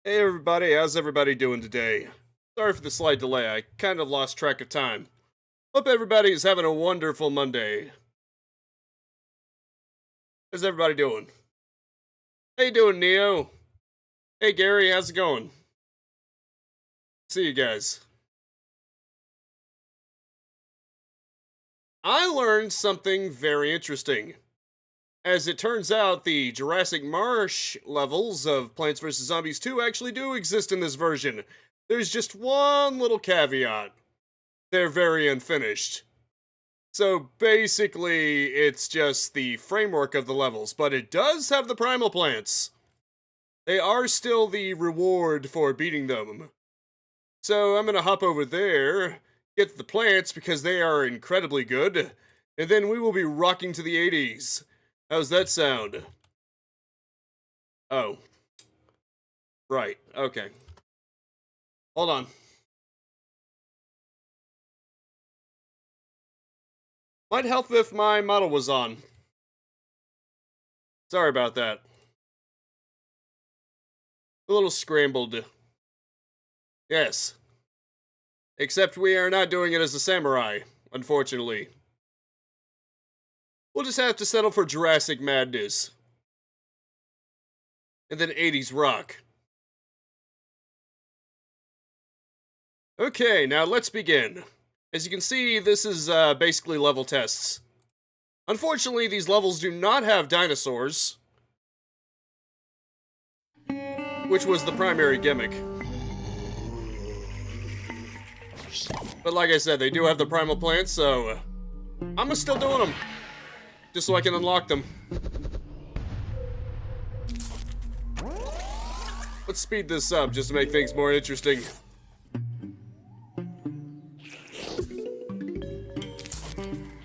Hey everybody, how's everybody doing today? Sorry for the slight delay, I kind of lost track of time. Hope everybody is having a wonderful Monday. How's everybody doing? How you doing, Neo? Hey Gary, how's it going? See you guys. I learned something very interesting. As it turns out, the Jurassic Marsh levels of Plants vs. Zombies 2 actually do exist in this version. There's just one little caveat. They're very unfinished. So basically, it's just the framework of the levels, but it does have the primal plants. They are still the reward for beating them. So I'm gonna hop over there, get the plants because they are incredibly good, and then we will be rocking to the 80s. How's that sound? Oh. Right, okay. Hold on. Might help if my model was on. Sorry about that. A little scrambled. Yes. Except we are not doing it as a samurai, unfortunately. We'll just have to settle for Jurassic madness. And then 80s rock. Okay, now let's begin. As you can see, this is basically level tests. Unfortunately, these levels do not have dinosaurs, which was the primary gimmick. But like I said, they do have the primal plants, so I'm still doing them. Just so I can unlock them. Let's speed this up just to make things more interesting.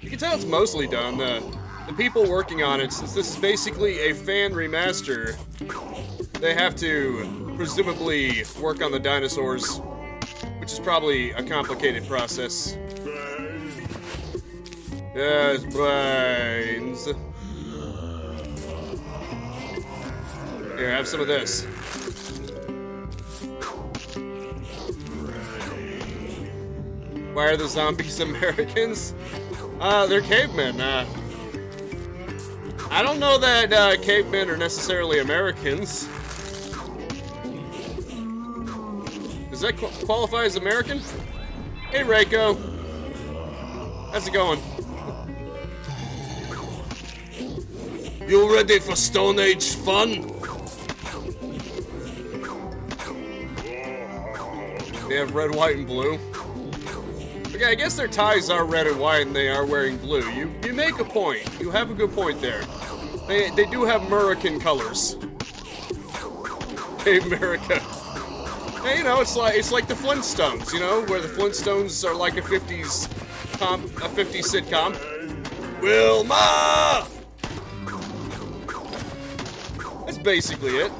You can tell it's mostly done. The people working on it, since this is basically a fan remaster, they have to presumably work on the dinosaurs, which is probably a complicated process. Yes, brains. Here, have some of this. Why are the zombies Americans? They're cavemen. I don't know that cavemen are necessarily Americans. Does that qualify as American? Hey, Reiko. How's it going? You ready for Stone Age fun? They have red, white, and blue. Okay, I guess their ties are red and white and they are wearing blue. You make a point. You have a good point there. They do have American colors. Hey, America. Hey, you know, it's like the Flintstones, you know, where the Flintstones are like a 50s sitcom. Wilma! That's basically it.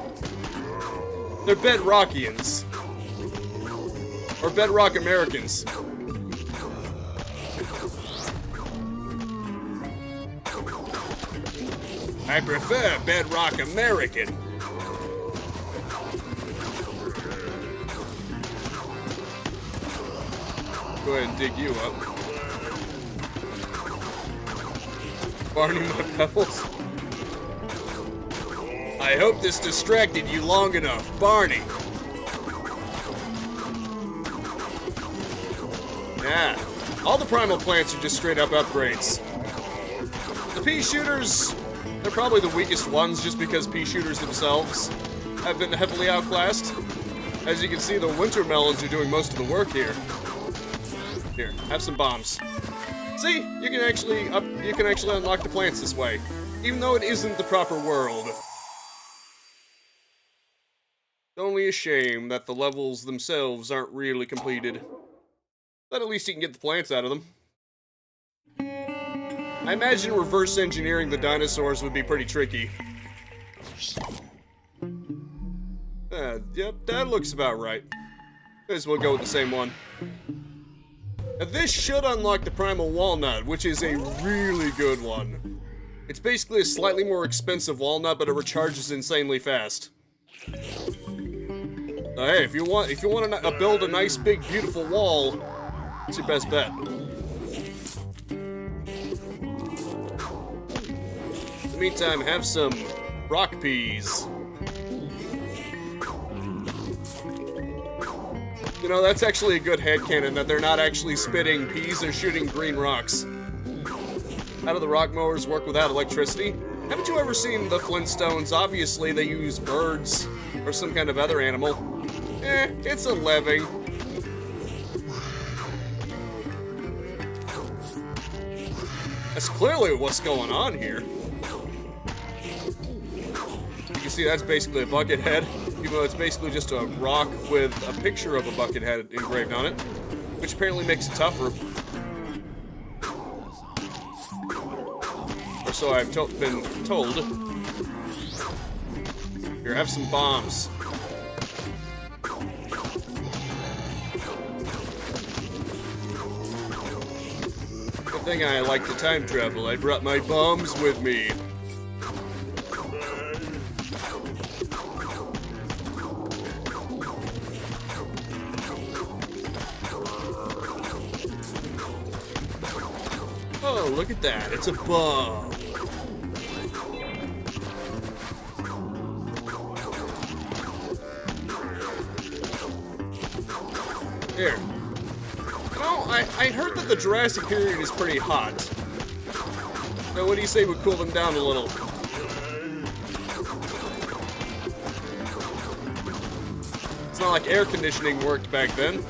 They're Bedrockians. Or Bedrock Americans. I prefer Bedrock American. Go ahead and dig you up. Barney my pebbles. I hope this distracted you long enough, Barney. Yeah, all the primal plants are just straight up upgrades. The pea shooters, they're probably the weakest ones just because pea shooters themselves have been heavily outclassed. As you can see, the winter melons are doing most of the work here. Here, have some bombs. See, you can actually unlock the plants this way, even though it isn't the proper world. It's only a shame that the levels themselves aren't really completed. But at least you can get the plants out of them. I imagine reverse engineering the dinosaurs would be pretty tricky. Yep, that looks about right. May as well go with the same one. Now this should unlock the Primal Walnut, which is a really good one. It's basically a slightly more expensive walnut, but it recharges insanely fast. Hey, if you want to build a nice, big, beautiful wall, it's your best bet. In the meantime, have some rock peas. You know, that's actually a good headcanon, that they're not actually spitting peas, they're shooting green rocks. How do the rock mowers work without electricity? Haven't you ever seen the Flintstones? Obviously, they use birds or some kind of other animal. It's a living. That's clearly what's going on here. You can see that's basically a bucket head, even though it's basically just a rock with a picture of a bucket head engraved on it, which apparently makes it tougher. Or so I've been told. Here, have some bombs. Good thing I like to time travel. I brought my bombs with me. Oh, look at that. It's a bomb. Here. Oh, I heard that the Jurassic Period is pretty hot. So what do you say we cool them down a little? It's not like air conditioning worked back then.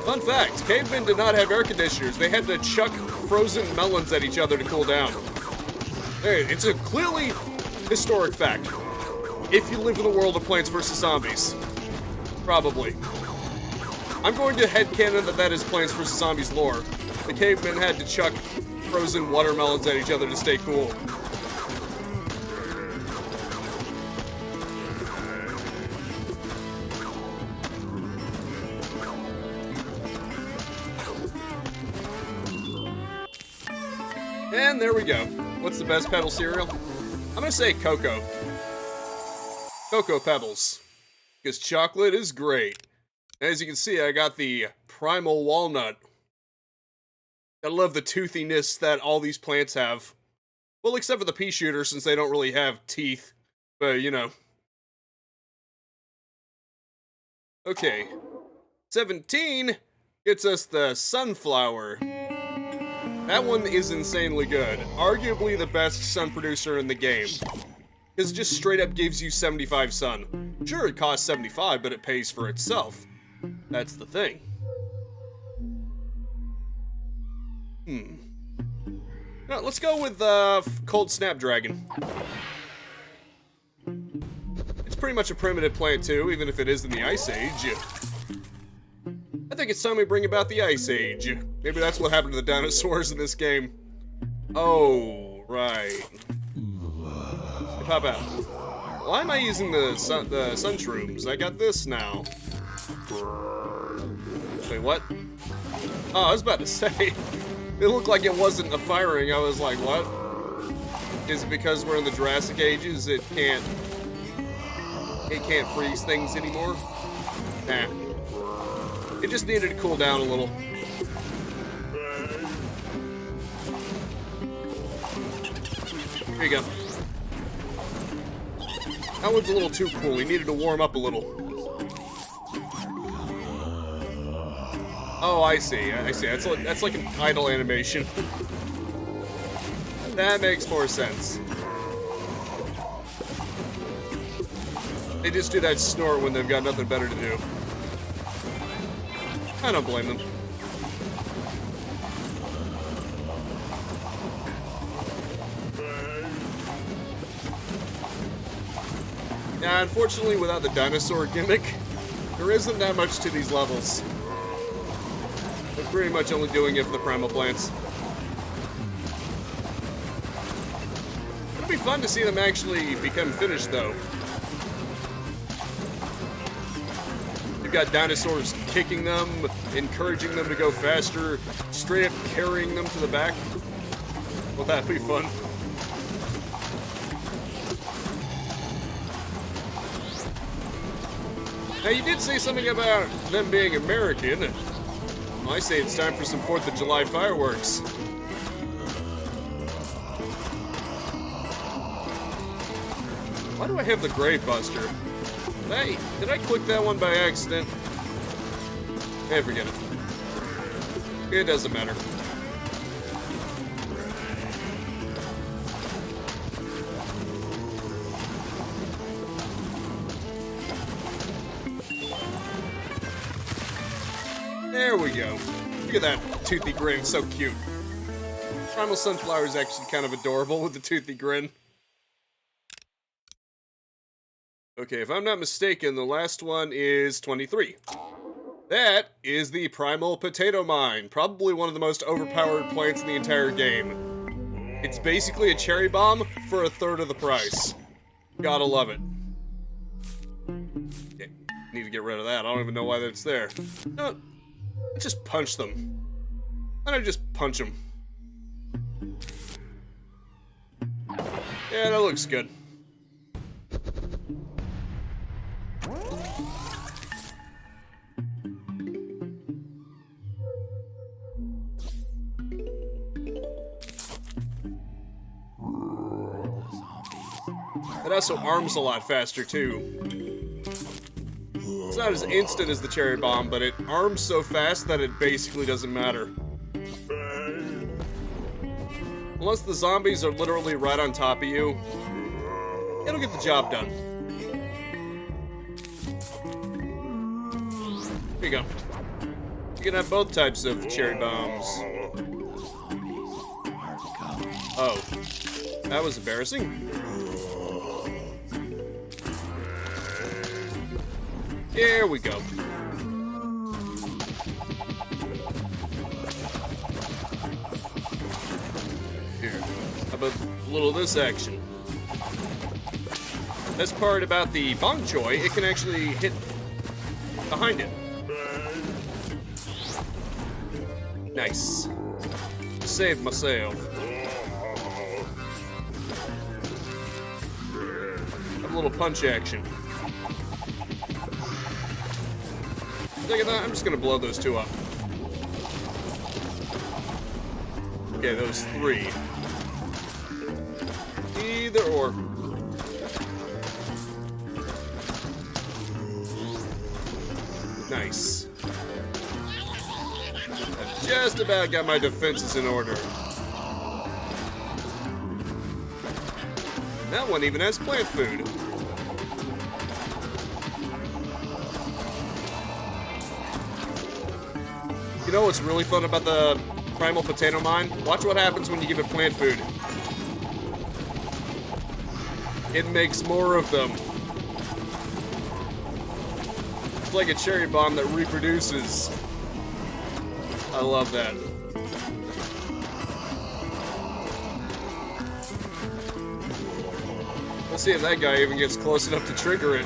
Fun fact, cavemen did not have air conditioners. They had to chuck frozen melons at each other to cool down. Hey, it's a clearly historic fact. If you live in the world of Plants vs. Zombies. Probably. I'm going to headcanon that is Plants vs. Zombies lore. The cavemen had to chuck frozen watermelons at each other to stay cool. And there we go. What's the best Pebble cereal? I'm gonna say Cocoa. Cocoa Pebbles. Because chocolate is great. As you can see, I got the Primal Walnut. I love the toothiness that all these plants have. Well, except for the pea shooter, since they don't really have teeth. But, you know. Okay. 17 gets us the Sunflower. That one is insanely good. Arguably the best sun producer in the game. Because it just straight up gives you 75 sun. Sure, it costs 75, but it pays for itself. That's the thing. Now, let's go with Cold Snapdragon. It's pretty much a primitive plant too, even if it is in the Ice Age. I think it's time we bring about the Ice Age. Maybe that's what happened to the dinosaurs in this game. Oh, right. Hey, pop out. Why am I using the sun shrooms? I got this now. Wait, what? Oh, I was about to say. It looked like it wasn't a firing. I was like, what? Is it because we're in the Jurassic Ages? It can't freeze things anymore? Nah. It just needed to cool down a little. Here you go. That one's a little too cool. He needed to warm up a little. Oh, I see. I see. That's like an idle animation. That makes more sense. They just do that snort when they've got nothing better to do. I don't blame them. Yeah, unfortunately, without the dinosaur gimmick, there isn't that much to these levels. They're pretty much only doing it for the primal plants. It'll be fun to see them actually become finished, though. You've got dinosaurs kicking them, encouraging them to go faster, straight up carrying them to the back. Well, that'd be fun. Now, you did say something about them being American. Well, I say it's time for some 4th of July fireworks. Why do I have the Grave Buster? Did I click that one by accident? Hey, forget it. It doesn't matter. There we go. Look at that toothy grin, so cute. Primal Sunflower is actually kind of adorable with the toothy grin. Okay, if I'm not mistaken, the last one is 23. That is the Primal Potato Mine, probably one of the most overpowered plants in the entire game. It's basically a cherry bomb for 1/3 of the price. Gotta love it. Okay, need to get rid of that. I don't even know why that's there. No, just punch them. Why don't I just punch them? Yeah, that looks good. It also arms a lot faster, too. It's not as instant as the cherry bomb, but it arms so fast that it basically doesn't matter. Unless the zombies are literally right on top of you, it'll get the job done. Here you go. You can have both types of cherry bombs. Oh. That was embarrassing. Here we go. Here. How about a little of this action? Best part about the bong choy, it can actually hit behind it. Nice. Saved myself. Have a little punch action. Look at that, I'm just gonna blow those two up. Okay, those 3. Either or. Nice. I've just about got my defenses in order. That one even has plant food. You know what's really fun about the Primal Potato Mine? Watch what happens when you give it plant food. It makes more of them. It's like a cherry bomb that reproduces. I love that. Let's see if that guy even gets close enough to trigger it.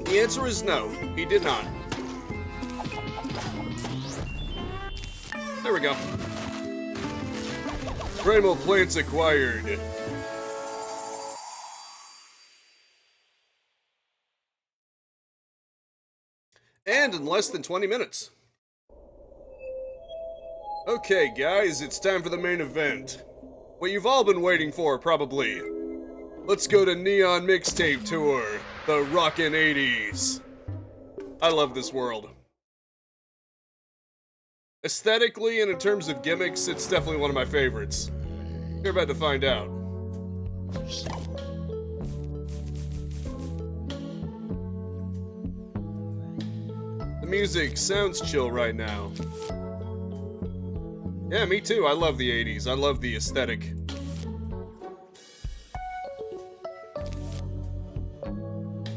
The answer is no, he did not. There we go. Primal plants acquired. And in less than 20 minutes. Okay, guys, it's time for the main event. What you've all been waiting for, probably. Let's go to Neon Mixtape Tour, the rockin' 80s. I love this world. Aesthetically and in terms of gimmicks, it's definitely one of my favorites. You're about to find out. The music sounds chill right now. Yeah, me too. I love the 80s. I love the aesthetic.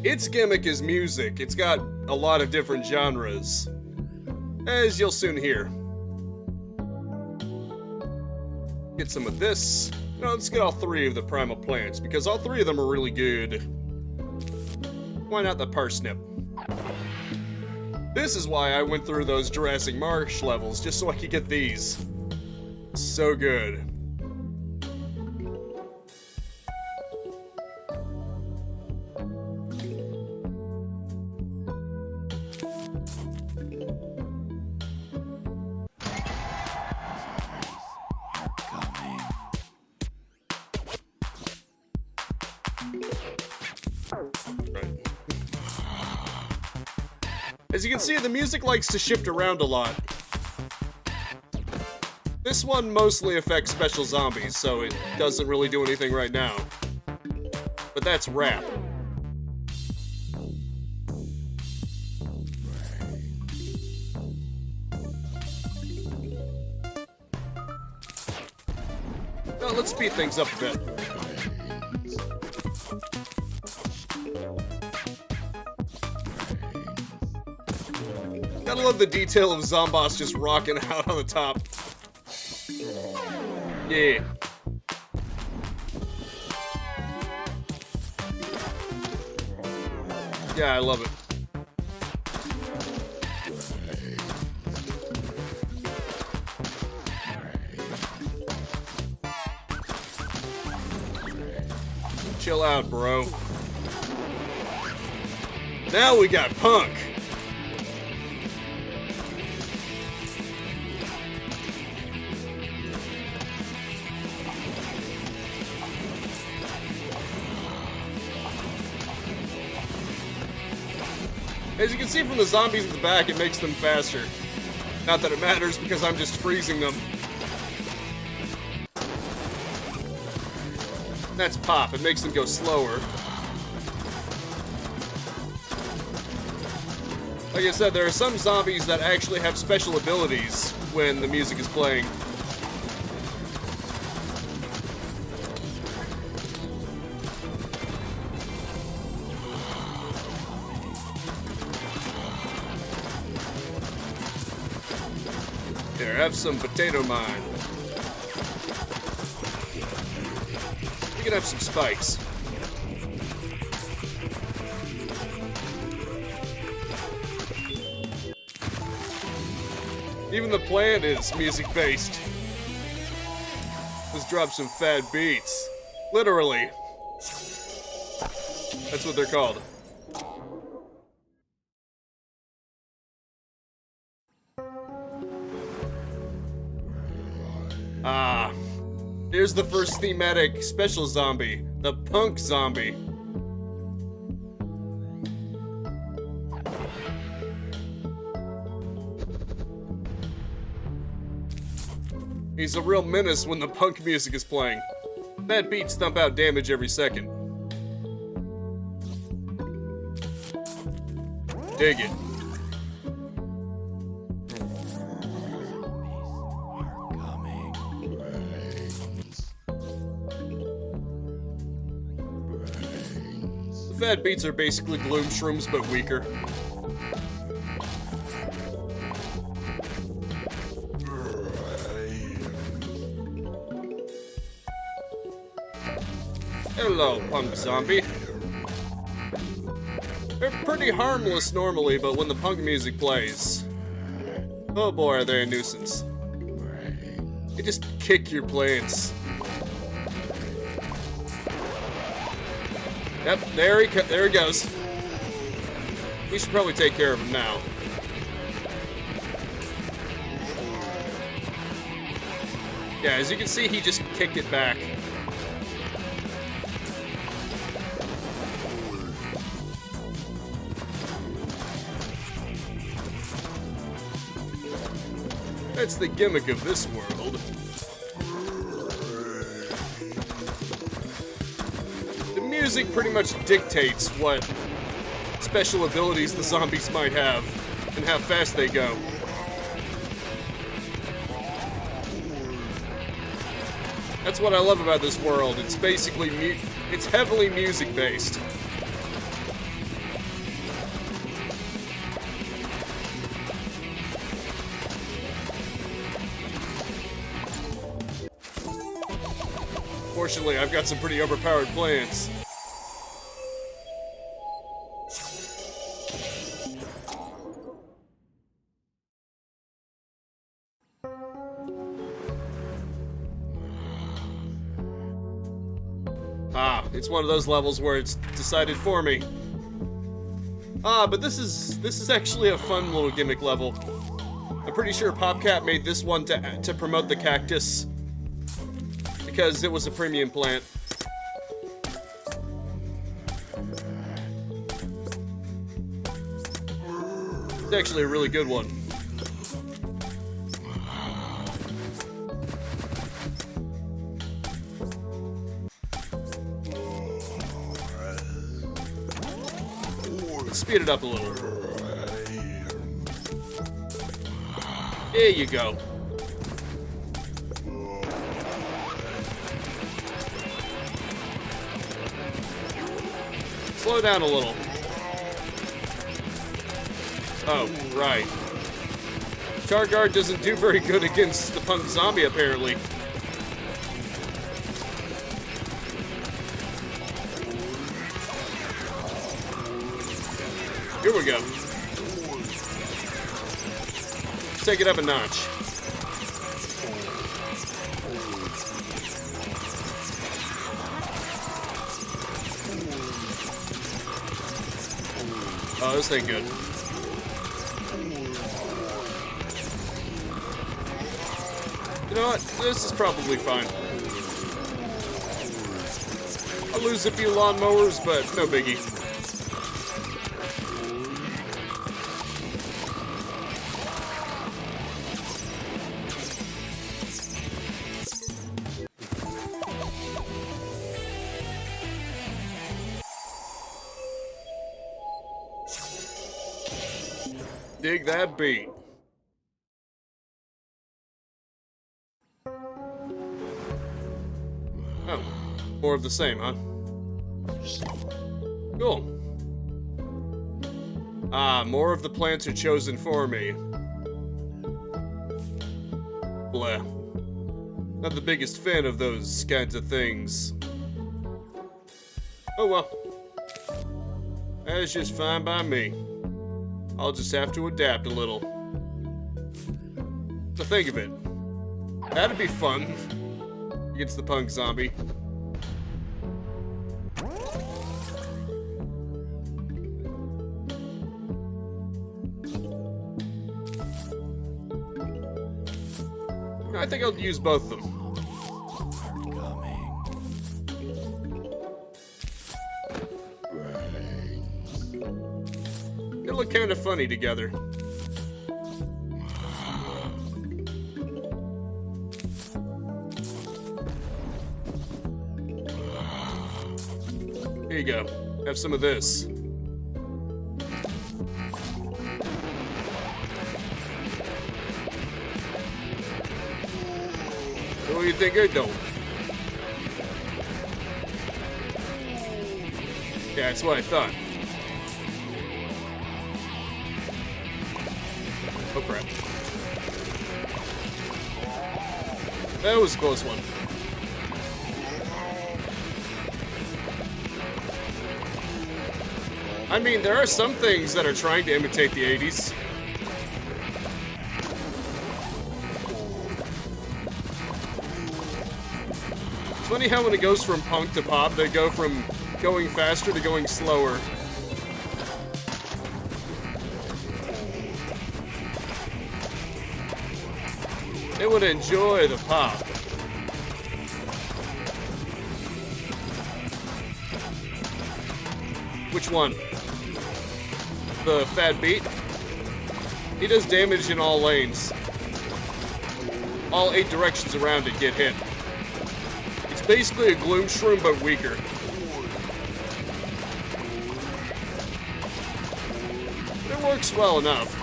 Its gimmick is music. It's got a lot of different genres, as you'll soon hear. Get some of this. No, let's get all 3 of the primal plants, because all 3 of them are really good. Why not the parsnip? This is why I went through those Jurassic Marsh levels, just so I could get these. So good. As you can see, the music likes to shift around a lot. This one mostly affects special zombies, so it doesn't really do anything right now. But that's rap. Now let's speed things up a bit. Gotta love the detail of Zomboss just rocking out on the top. Yeah. Yeah, I love it. Chill out, bro. Now we got Punk. As you can see from the zombies at the back, it makes them faster. Not that it matters, because I'm just freezing them. That's Pop. It makes them go slower. Like I said, there are some zombies that actually have special abilities when the music is playing. Here, have some potato mine. You can have some spikes. Even the plant is music-based. Let's drop some fat beats. Literally. That's what they're called. Ah, here's the first thematic special zombie, the Punk Zombie. He's a real menace when the punk music is playing. Bad beats thump out damage every second. Dig it. The fat beats are basically gloom shrooms, but weaker. Hello, Punk Zombie. They're pretty harmless normally, but when the punk music plays, oh boy, are they a nuisance. They just kick your plants. Yep, there he goes. We should probably take care of him now. Yeah, as you can see, he just kicked it back. That's the gimmick of this world. The music pretty much dictates what special abilities the zombies might have and how fast they go. That's what I love about this world. It's basically it's heavily music-based. Fortunately, I've got some pretty overpowered plants. It's one of those levels where it's decided for me. But this is actually a fun little gimmick level. I'm pretty sure PopCap made this one to promote the cactus because it was a premium plant. It's actually a really good one. Let's speed it up a little. There you go. Slow down a little. Oh, right. Targuard doesn't do very good against the punk zombie, apparently. Here we go. Let's take it up a notch. Oh, this ain't good. You know what? This is probably fine. I'll lose a few lawnmowers, but no biggie. Dig that beat. Oh, more of the same, huh? Cool. More of the plants are chosen for me. Blah. Not the biggest fan of those kinds of things. Oh well. That's just fine by me. I'll just have to adapt a little. So think of it. That'd be fun. Against the punk zombie. I think I'll use both of them. They look kind of funny together. Here you go. Have some of this. What do you think I don't? Yeah, that's what I thought. Oh crap. That was a close one. I mean, there are some things that are trying to imitate the 80s. It's funny how when it goes from punk to pop, they go from going faster to going slower. They would enjoy the pop. Which one? The Fat Beat? He does damage in all lanes. All 8 directions around it get hit. It's basically a Gloom Shroom, but weaker. But it works well enough.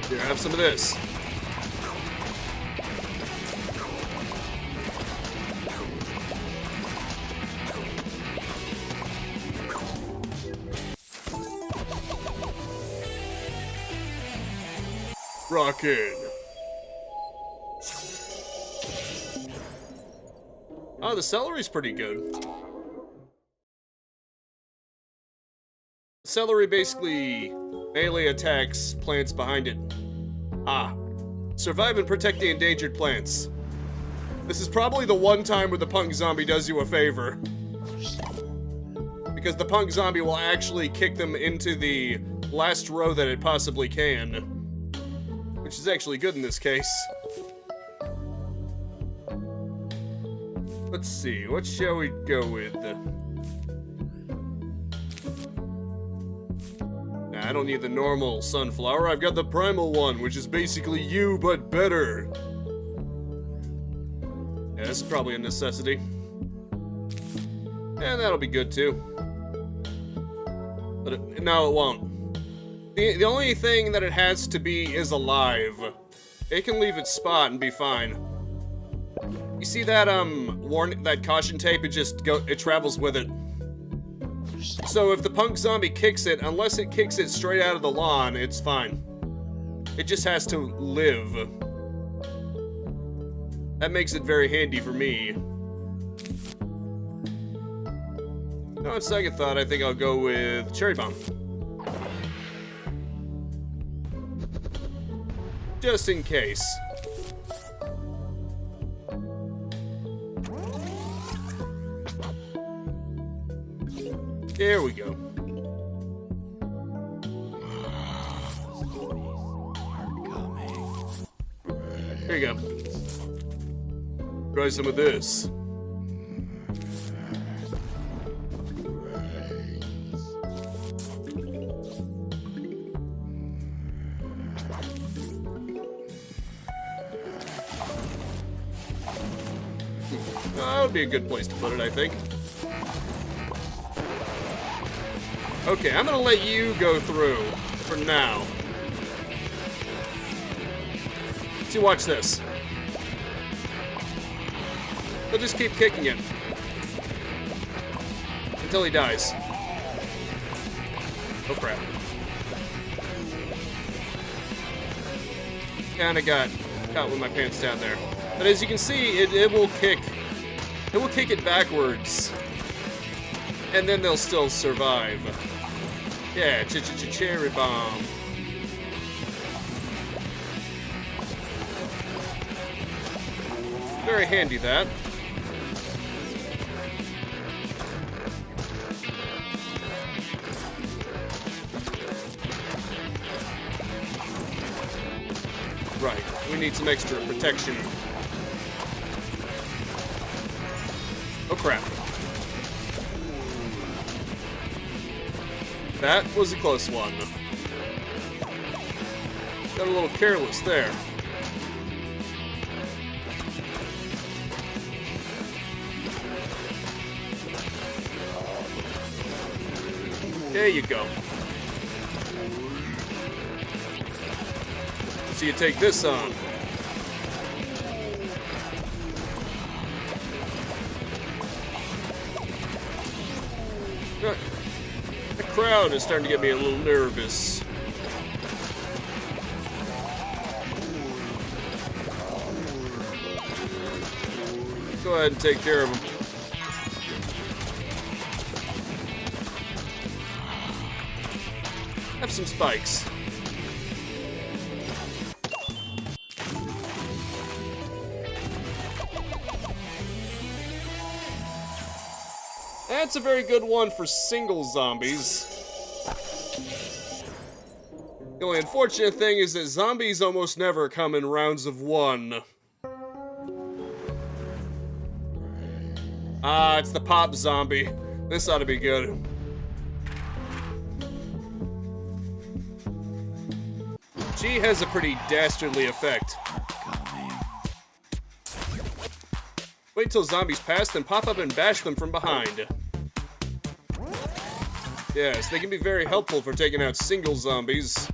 Here, have some of this. Rockin'. Oh, the celery's pretty good. celery basically melee attacks plants behind it. Ah. Survive and protect the endangered plants. This is probably the one time where the punk zombie does you a favor. Because the punk zombie will actually kick them into the last row that it possibly can. Which is actually good in this case. Let's see, what shall we go with? Nah, I don't need the normal sunflower, I've got the primal one, which is basically you, but better. Yeah, this is probably a necessity. And that'll be good too. But no, it won't. The only thing that it has to be is alive. It can leave its spot and be fine. You see that warning, that caution tape? It travels with it. So if the punk zombie kicks it, unless it kicks it straight out of the lawn, it's fine. It just has to live. That makes it very handy for me. No, on second thought, I think I'll go with Cherry Bomb. Just in case. There we go. Here you go. Try some of this. That would be a good place to put it, I think. Okay, I'm gonna let you go through for now. See, watch this. He'll just keep kicking it until he dies. Oh crap. Kinda got caught with my pants down there. But as you can see, it will kick it backwards. And then they'll still survive. Yeah, cherry bomb. Very handy, that. Right, we need some extra protection. Oh crap. That was a close one. Got a little careless there. There you go. So you take this on. The crowd is starting to get me a little nervous. Go ahead and take care of him. Have some spikes. That's a very good one for single zombies. The only unfortunate thing is that zombies almost never come in rounds of one. Ah, it's the pop zombie. This ought to be good. She has a pretty dastardly effect. Wait till zombies pass, then pop up and bash them from behind. Yes, they can be very helpful for taking out single zombies.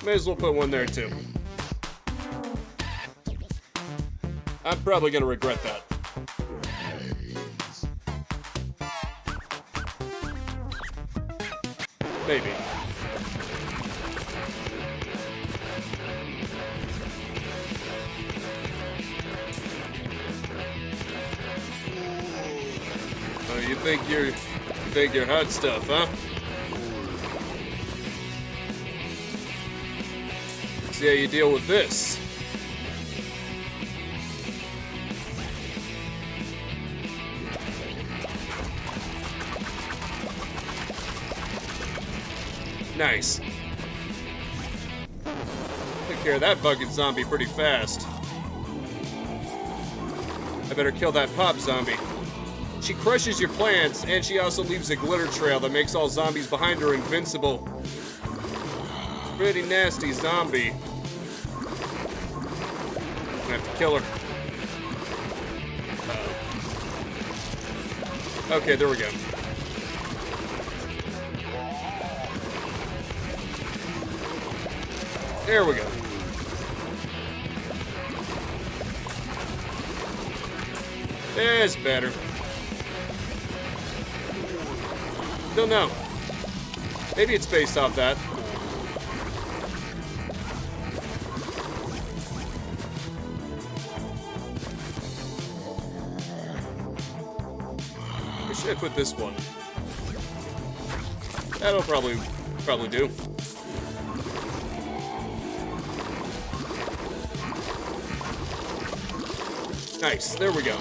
May as well put one there too. I'm probably gonna regret that. Maybe. think you're hot stuff, huh? Let's see how you deal with this. Nice. Took care of that bucket zombie pretty fast. I better kill that pop zombie. She crushes your plants, and she also leaves a glitter trail that makes all zombies behind her invincible. Pretty nasty zombie. I'm gonna have to kill her. Okay, there we go. There we go. That's better. Don't know. Maybe it's based off that. Where should I put this one? That'll probably do. Nice, there we go.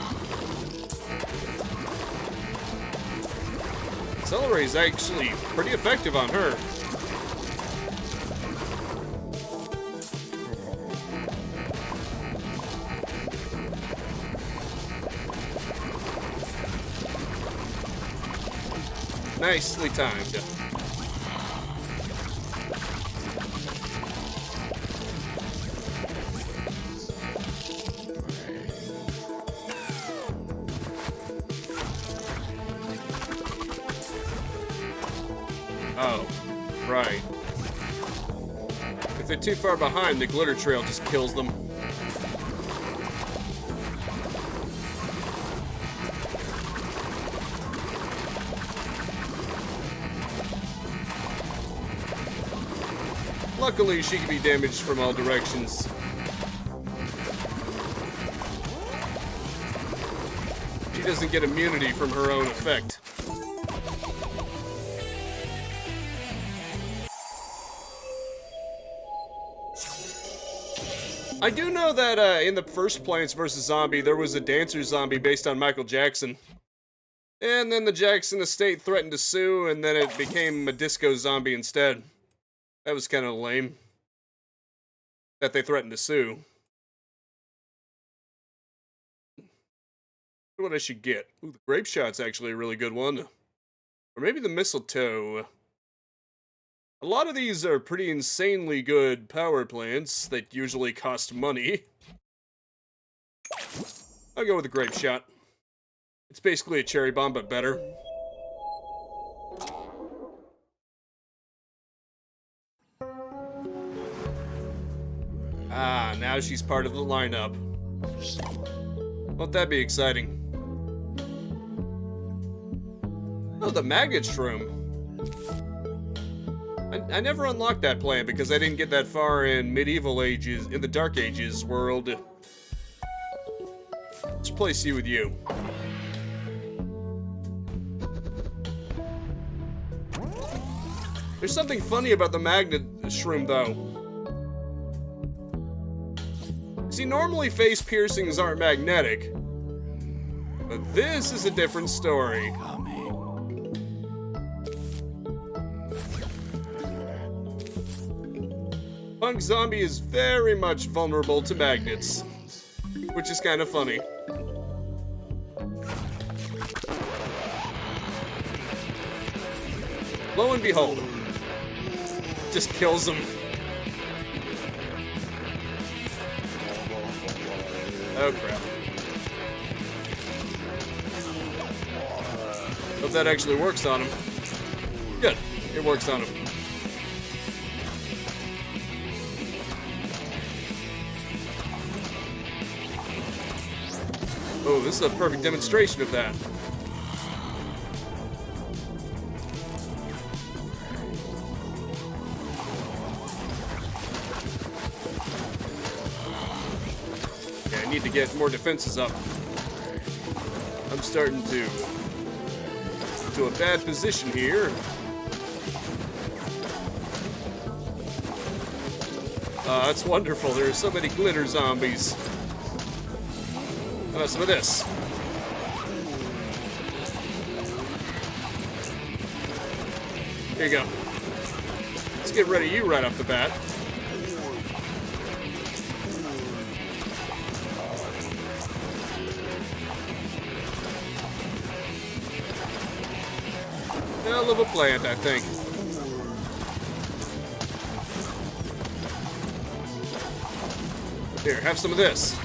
Celery is actually pretty effective on her. Nicely timed. Oh, right. If they're too far behind, the glitter trail just kills them. Luckily, she can be damaged from all directions. She doesn't get immunity from her own effect. I do know that in the first Plants vs. Zombie, there was a dancer zombie based on Michael Jackson. And then the Jackson estate threatened to sue, and then it became a disco zombie instead. That was kind of lame. That they threatened to sue. What I should get. Ooh, the grape shot's actually a really good one. Or maybe the mistletoe. A lot of these are pretty insanely good power plants that usually cost money. I'll go with the grape shot. It's basically a cherry bomb, but better. Ah, now she's part of the lineup. Won't that be exciting? Oh, the maggot shroom. I never unlocked that plant because I didn't get that far in medieval ages, in the Dark Ages world. Let's place you with you. There's something funny about the magnet shroom, though. See, normally face piercings aren't magnetic, but this is a different story. Punk Zombie is very much vulnerable to magnets, which is kind of funny. Lo and behold, just kills him. Oh crap. Hope that actually works on him. Good, it works on him. Oh, this is a perfect demonstration of that. Okay, I need to get more defenses up. I'm starting to into a bad position here. That's wonderful. There are so many glitter zombies. How about some of this? Here you go. Let's get rid of you right off the bat. Hell of a plant, I think. Here, have some of this.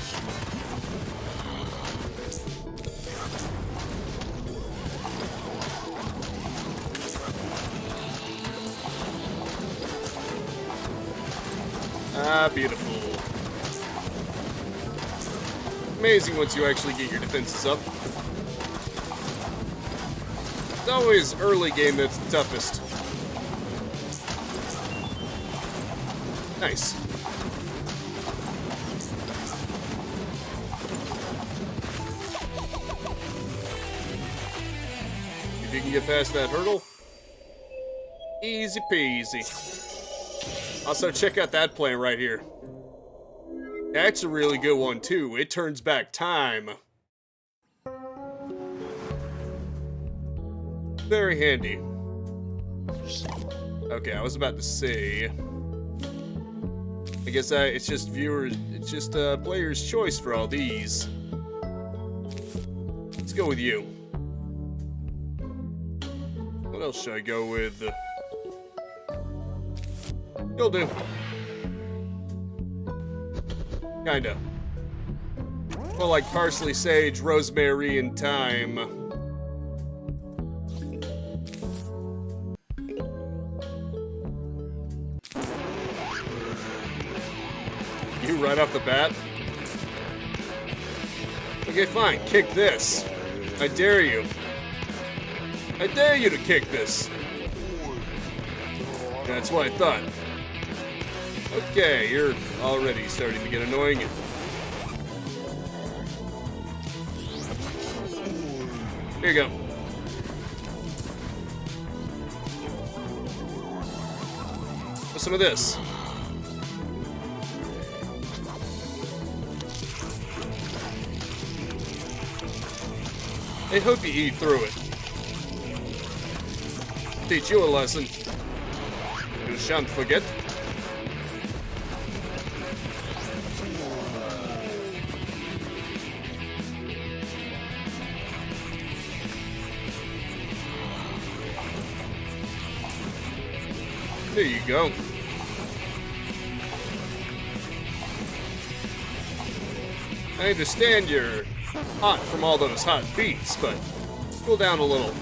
Ah, beautiful. Amazing once you actually get your defenses up. It's always early game that's the toughest. Nice. If you can get past that hurdle, easy peasy. Also, check out that plant right here. That's a really good one, too. It turns back time. Very handy. Okay, I was about to say... I guess it's just player's choice for all these. Let's go with you. What else should I go with? You'll do. Kinda. Well, like parsley, sage, rosemary, and thyme. You right off the bat? Okay, fine. Kick this. I dare you. I dare you to kick this. That's what I thought. Okay, you're already starting to get annoying. Here you go. What's some of this? I hope you eat through it. Teach you a lesson. You shan't forget. There you go. I understand you're hot from all those hot beats, but cool down a little.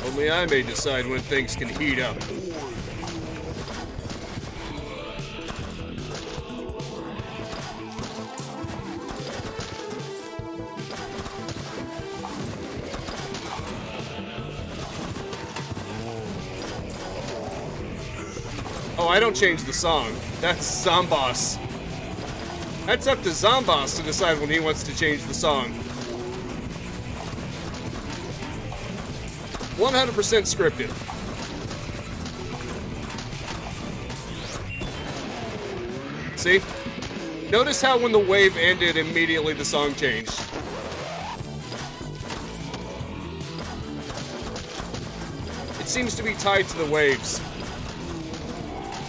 Only I may decide when things can heat up. Oh, I don't change the song. That's Zomboss. That's up to Zomboss to decide when he wants to change the song. 100% scripted. See? Notice how when the wave ended, immediately the song changed. It seems to be tied to the waves.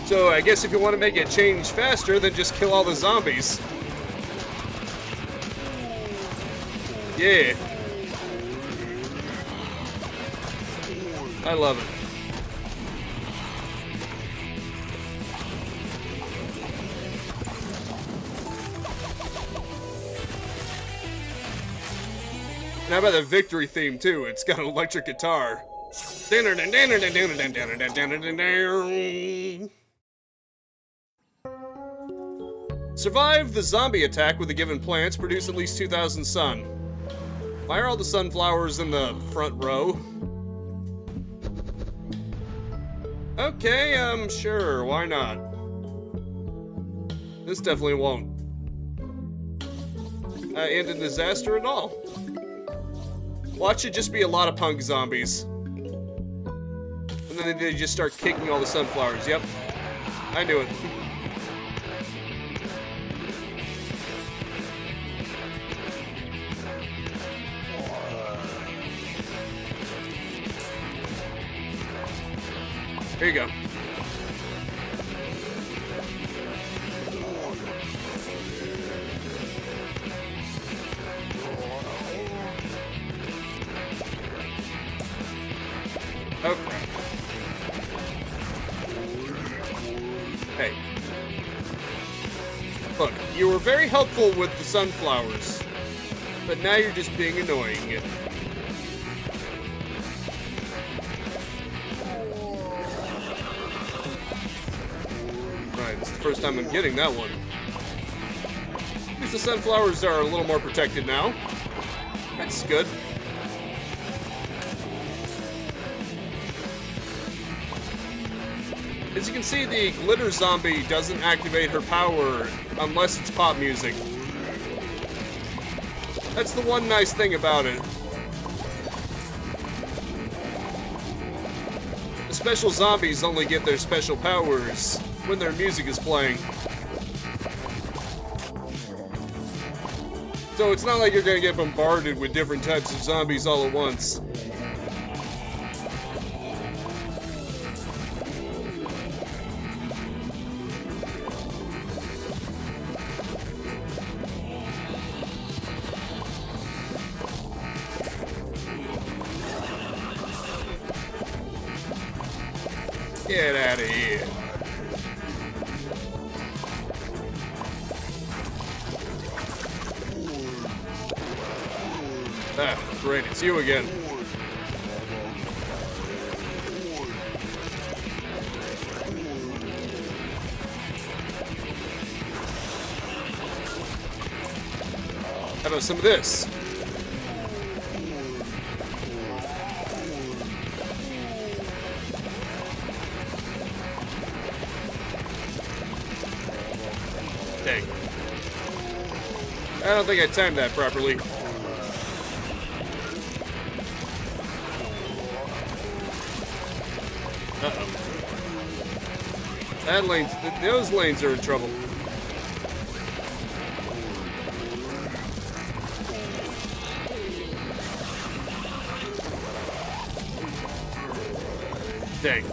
So I guess if you want to make it change faster, then just kill all the zombies. Yeah. I love it. And how about the victory theme too? It's got an electric guitar. Survive the zombie attack with the given plants. Produce at least 2,000 sun. Why are all the sunflowers in the front row? Okay, sure, why not? This definitely won't. end in disaster at all. Watch it just be a lot of punk zombies. And then they just start kicking all the sunflowers. Yep. I knew it. Here you go. Oh, crap. Hey. Look, you were very helpful with the sunflowers, but now you're just being annoying. Right, it's the first time I'm getting that one. At least the sunflowers are a little more protected now. That's good. As you can see, the glitter zombie doesn't activate her power unless it's pop music. That's the one nice thing about it. The special zombies only get their special powers when their music is playing. So it's not like you're gonna get bombarded with different types of zombies all at once. Get out of here. Ah, great, it's you again. How about some of this? Dang. I don't think I timed that properly. Uh-oh. That lane's, those lanes are in trouble. Dang.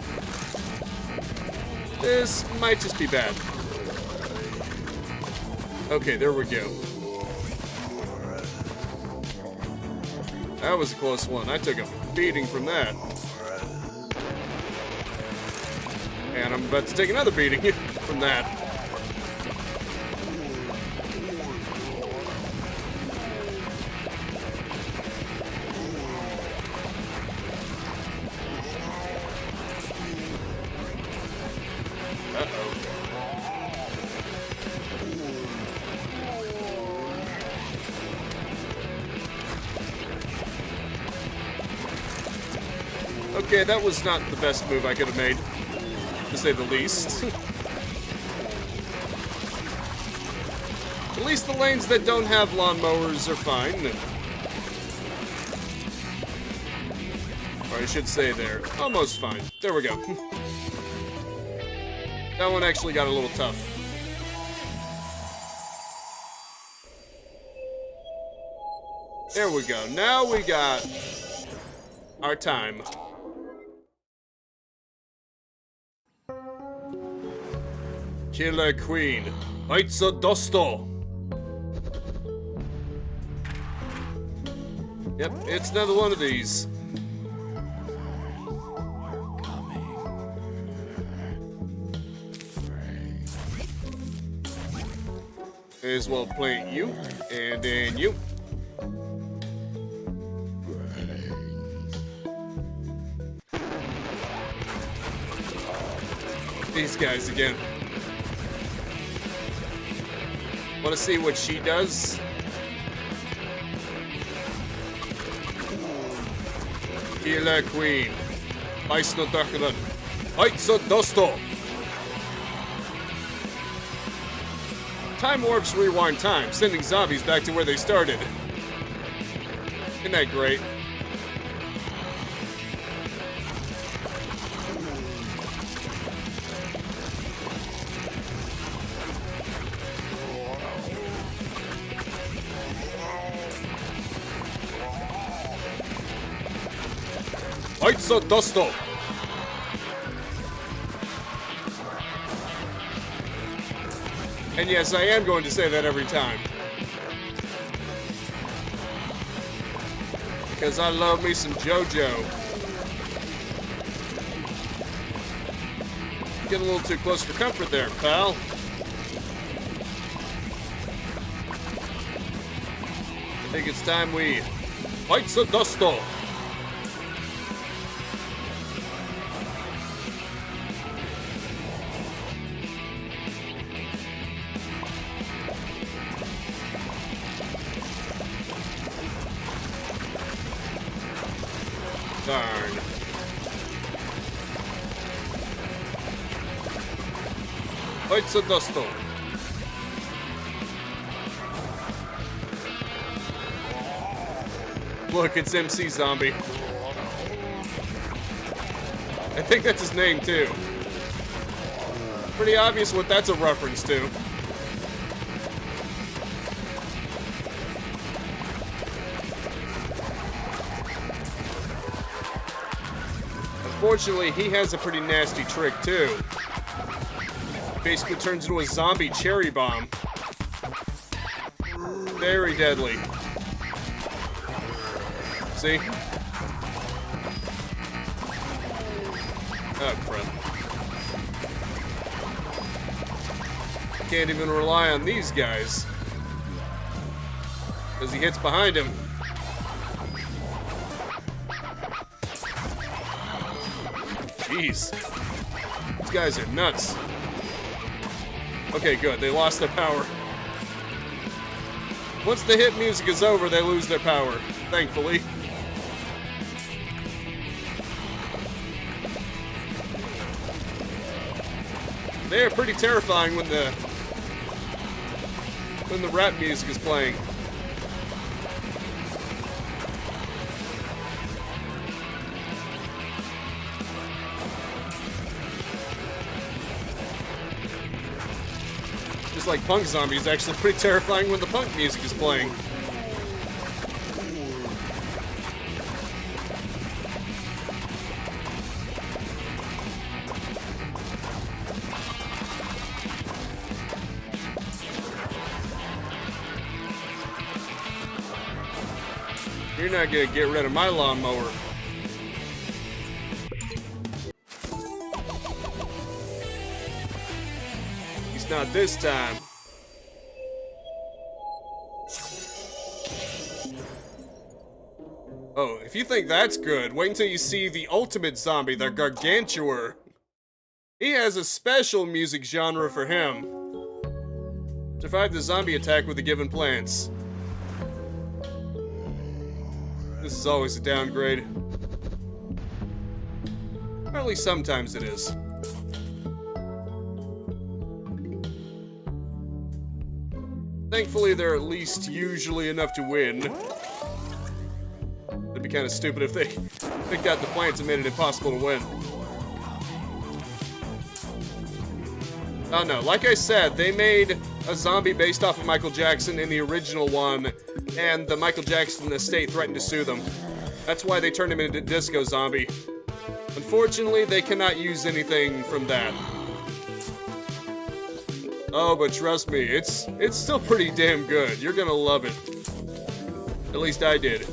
This might just be bad. Okay, there we go. That was a close one. I took a beating from that. And I'm about to take another beating from that. Uh-oh. Okay, that was not the best move I could have made, to say the least. At least the lanes that don't have lawnmowers are fine. Or I should say they're almost fine. There we go. That one actually got a little tough. There we go. Now we got our time. Killer Queen. Oitzo Dosto. Yep, it's another one of these. May as well plant you, and then you. These guys again. Want to see what she does? Killer Queen. Ice no Darkland. Oitzo Dosto. time warps rewind time, sending zombies back to where they started. Isn't that great? Pizza Dusto! And yes, I am going to say that every time. Because I love me some JoJo. Getting a little too close for comfort there, pal. I think it's time we Pizza Dusto! Darn. Pizza Dusto. Look, it's MC Zombie. I think that's his name, too. Pretty obvious what that's a reference to. Unfortunately, he has a pretty nasty trick, too. Basically turns into a zombie cherry bomb. Very deadly. See? Oh, crap. Can't even rely on these guys. Because he hits behind him. Jeez. These guys are nuts. Okay, good. They lost their power. Once the hit music is over, they lose their power. Thankfully. They are pretty terrifying when the rap music is playing. Just like punk zombies, actually pretty terrifying when the punk music is playing. You're not gonna get rid of my lawnmower. At least not this time. Oh, if you think that's good, wait until you see the ultimate zombie, the Gargantuar. He has a special music genre for him. Survive the zombie attack with the given plants. This is always a downgrade. Or at least sometimes it is. Thankfully, they're at least usually enough to win. It'd be kind of stupid if they picked out the plants and made it impossible to win. Oh no, like I said, they made a zombie based off of Michael Jackson in the original one, and the Michael Jackson estate threatened to sue them. That's why they turned him into Disco Zombie. Unfortunately, they cannot use anything from that. Oh, but trust me, it's still pretty damn good. You're gonna love it. At least I did.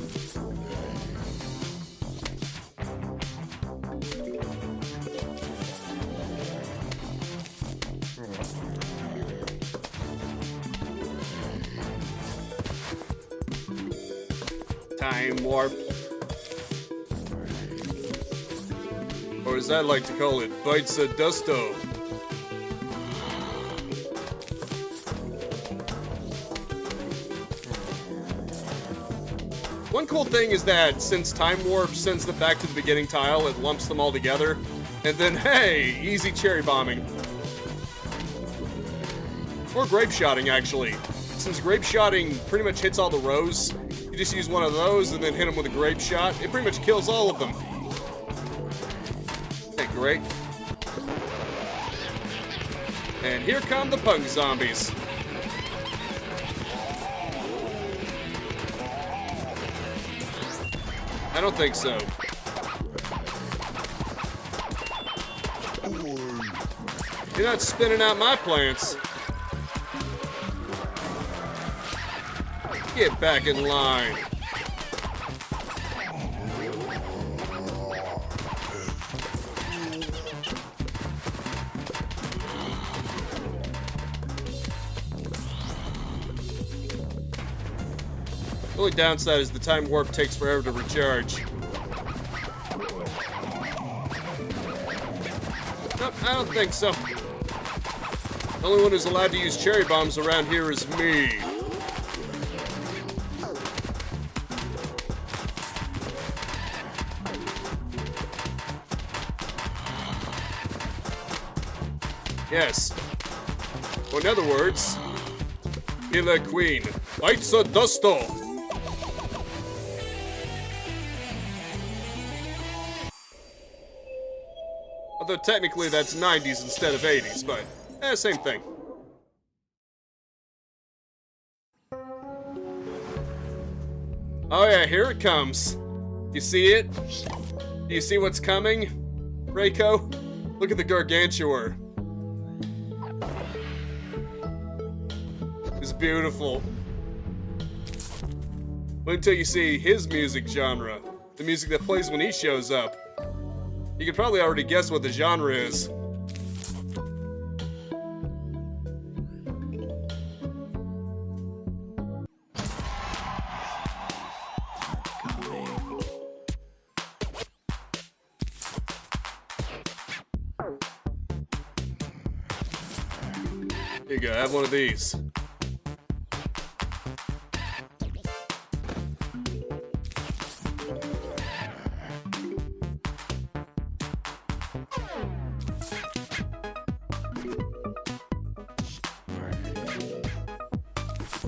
Time warp. Or as I like to call it, Pizza Dusto. One cool thing is that since Time Warp sends them back to the beginning tile, it lumps them all together. And then, hey, easy cherry bombing. Or grape shotting, actually. Since grape shotting pretty much hits all the rows, you just use one of those and then hit them with a grape shot. It pretty much kills all of them. Okay, great. And here come the punk zombies. I don't think so. You're not spinning out my plants. Get back in line. The only downside is the time warp takes forever to recharge. Nope, I don't think so. The only one who's allowed to use cherry bombs around here is me. Yes. Or in other words, Killer Queen, lights a dusto. Although technically that's 90s instead of 80s, but same thing. Oh yeah, here it comes. You see it? Do you see what's coming, Reiko? Look at the Gargantua. It's beautiful. Wait until you see his music genre. The music that plays when he shows up. You can probably already guess what the genre is. Here you go, have one of these.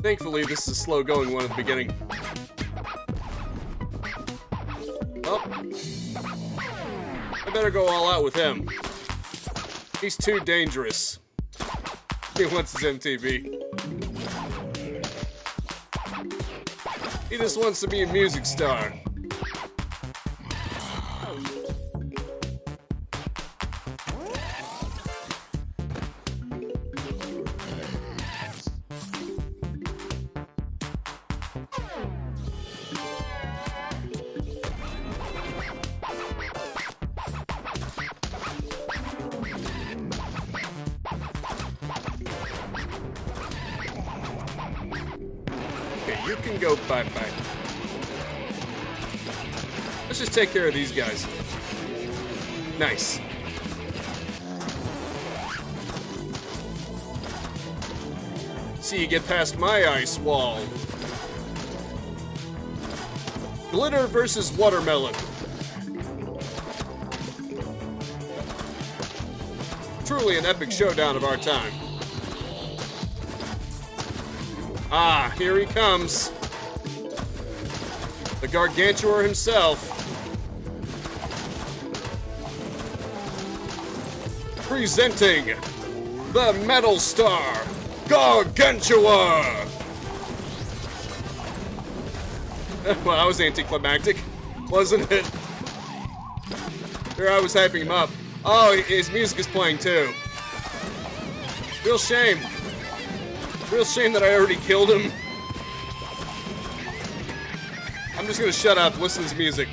Thankfully, this is a slow-going one at the beginning. Oh. I better go all out with him. He's too dangerous. He wants his MTV. He just wants to be a music star. You can go bye-bye. Let's just take care of these guys. Nice. See you get past my ice wall. Glitter versus watermelon. Truly an epic showdown of our time. Ah, here he comes. The Gargantua himself. Presenting the Metal Star, Gargantua! Well, that was anticlimactic, wasn't it? Here I was hyping him up. Oh, his music is playing too. Real shame. Real shame that I already killed him. I'm just gonna shut up, listen to his music.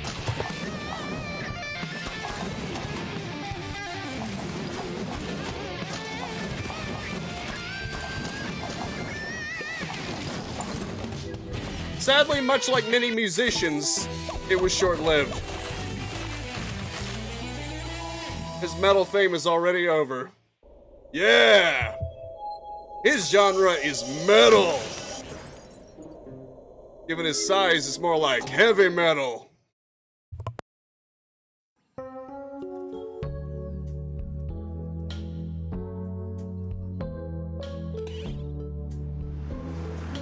Sadly, much like many musicians, it was short-lived. His metal fame is already over. Yeah! His genre is metal. Given his size, it's more like heavy metal.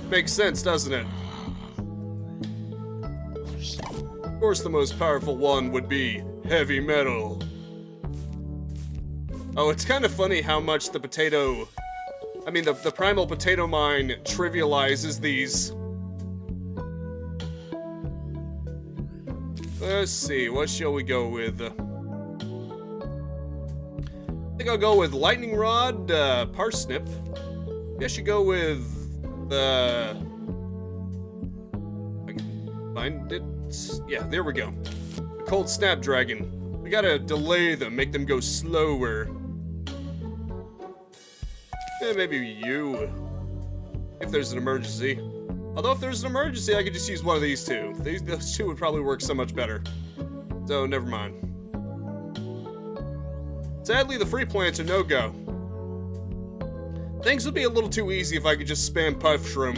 Makes sense, doesn't it? Of course, the most powerful one would be heavy metal. Oh, it's kind of funny how much the the primal potato mine trivializes these. Let's see, what shall we go with? I think I'll go with lightning rod, parsnip. I should go with the... I can find it. Yeah, there we go. The cold snapdragon. We gotta delay them, make them go slower. Yeah, maybe you. If there's an emergency. Although if there's an emergency, I could just use one of these two. Those two would probably work so much better. So, never mind. Sadly, the free plants are no-go. Things would be a little too easy if I could just spam puff shroom.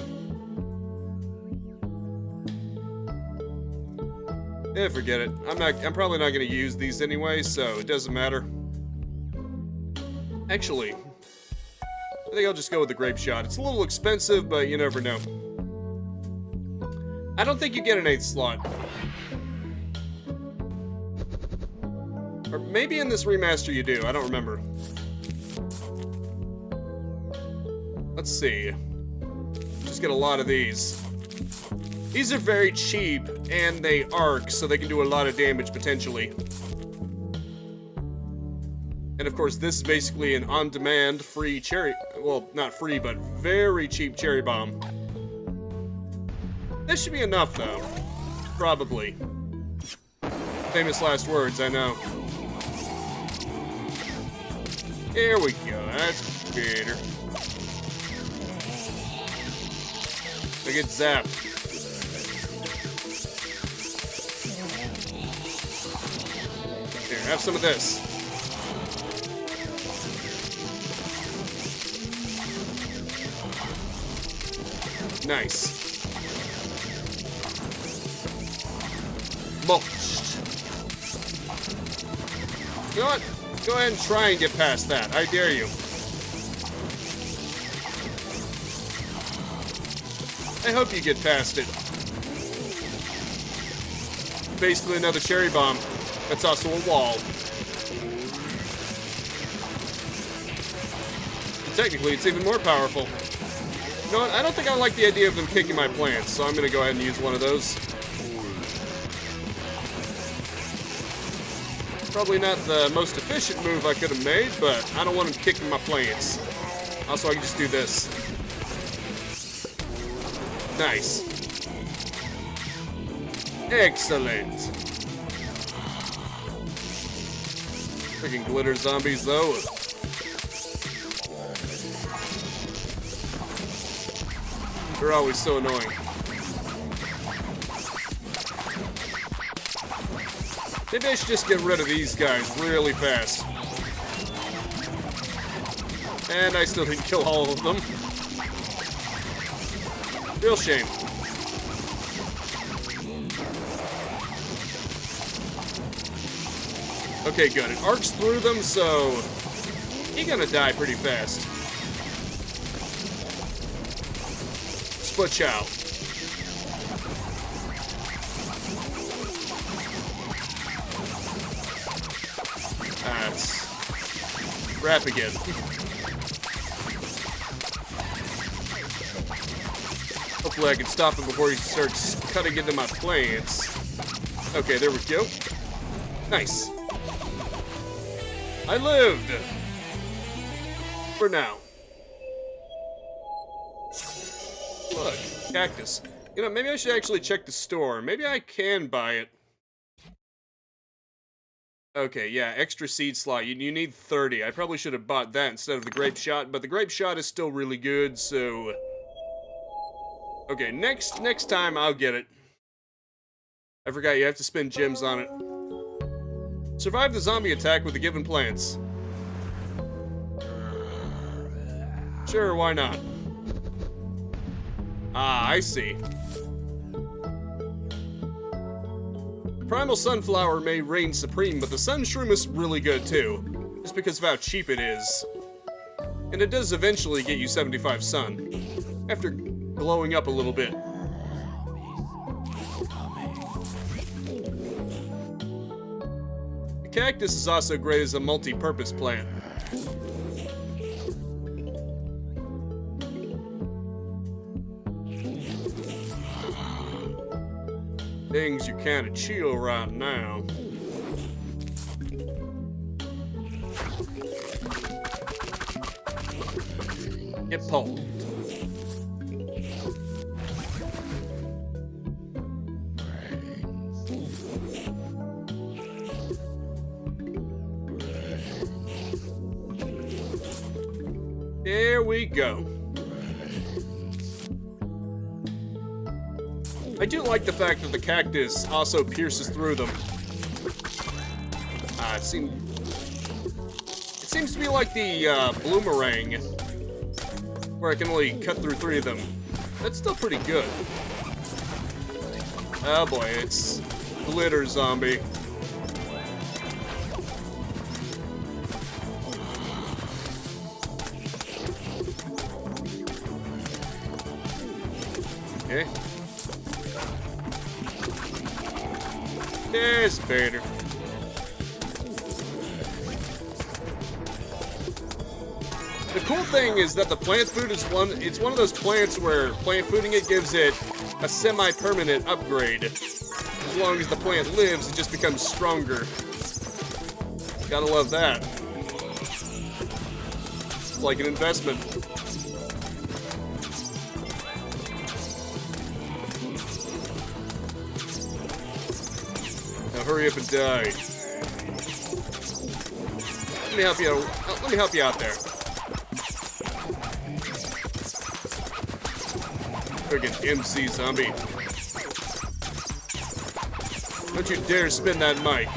Yeah, forget it. I'm probably not gonna use these anyway, so it doesn't matter. Actually, I think I'll just go with the grape shot. It's a little expensive, but you never know. I don't think you get an 8th slot. Or maybe in this remaster you do, I don't remember. Let's see. Just get a lot of these. These are very cheap, and they arc, so they can do a lot of damage potentially. And of course, this is basically an on-demand free cherry... Well, not free, but very cheap cherry bomb. This should be enough, though. Probably. Famous last words, I know. Here we go, that's better. I get zapped. Here, have some of this. Nice. Mulched. You know what? Go ahead and try and get past that. I dare you. I hope you get past it. Basically another cherry bomb. That's also a wall. And technically, it's even more powerful. You know what? I don't think I like the idea of them kicking my plants, so I'm gonna go ahead and use one of those. Probably not the most efficient move I could have made, but I don't want them kicking my plants. Also, I can just do this. Nice. Excellent. Freaking glitter zombies, though. They're always so annoying. Maybe I should just get rid of these guys really fast. And I still didn't kill all of them. Real shame. Okay, good. It arcs through them, so he's gonna die pretty fast. Split out. That's wrap again. Hopefully I can stop him before he starts cutting into my plants. Okay, there we go. Nice. I lived! For now. Look, cactus. You know, maybe I should actually check the store. Maybe I can buy it. Okay, yeah, extra seed slot. You need 30. I probably should have bought that instead of the grape shot, but the grape shot is still really good, so... Okay, next time I'll get it. I forgot you have to spend gems on it. Survive the zombie attack with the given plants. Sure, why not? Ah, I see. Primal Sunflower may reign supreme, but the Sun Shroom is really good too, just because of how cheap it is. And it does eventually get you 75 sun. After glowing up a little bit. The cactus is also great as a multi-purpose plant. Things are kind of chill right now. Get pulled. There we go. I do like the fact that the cactus also pierces through them. It seems to be like the bloomerang, where I can only cut through 3 of them. That's still pretty good. Oh boy, it's glitter zombie. Okay. There's Vader. The cool thing is that the plant food is it's one of those plants where plant fooding it gives it a semi-permanent upgrade. As long as the plant lives, it just becomes stronger. Gotta love that. It's like an investment. Now hurry up and die. Let me help you. Let me help you out there. Friggin' MC zombie. Don't you dare spin that mic.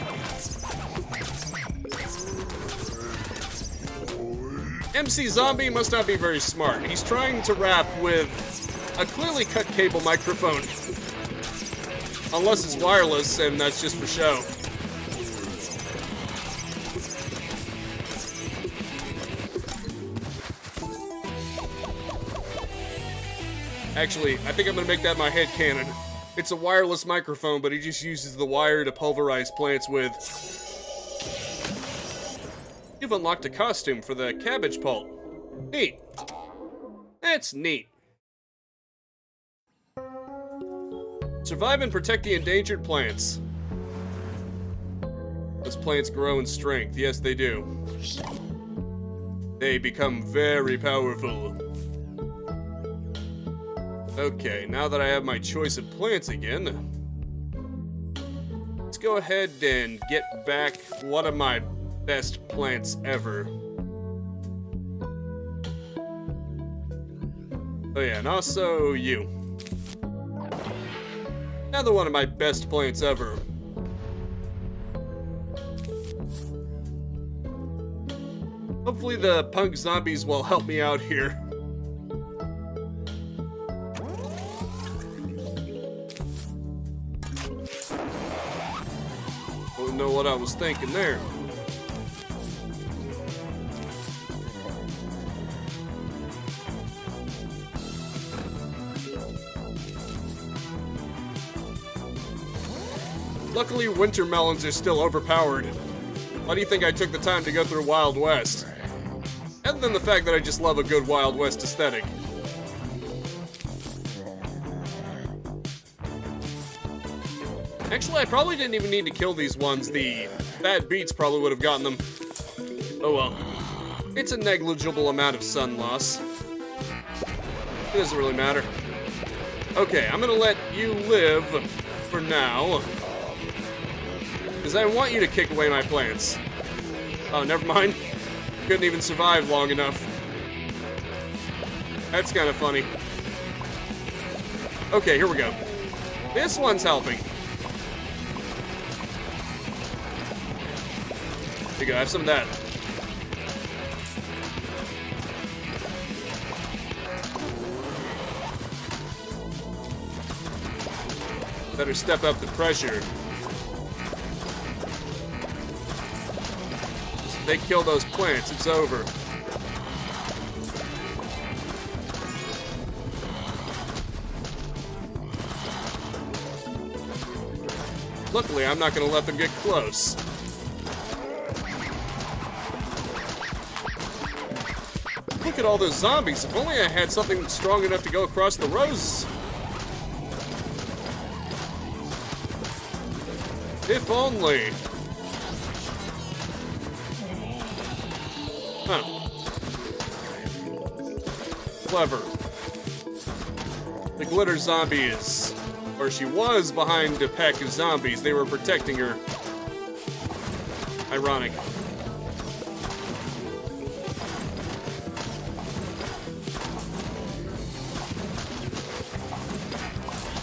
MC Zombie must not be very smart. He's trying to rap with a clearly cut cable microphone. Unless it's wireless, and that's just for show. Actually, I think I'm gonna make that my headcanon. It's a wireless microphone, but he just uses the wire to pulverize plants with. You've unlocked a costume for the cabbage pulp. Neat. That's neat. Survive and protect the endangered plants. Those plants grow in strength. Yes, they do. They become very powerful. Okay, now that I have my choice of plants again, let's go ahead and get back one of my best plants ever. Oh yeah, and also you. Another one of my best plants ever. Hopefully the punk zombies will help me out here. Don't know what I was thinking there. Luckily, winter melons are still overpowered. Why do you think I took the time to go through Wild West? Other than the fact that I just love a good Wild West aesthetic. Actually, I probably didn't even need to kill these ones. The bad beats probably would have gotten them. Oh well. It's a negligible amount of sun loss. It doesn't really matter. Okay, I'm gonna let you live for now. Because I want you to kick away my plants. Oh, never mind. Couldn't even survive long enough. That's kind of funny. Okay, here we go. This one's helping. Here you go, have some of that. Better step up the pressure. They kill those plants, it's over. Luckily, I'm not gonna let them get close. Look at all those zombies. If only I had something strong enough to go across the rows. If only. Huh. Clever. The glitter zombie is, or she was, behind a pack of zombies. They were protecting her. Ironic.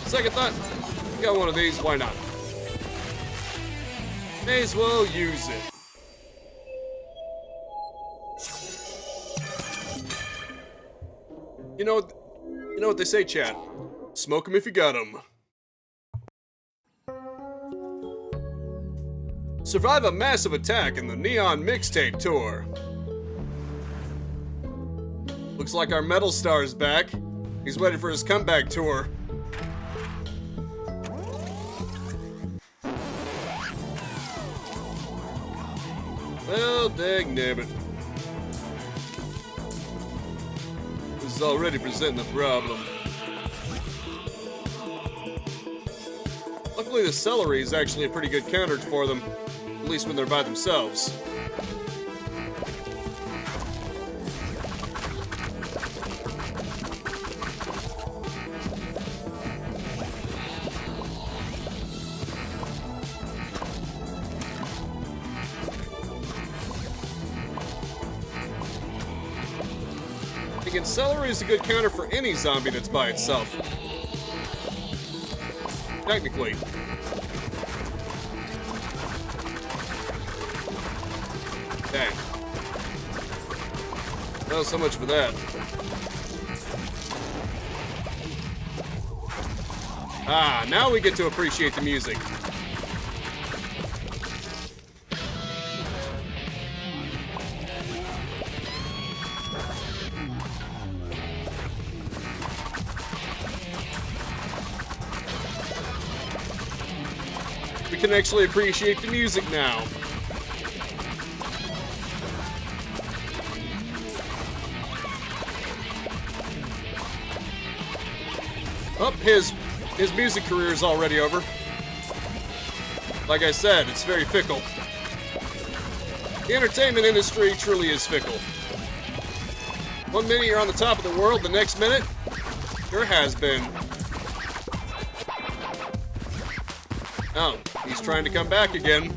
Second thought, got one of these, why not? May as well use it. You know what they say, chat. Smoke 'em if you got 'em. Survive a massive attack in the Neon Mixtape Tour. Looks like our metal star's back. He's ready for his comeback tour. Well, dang nabbit. This is already presenting a problem. Luckily, the celery is actually a pretty good counter for them, at least when they're by themselves. Again, celery is a good counter for any zombie that's by itself. Technically. Dang. Well, so much for that. Ah, now we get to appreciate the music. We can actually appreciate the music now. Oh, his music career is already over. Like I said, it's very fickle. The entertainment industry truly is fickle. One minute you're on the top of the world, the next minute, your has-been. Oh, he's trying to come back again.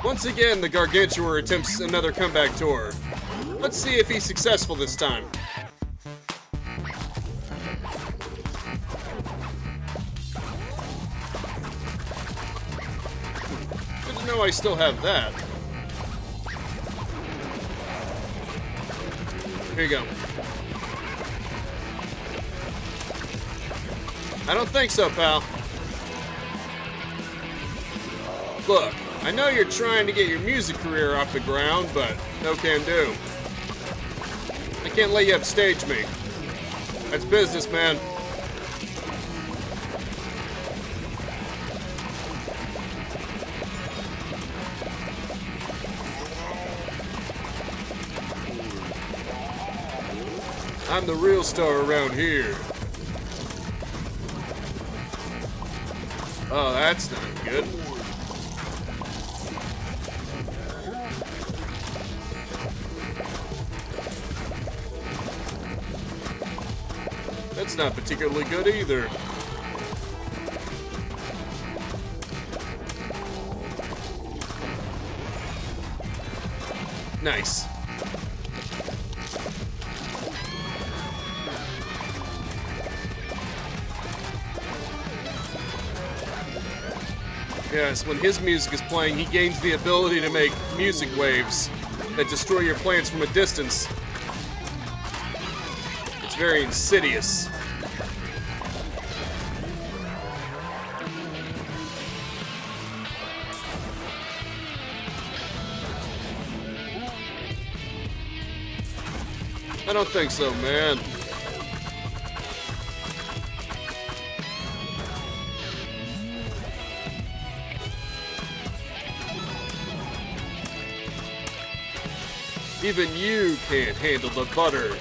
Once again, the Gargantuar attempts another comeback tour. Let's see if he's successful this time. Good to know I still have that. Here you go. I don't think so, pal. Look, I know you're trying to get your music career off the ground, but no can do. I can't let you upstage me. That's business, man. I'm the real star around here. Oh, that's not good. That's not particularly good either. Nice. Yes, when his music is playing, he gains the ability to make music waves that destroy your plants from a distance. It's very insidious. I don't think so, man. Even you can't handle the butter.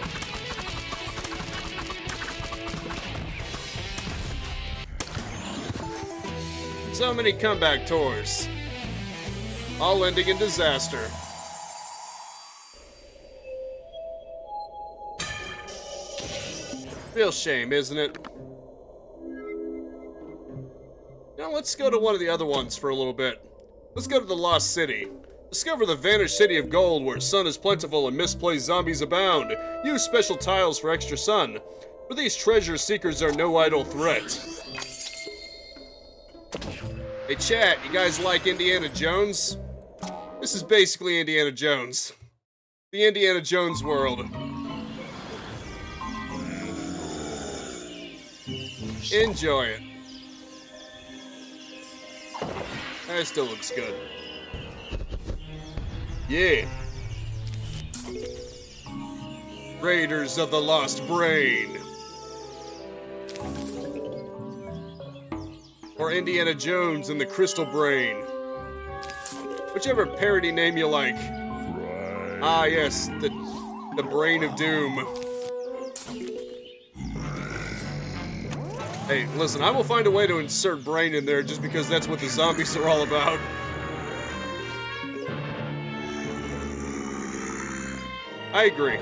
So many comeback tours, all ending in disaster. Real shame, isn't it? Now let's go to one of the other ones for a little bit. Let's go to the Lost City. Discover the vanished city of gold where sun is plentiful and misplaced zombies abound. Use special tiles for extra sun. For these treasure seekers are no idle threat. Hey chat, you guys like Indiana Jones? This is basically Indiana Jones. The Indiana Jones world. Enjoy it. That still looks good. Yeah. Raiders of the Lost Brain. Or Indiana Jones and the Crystal Brain. Whichever parody name you like. Ah yes, the Brain of Doom. Hey, listen, I will find a way to insert brain in there just because that's what the zombies are all about. I agree.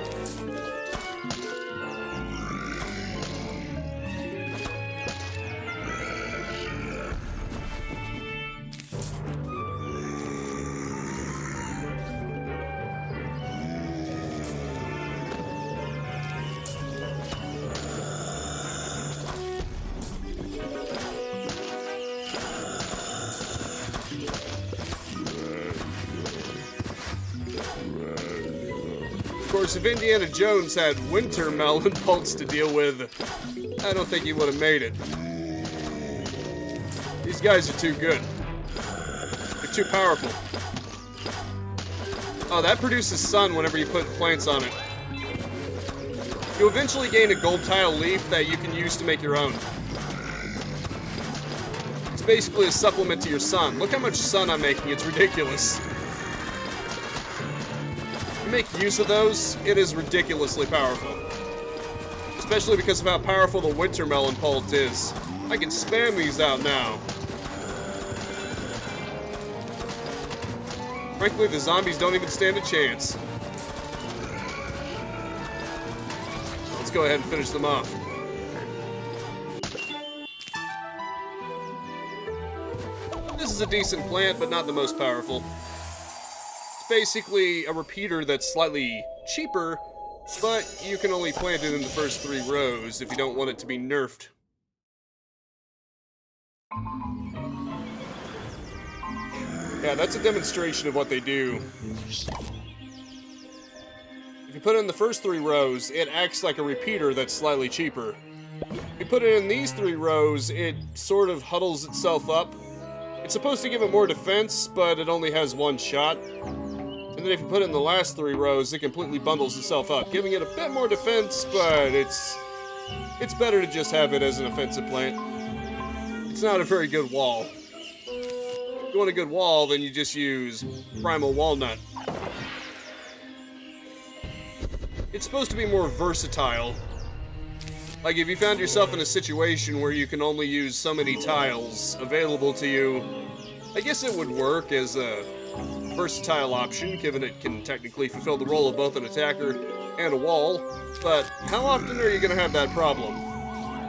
Of course, if Indiana Jones had winter melon pulse to deal with, I don't think he would have made it. These guys are too good. They're too powerful. Oh, that produces sun whenever you put plants on it. You eventually gain a gold tile leaf that you can use to make your own. It's basically a supplement to your sun. Look how much sun I'm making, it's ridiculous. Make use of those, it is ridiculously powerful. Especially because of how powerful the winter melon pult is. I can spam these out now. Frankly, the zombies don't even stand a chance. Let's go ahead and finish them off. This is a decent plant, but not the most powerful. Basically a repeater that's slightly cheaper, but you can only plant it in the first 3 rows if you don't want it to be nerfed. Yeah, that's a demonstration of what they do. If you put it in the first 3 rows, it acts like a repeater that's slightly cheaper. If you put it in these 3 rows, it sort of huddles itself up. It's supposed to give it more defense, but it only has 1 shot. And then if you put it in the last 3 rows, it completely bundles itself up, giving it a bit more defense, but it's better to just have it as an offensive plant. It's not a very good wall. If you want a good wall, then you just use Primal Walnut. It's supposed to be more versatile. Like if you found yourself in a situation where you can only use so many tiles available to you, I guess it would work as a versatile option, given it can technically fulfill the role of both an attacker and a wall, but how often are you going to have that problem?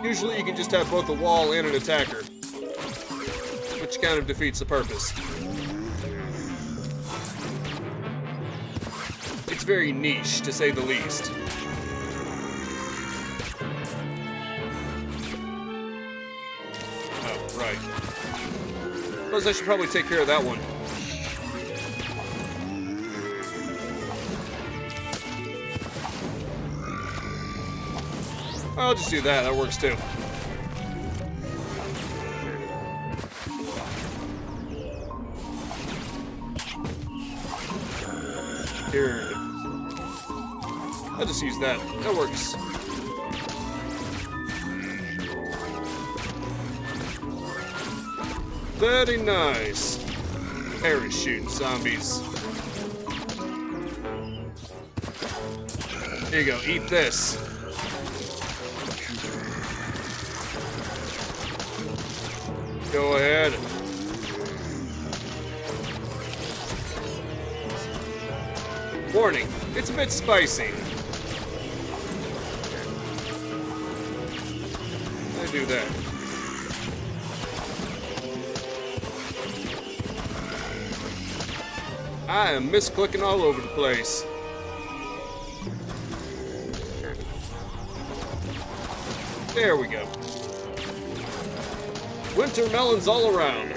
Usually you can just have both a wall and an attacker, which kind of defeats the purpose. It's very niche, to say the least. Oh, right. Suppose I should probably take care of that one. I'll just do that, that works too. Here. I'll just use that, that works. Very nice. Parachute zombies. Here you go, eat this. Go ahead. Warning, it's a bit spicy. I do that. I am misclicking all over the place. There we go. Winter melons all around.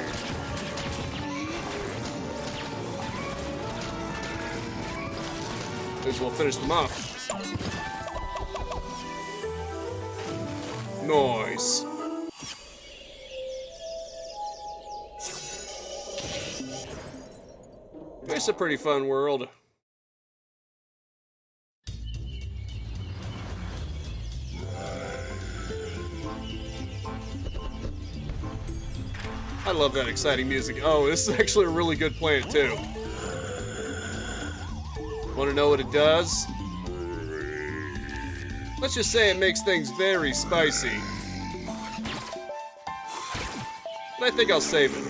May as well finish them off. Nice. It's a pretty fun world. I love that exciting music. Oh, this is actually a really good plant, too. Want to know what it does? Let's just say it makes things very spicy. But I think I'll save it.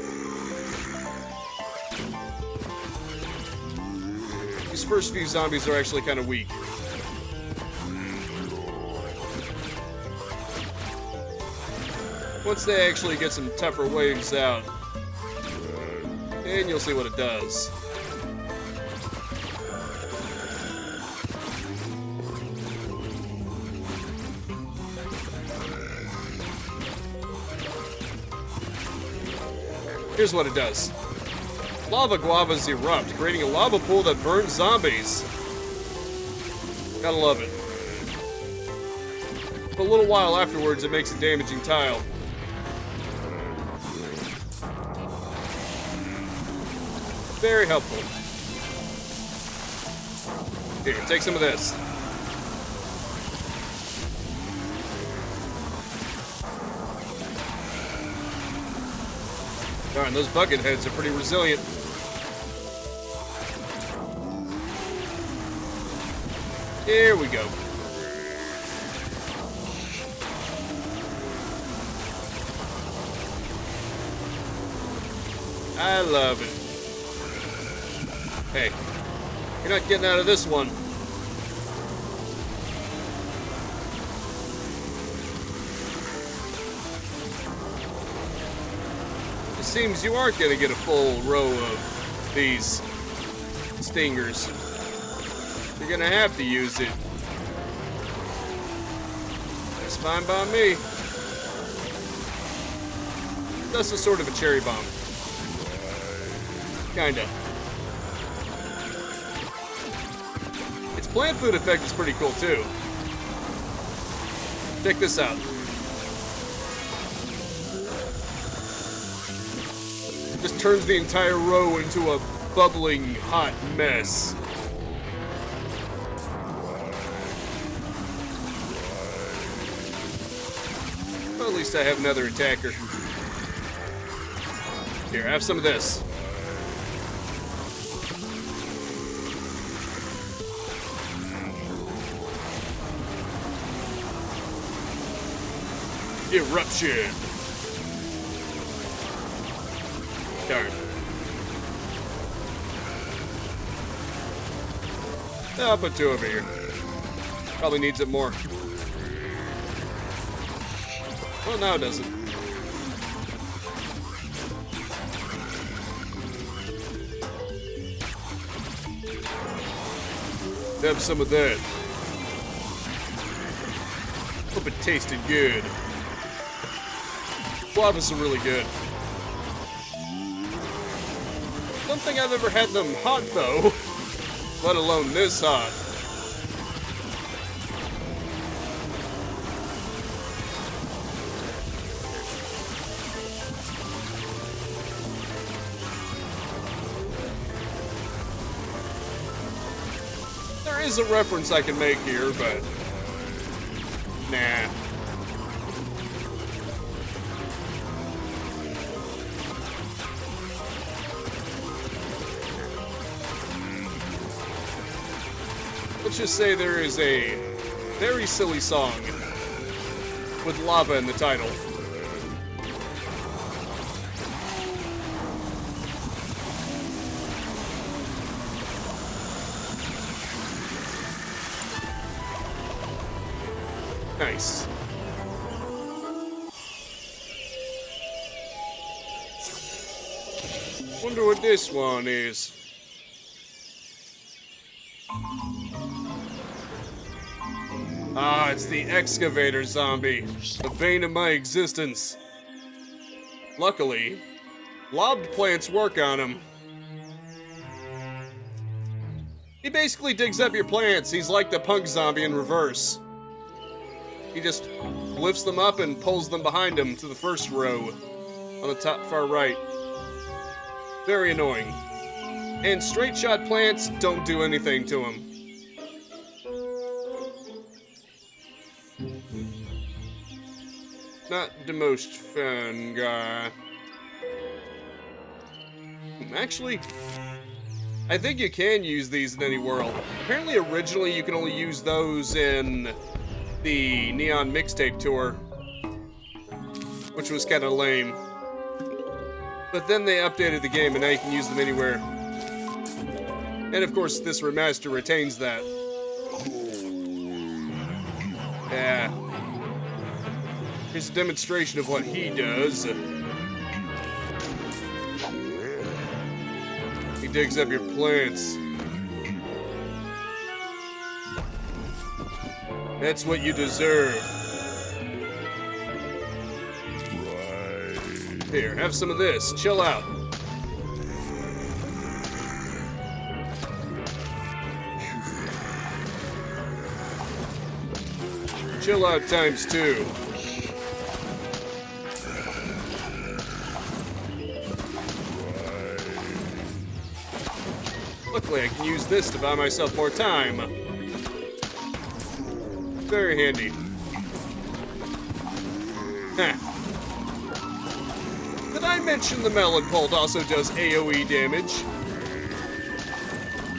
These first few zombies are actually kind of weak. Once they actually get some tougher waves out, and you'll see what it does. Here's what it does. Lava guavas erupt, creating a lava pool that burns zombies. Gotta love it. But a little while afterwards, it makes a damaging tile. Very helpful. Here, take some of this. Darn, those bucket heads are pretty resilient. Here we go. I love it. Hey, you're not getting out of this one. It seems you aren't going to get a full row of these stingers. You're going to have to use it. That's fine by me. That's a sort of a cherry bomb. Kinda. Its plant food effect is pretty cool too. Check this out. It just turns the entire row into a bubbling hot mess. Well, at least I have another attacker. Here, have some of this. Eruption. Darn. I'll put two over here. Probably needs it more. Well, now it doesn't. Have some of that. Hope it tasted good. Guavas are really good. Don't think I've ever had them hot though, let alone this hot. There is a reference I can make here, but nah. Let's just say there is a very silly song with lava in the title. Nice. Wonder what this one is. Ah, it's the excavator zombie, the bane of my existence. Luckily, lobbed plants work on him. He basically digs up your plants. He's like the punk zombie in reverse. He just lifts them up and pulls them behind him to the first row on the top far right. Very annoying. And straight shot plants don't do anything to him. Not the most fun guy. Actually, I think you can use these in any world. Apparently originally you can only use those in the Neon Mixtape Tour, which was kind of lame. But then they updated the game and now you can use them anywhere. And of course this remaster retains that. Yeah. Here's a demonstration of what he does. He digs up your plants. That's what you deserve. Here, have some of this. Chill out. Chill out ×2. Luckily, I can use this to buy myself more time. Very handy. Huh. Did I mention the melon pult also does AoE damage?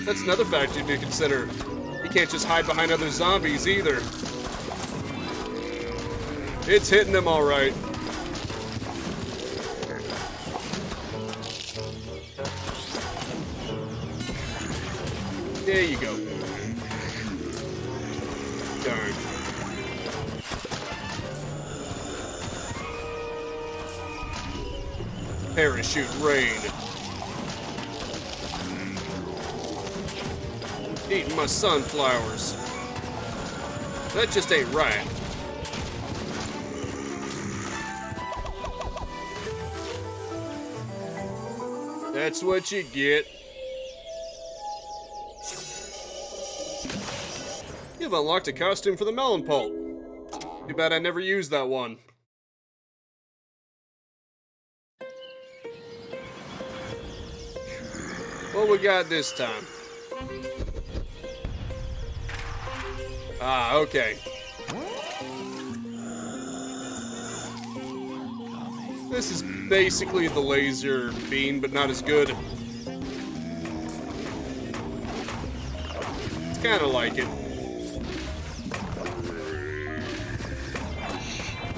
That's another factor to consider. You can't just hide behind other zombies either. It's hitting them all right. There you go. Darn. Parachute rain. Eating my sunflowers. That just ain't right. That's what you get. You've unlocked a costume for the melon pult. Too bad I never used that one. What we got this time? Ah, okay. This is basically the laser beam, but not as good. It's kind of like it.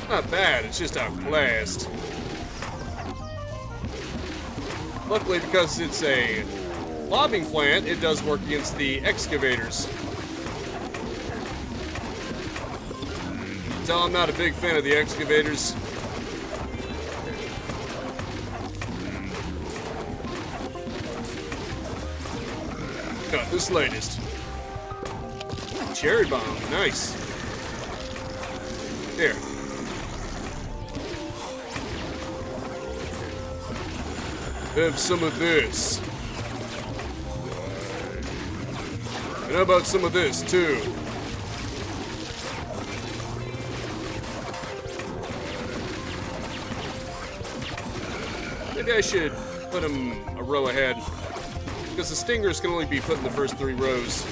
Not bad, it's just outclassed. Luckily, because it's a lobbing plant, it does work against the excavators. So I'm not a big fan of the excavators. Got this latest. Cherry bomb, nice. Here. Have some of this. And how about some of this, too? Maybe I should put them a row ahead. Because the stingers can only be put in the first 3 rows.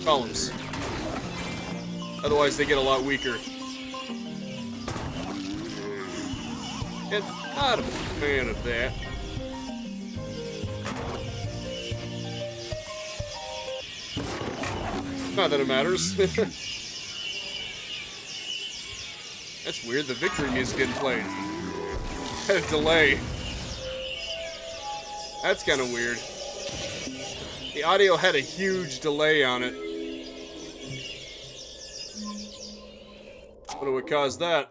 Columns. Otherwise, they get a lot weaker. And not a fan of that. Not that it matters. That's weird, the victory music didn't play. Had a delay. That's kind of weird. The audio had a huge delay on it. Wonder what caused that.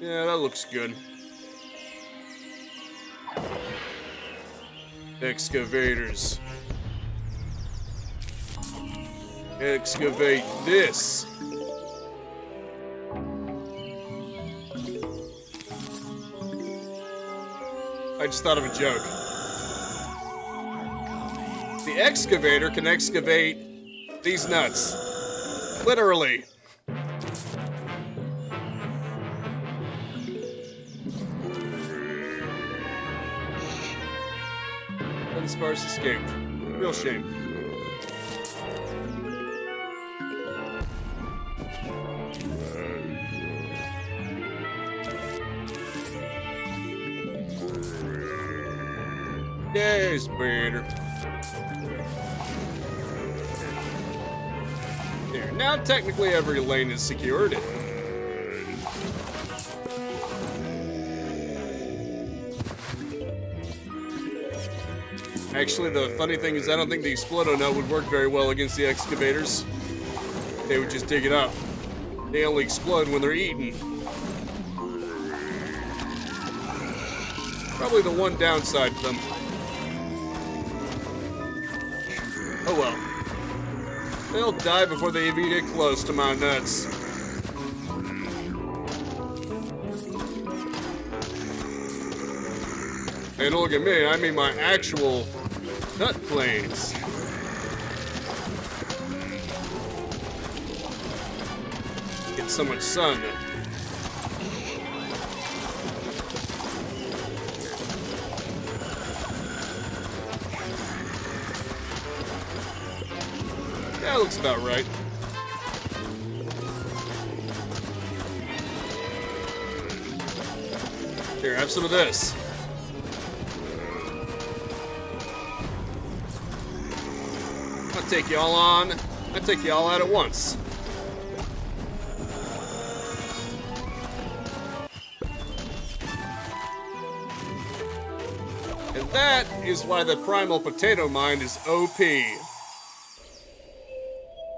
Yeah, that looks good. Excavators. Excavate this. I just thought of a joke. The excavator can excavate these nuts. Literally. Sparse escaped. Real shame. There's better. There. Now technically every lane is secured. Actually, the funny thing is I don't think the Explodo nut would work very well against the excavators. They would just dig it up. They only explode when they're eaten. Probably the one downside to them. Oh well. They'll die before they even get close to my nuts. And look at me, I mean my actual nut planes. Get so much sun. That looks about right. Here, have some of this. I'll take you all on. I'll take you all out at once. And that is why the primal potato mine is OP.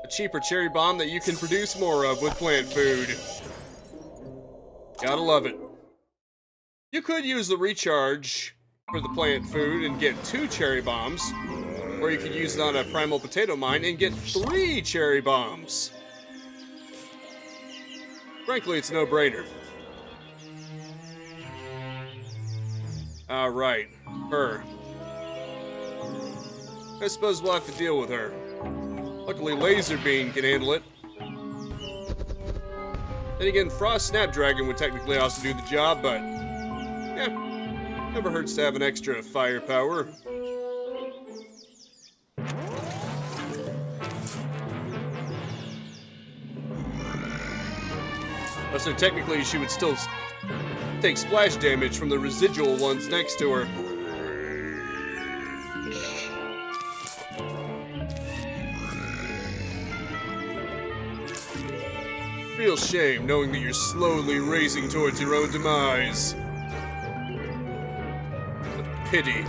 A cheaper cherry bomb that you can produce more of with plant food. Gotta love it. You could use the recharge for the plant food and get 2 cherry bombs. Or you could use it on a primal potato mine and get 3 cherry bombs. Frankly, it's no brainer. Alright, her. I suppose we'll have to deal with her. Luckily, Laserbeam can handle it. Then again, Frost Snapdragon would technically also do the job, but yeah, never hurts to have an extra firepower. So technically, she would still take splash damage from the residual ones next to her. Real shame knowing that you're slowly racing towards your own demise. A pity.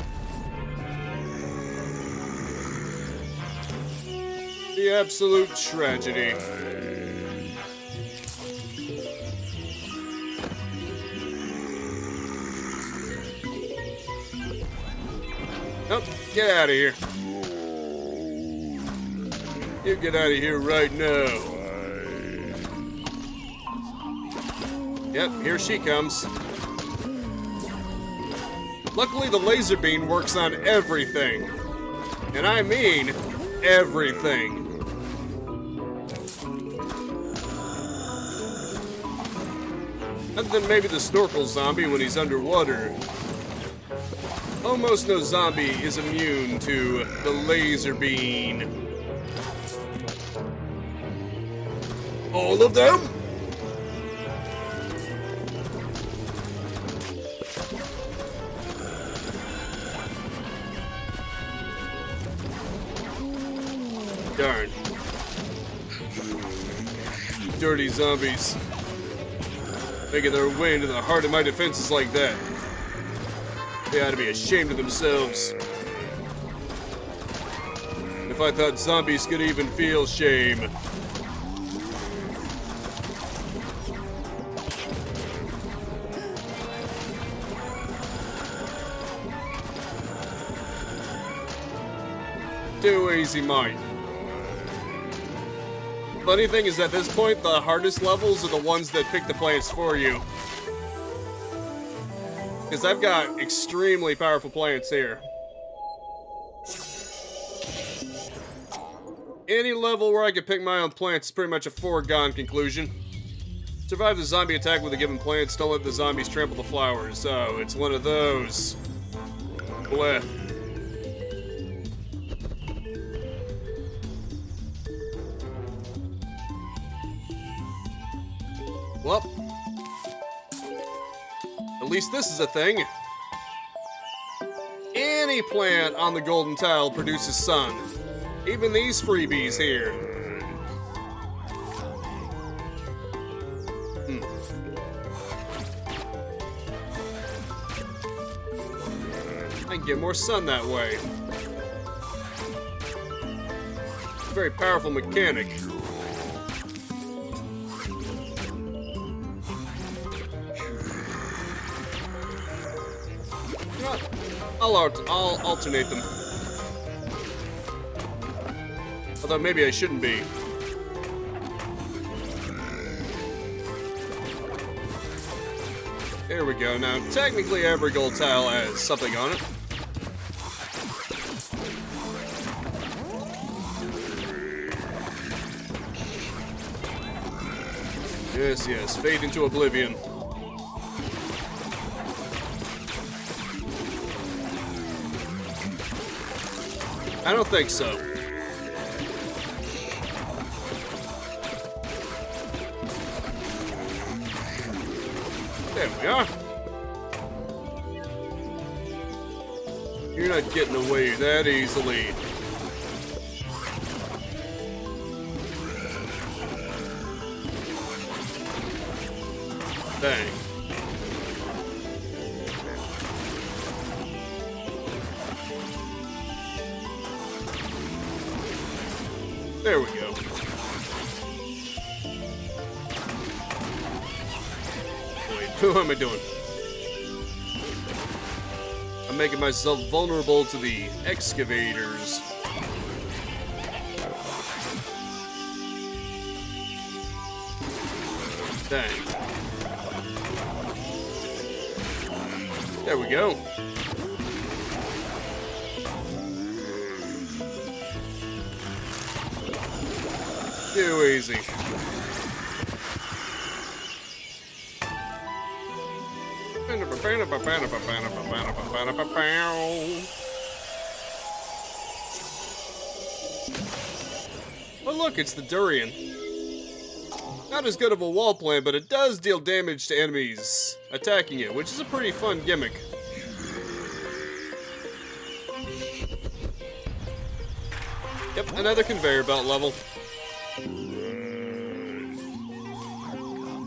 The absolute tragedy. Nope, get out of here. You get out of here right now. Yep, here she comes. Luckily, the laser beam works on everything. And I mean everything. Other than maybe the snorkel zombie when he's underwater. Almost no zombie is immune to the laser beam. All of them? Darn. Dirty zombies. Making their way into the heart of my defenses like that. They ought to be ashamed of themselves. If I thought zombies could even feel shame. Too easy, mine. Funny thing is, at this point, the hardest levels are the ones that pick the plants for you. Because I've got extremely powerful plants here. Any level where I can pick my own plants is pretty much a foregone conclusion. Survive the zombie attack with a given plants, don't let the zombies trample the flowers. So, it's one of those. Bleh. Well, at least this is a thing. Any plant on the golden tile produces sun. Even these freebies here. I can get more sun that way. It's a very powerful mechanic. I'll alternate them. Although maybe I shouldn't be. There we go. Now, technically every gold tile has something on it. Yes, yes. Fade into oblivion. I don't think so. There we are. You're not getting away that easily. Dang. There we go. Wait, who am I doing? I'm making myself vulnerable to the excavators. Dang. There we go. Too easy. Oh look, it's the durian. Not as good of a wall plant, but it does deal damage to enemies attacking it, which is a pretty fun gimmick. Yep, another conveyor belt level.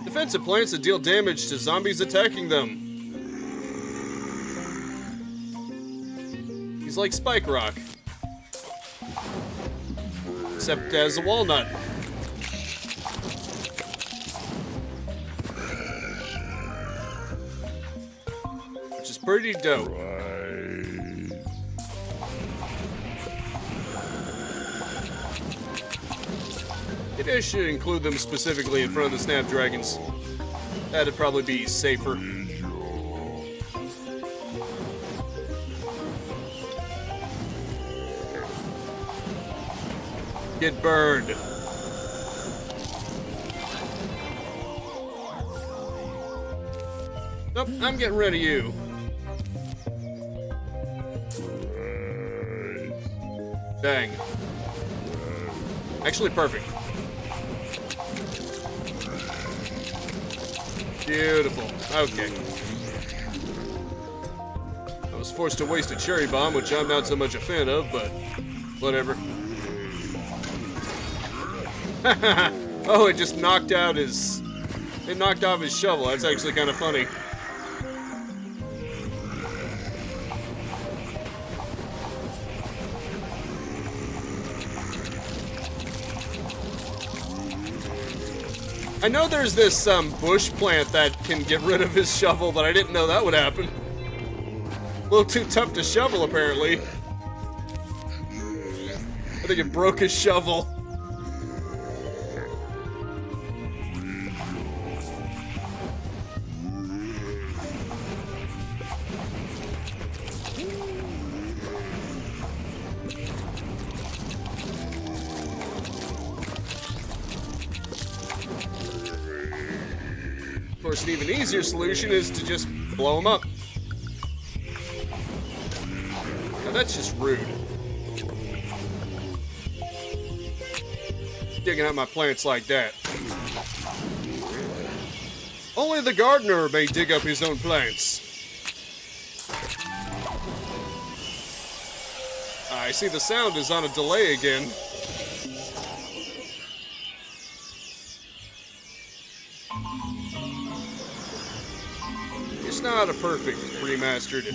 Defensive plants that deal damage to zombies attacking them. He's like Spike Rock. Except as a walnut. Which is pretty dope. Maybe I should include them specifically in front of the Snapdragons. That'd probably be safer. Get burned. Nope, I'm getting rid of you. Dang. Actually, perfect. Beautiful. Okay. I was forced to waste a cherry bomb, which I'm not so much a fan of, but whatever. Oh, it just knocked out his... It knocked off his shovel. That's actually kind of funny. I know there's this bush plant that can get rid of his shovel, but I didn't know that would happen. A little too tough to shovel, apparently. I think it broke his shovel. Of course, an even easier solution is to just blow him up. Now that's just rude. Digging out my plants like that. Only the gardener may dig up his own plants. I see the sound is on a delay again. It's not a perfect remastered.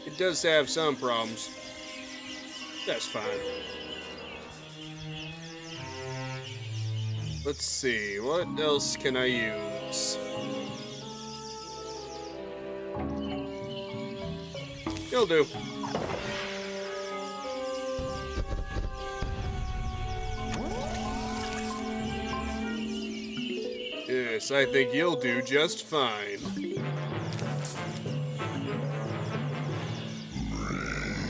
It does have some problems. That's fine. Let's see, what else can I use? You'll do. Yes, I think you'll do just fine.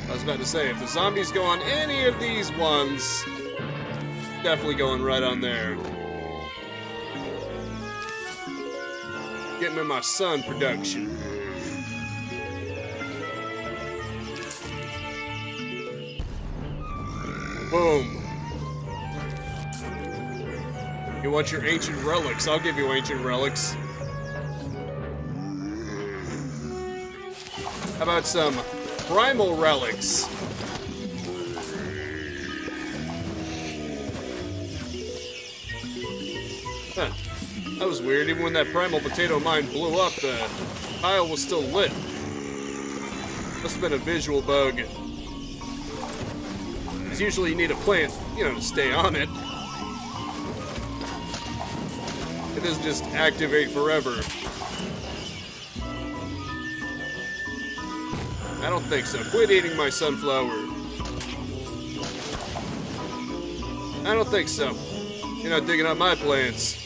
I was about to say, if the zombies go on any of these ones, definitely going right on there. Get me my sun production. Boom. You want your ancient relics? I'll give you ancient relics. How about some primal relics? Huh. That was weird. Even when that primal potato mine blew up, the pile was still lit. Must have been a visual bug. Because usually you need a plant, you know, to stay on it. It doesn't just activate forever. I don't think so. Quit eating my sunflower. I don't think so. You're not digging up my plants.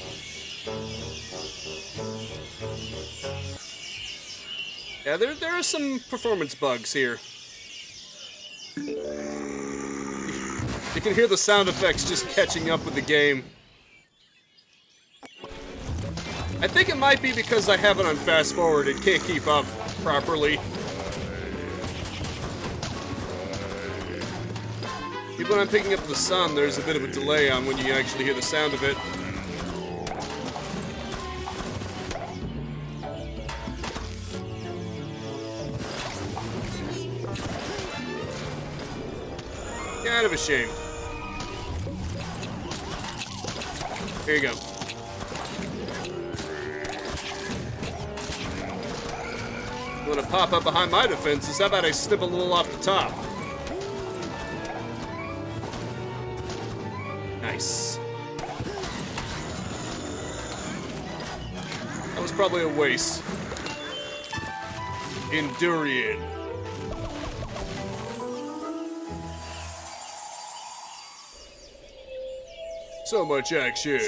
Yeah, there are some performance bugs here. You can hear the sound effects just catching up with the game. I think it might be because I have it on fast forward. It can't keep up properly. Even when I'm picking up the sun, there's a bit of a delay on when you actually hear the sound of it. Kind of a shame. Here you go. You want to pop up behind my defenses? How about I snip a little off the top? Nice. That was probably a waste. Endurian. So much action.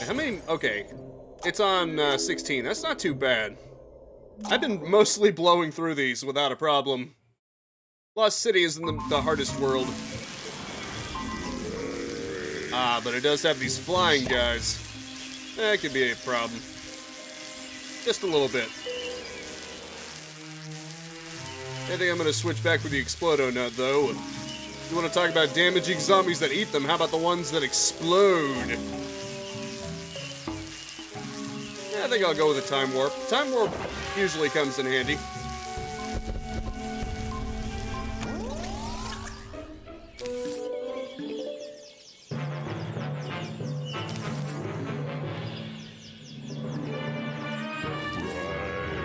How many? Okay. It's on 16. That's not too bad. I've been mostly blowing through these without a problem. Lost City isn't the hardest world. Ah, but it does have these flying guys. That could be a problem. Just a little bit. I think I'm gonna switch back with the Explodo Nut, though. You want to talk about damaging zombies that eat them? How about the ones that explode? Yeah, I think I'll go with a Time Warp. Time Warp usually comes in handy.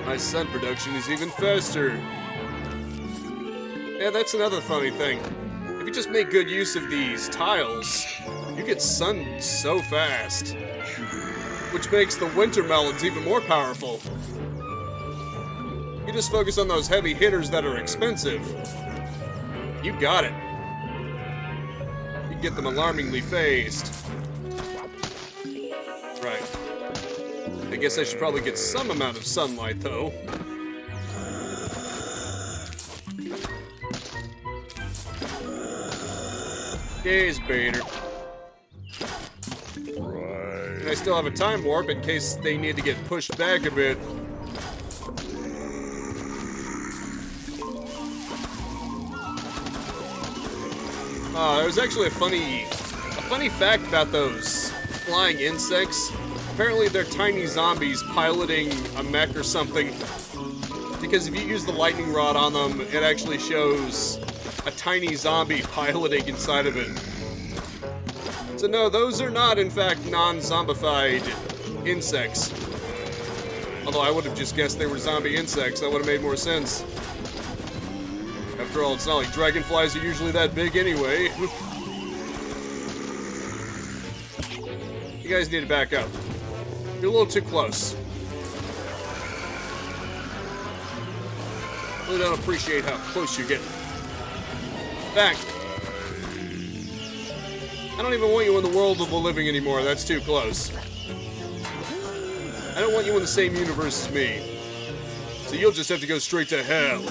My sun production is even faster. Yeah, that's another funny thing. If you just make good use of these tiles, you get sun so fast. Which makes the winter melons even more powerful. You just focus on those heavy hitters that are expensive. You got it. You can get them alarmingly phased. Right. I guess I should probably get some amount of sunlight, though. Gaze baiter. And I still have a time warp in case they need to get pushed back a bit. There's actually a funny fact about those flying insects. Apparently they're tiny zombies piloting a mech or something. Because if you use the lightning rod on them, it actually shows a tiny zombie piloting inside of it. So no, those are not, in fact, non-zombified insects. Although I would have just guessed they were zombie insects. That would have made more sense. After all, it's not like dragonflies are usually that big anyway. You guys need to back up. You're a little too close. Really don't appreciate how close you're getting. Back. I don't even want you in the world of the living anymore. That's too close. I don't want you in the same universe as me. So you'll just have to go straight to hell.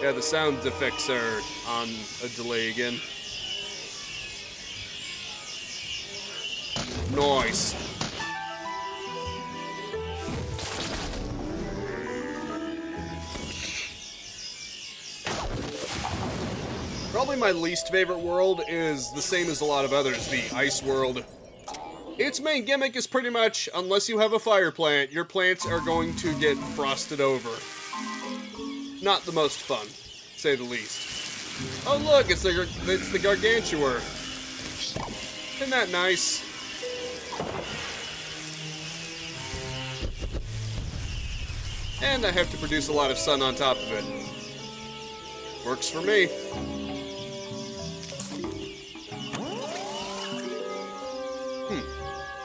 Yeah, the sound effects are on a delay again. Nice. Probably my least favorite world is the same as a lot of others, the ice world. Its main gimmick is pretty much, unless you have a fire plant, your plants are going to get frosted over. Not the most fun, to say the least. Oh look, it's the Gargantua. Isn't that nice? And I have to produce a lot of sun on top of it. Works for me.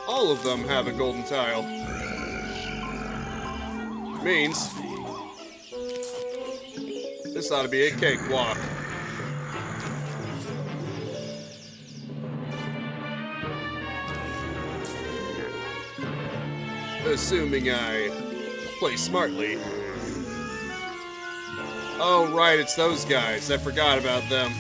All of them have a golden tile. Which means this ought to be a cakewalk. Assuming I play smartly. Oh, right, it's those guys. I forgot about them.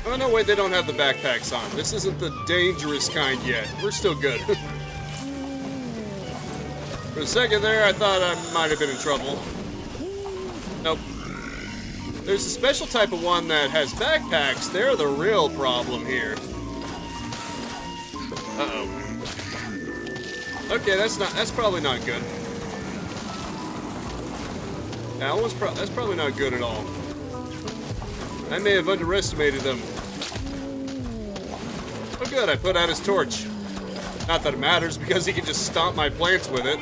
Oh, no, wait, they don't have the backpacks on. This isn't the dangerous kind yet. We're still good. For a second there, I thought I might have been in trouble. Nope. There's a special type of one that has backpacks. They're the real problem here. Uh-oh. Okay, that's probably not good. That's probably not good at all. I may have underestimated them. Oh good, I put out his torch. Not that it matters, because he can just stomp my plants with it.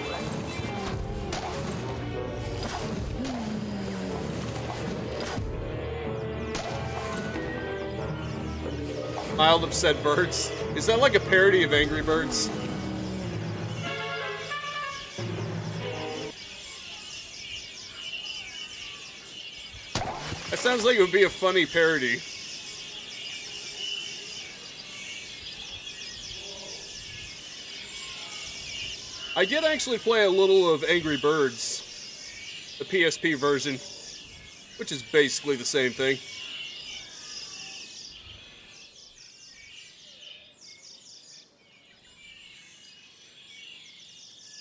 Mild upset birds. Is that like a parody of Angry Birds? That sounds like it would be a funny parody. I did actually play a little of Angry Birds, the PSP version, which is basically the same thing.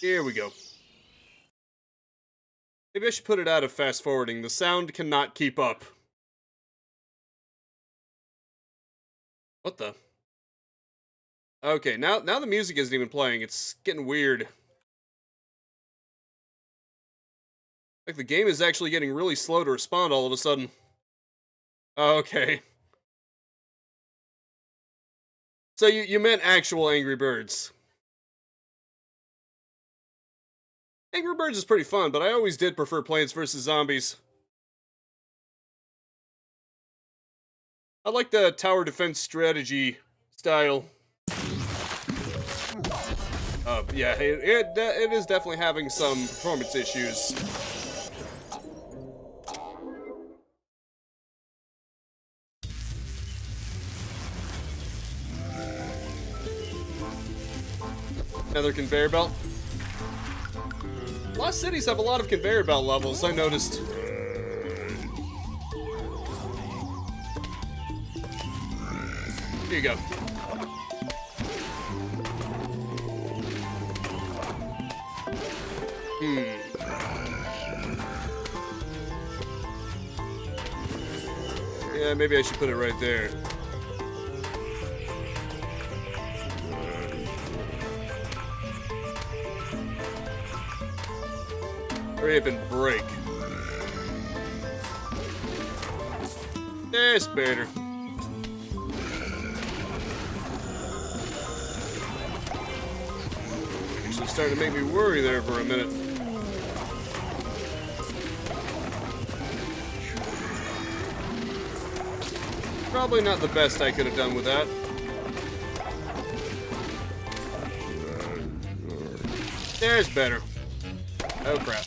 Here we go. Maybe I should put it out of fast forwarding. The sound cannot keep up. What the? Okay, now the music isn't even playing. It's getting weird. Like the game is actually getting really slow to respond all of a sudden. Okay. So you meant actual Angry Birds. Angry Birds is pretty fun, but I always did prefer Plants vs. Zombies. I like the tower defense strategy style. Yeah, it is definitely having some performance issues. Another conveyor belt. A lot of cities have a lot of conveyor belt levels, I noticed. Here you go. Yeah, maybe I should put it right there. Hurry up and break. That's better. Actually starting to make me worry there for a minute. Probably not the best I could have done with that. There's better. Oh crap.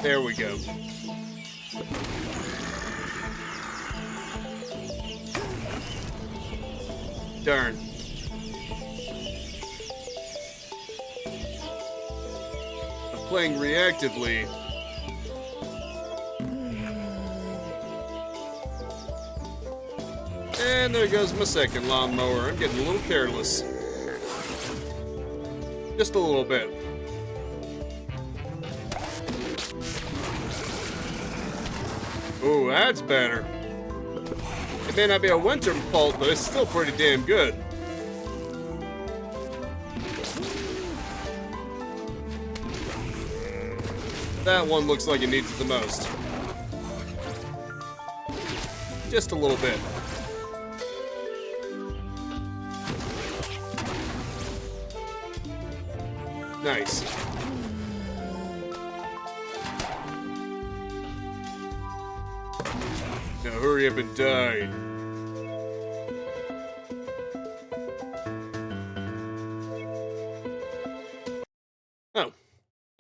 There we go. Darn. I'm playing reactively. And there goes my second lawnmower. I'm getting a little careless. Just a little bit. Ooh, that's better. It may not be a winter bolt, but it's still pretty damn good. That one looks like it needs it the most. Just a little bit. Nice. Now hurry up and die. Oh,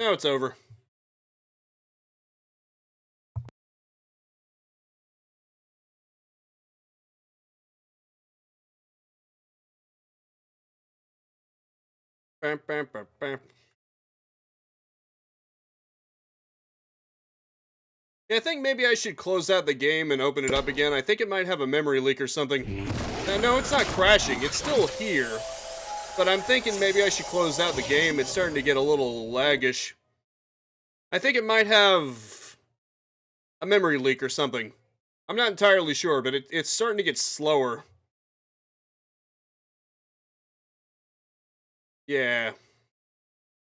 now it's over. Bam, bam, bam, bam. Yeah, I think maybe I should close out the game and open it up again. I think it might have a memory leak or something. No, it's not crashing. It's still here. But I'm thinking maybe I should close out the game. It's starting to get a little laggish. I think it might have a memory leak or something. I'm not entirely sure, but it's starting to get slower. Yeah.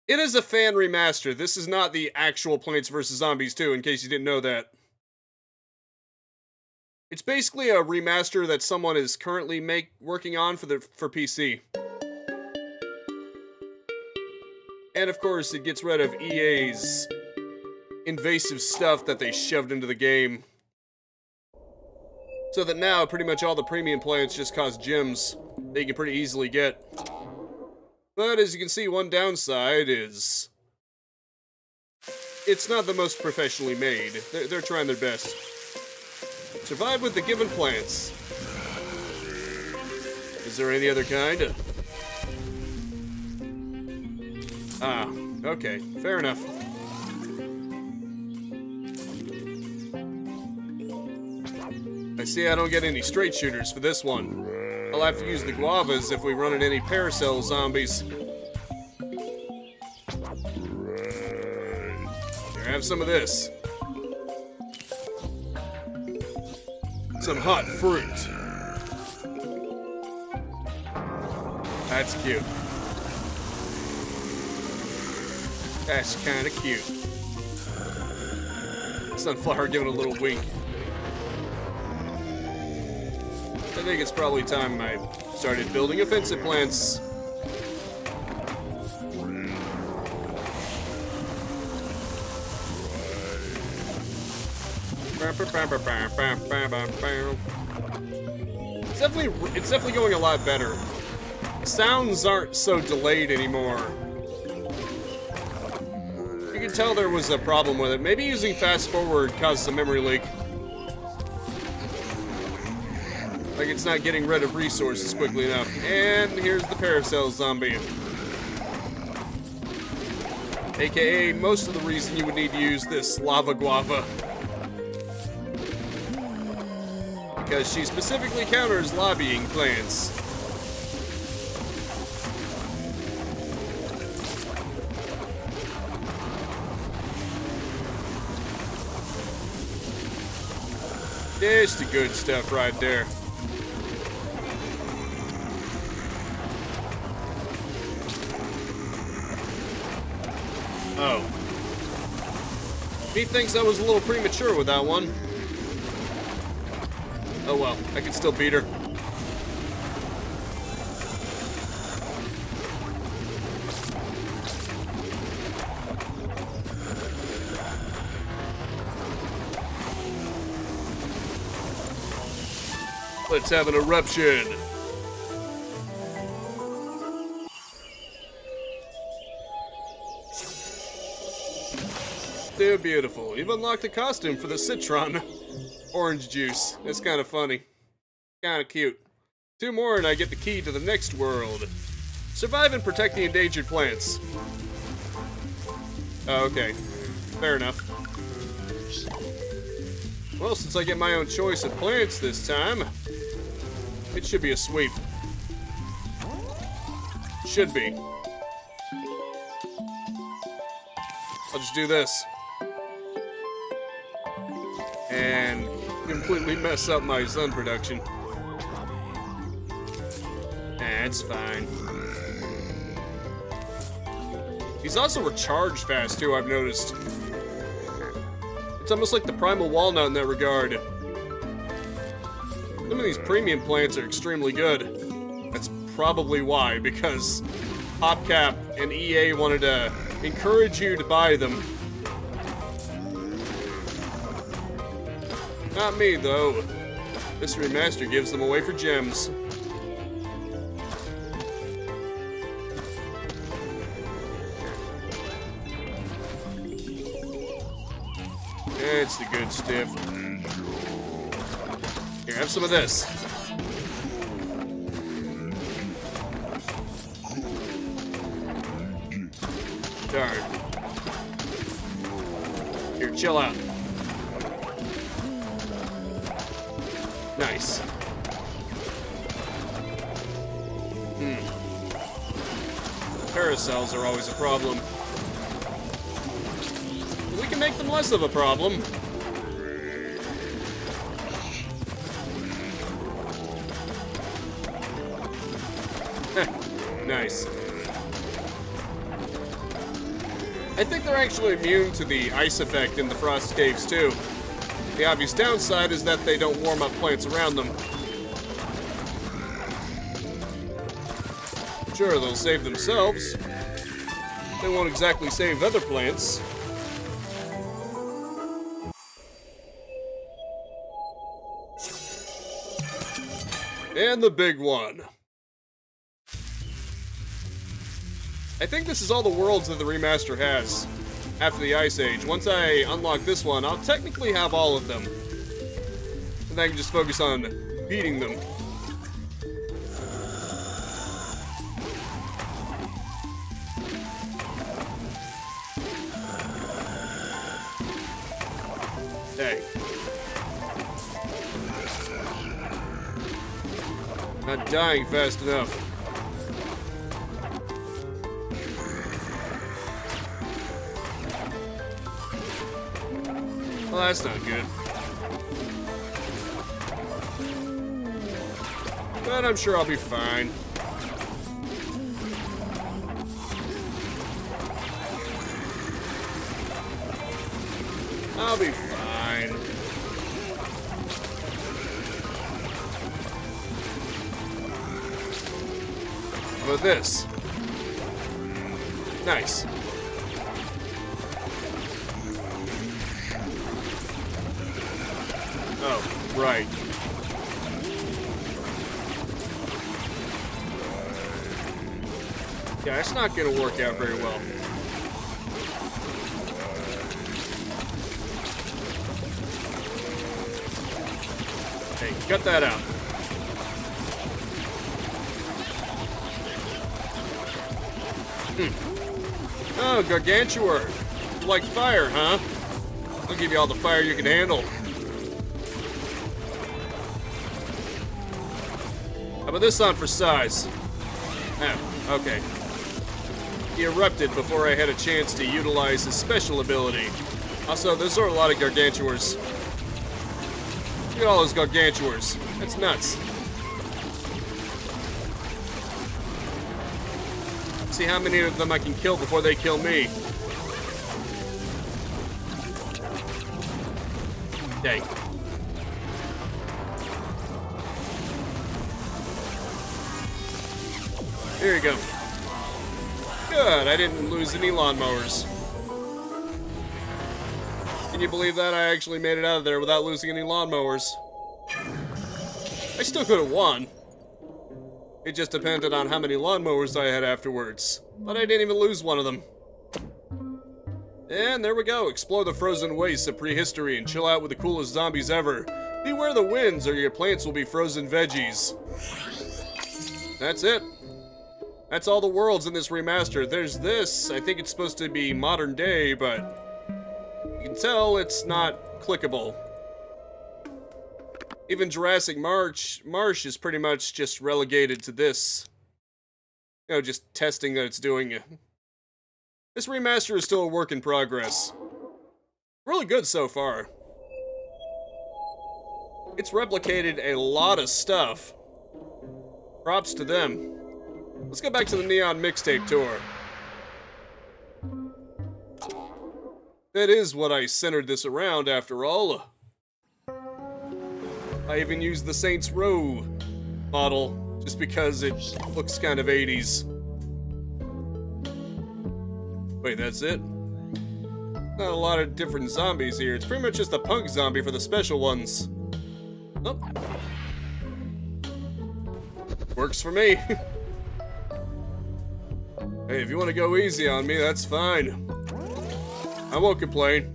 It is a fan remaster. This is not the actual Plants vs. Zombies 2, in case you didn't know that. It's basically a remaster that someone is currently working on for PC. And of course, it gets rid of EA's invasive stuff that they shoved into the game. So that now, pretty much all the premium plants just cost gems that you can pretty easily get. But as you can see, one downside is it's not the most professionally made. They're trying their best. Survive with the given plants. Is there any other kind? Ah, okay, fair enough. I see I don't get any straight shooters for this one. I'll have to use the guavas if we run into any paracel zombies. Here, have some of this. Some hot fruit. That's cute. That's kinda cute. Sunflower giving a little wink. I think it's probably time I started building offensive plants. It's definitely going a lot better. Sounds aren't so delayed anymore. You can tell there was a problem with it. Maybe using fast forward caused a memory leak. Like it's not getting rid of resources quickly enough. And here's the Paracel zombie. AKA most of the reason you would need to use this lava guava. Because she specifically counters lobbying plants. There's the good stuff right there. Oh. He thinks I was a little premature with that one. Oh well, I can still beat her. Let's have an eruption. They're beautiful. You've unlocked a costume for the citron. Orange juice. That's kind of funny. Kind of cute. 2 more and I get the key to the next world. Survive and protect the endangered plants. Oh, okay. Fair enough. Well, since I get my own choice of plants this time, it should be a sweep. Should be. I'll just do this. And completely mess up my sun production. That's fine. He's also recharged fast too, I've noticed. It's almost like the primal walnut in that regard. Some of these premium plants are extremely good. That's probably why, because PopCap and EA wanted to encourage you to buy them. Not me, though. This remaster gives them away for gems. It's the good stuff. Here, have some of this. Darn. Here, chill out. Nice. Paracels are always a problem. We can make them less of a problem. Nice. I think they're actually immune to the ice effect in the frost caves too. The obvious downside is that they don't warm up plants around them. Sure, they'll save themselves. They won't exactly save other plants. And the big one. I think this is all the worlds that the remaster has after the Ice Age. Once I unlock this one, I'll technically have all of them. And I can just focus on beating them. Hey. Not dying fast enough. Well, that's not good. But I'm sure I'll be fine. I'll be fine. fine. How about this? Nice. Oh, right. Yeah, it's not gonna work out very well. Hey, cut that out. Oh, Gargantua. You like fire, huh? I'll give you all the fire you can handle. How about this on for size? Oh, okay. He erupted before I had a chance to utilize his special ability. Also, those are a lot of Gargantuars. Look at all those Gargantuars. That's nuts. See how many of them I can kill before they kill me. Dang. Here you go. Good, I didn't lose any lawnmowers. Can you believe that? I actually made it out of there without losing any lawnmowers. I still could have won. It just depended on how many lawnmowers I had afterwards. But I didn't even lose one of them. And there we go. Explore the frozen wastes of prehistory and chill out with the coolest zombies ever. Beware the winds or your plants will be frozen veggies. That's it. That's all the worlds in this remaster. There's this. I think it's supposed to be modern day, but you can tell it's not clickable. Even Jurassic Marsh is pretty much just relegated to this. You know, just testing that it's doing it. This remaster is still a work in progress. Really good so far. It's replicated a lot of stuff. Props to them. Let's go back to the Neon Mixtape Tour. That is what I centered this around, after all. I even used the Saints Row model, just because it looks kind of 80s. Wait, that's it? Not a lot of different zombies here. It's pretty much just the punk zombie for the special ones. Oh. Works for me. Hey, if you want to go easy on me, that's fine. I won't complain.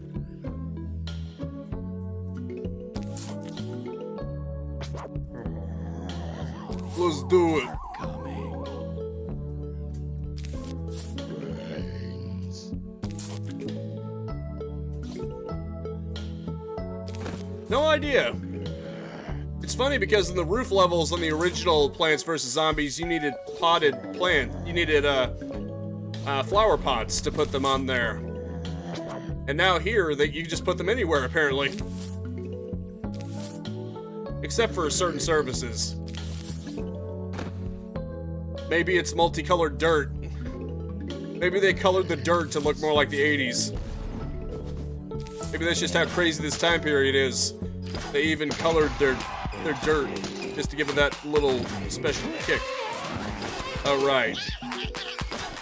Let's do it. No idea. It's funny because in the roof levels on the original Plants vs. Zombies, you needed potted plant. You needed flower pots to put them on there. And now here, that you just put them anywhere, apparently. Except for certain services. Maybe it's multicolored dirt. Maybe they colored the dirt to look more like the 80s. Maybe that's just how crazy this time period is. They even colored their dirt just to give it that little special kick. Alright.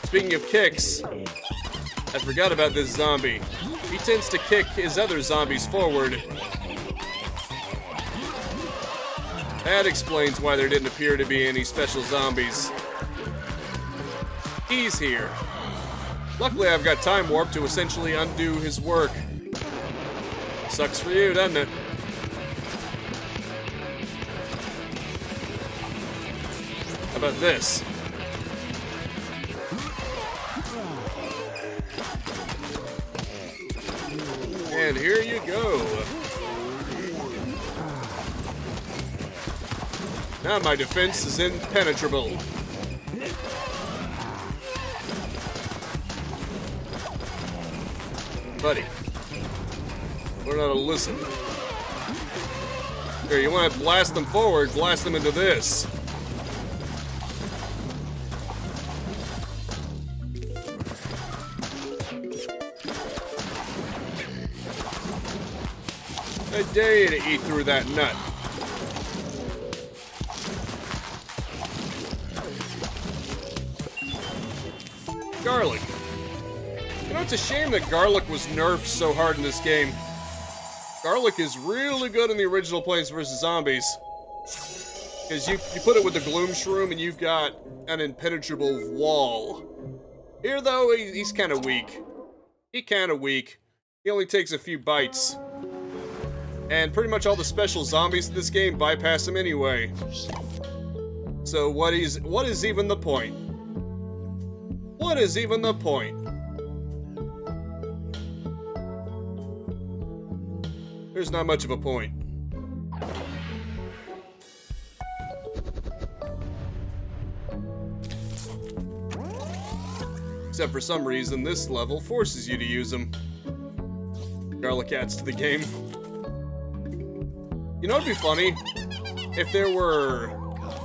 Speaking of kicks, I forgot about this zombie. He tends to kick his other zombies forward. That explains why there didn't appear to be any special zombies. He's here. Luckily, I've got time warp to essentially undo his work. Sucks for you, doesn't it? How about this? And here you go. Now my defense is impenetrable. Buddy, learn how to listen. Here, you want to blast them forward, blast them into this. I dare you to eat through that nut. Garlic. You know, it's a shame that garlic was nerfed so hard in this game. Garlic is really good in the original Plants vs. Zombies. Because you put it with the Gloom Shroom and you've got an impenetrable wall. Here, though, he's kind of weak. He's kind of weak. He only takes a few bites. And pretty much all the special zombies in this game bypass him anyway. So what is even the point? What is even the point? There's not much of a point. Except for some reason, this level forces you to use them. Garlic adds to the game. You know what'd be funny? If there were,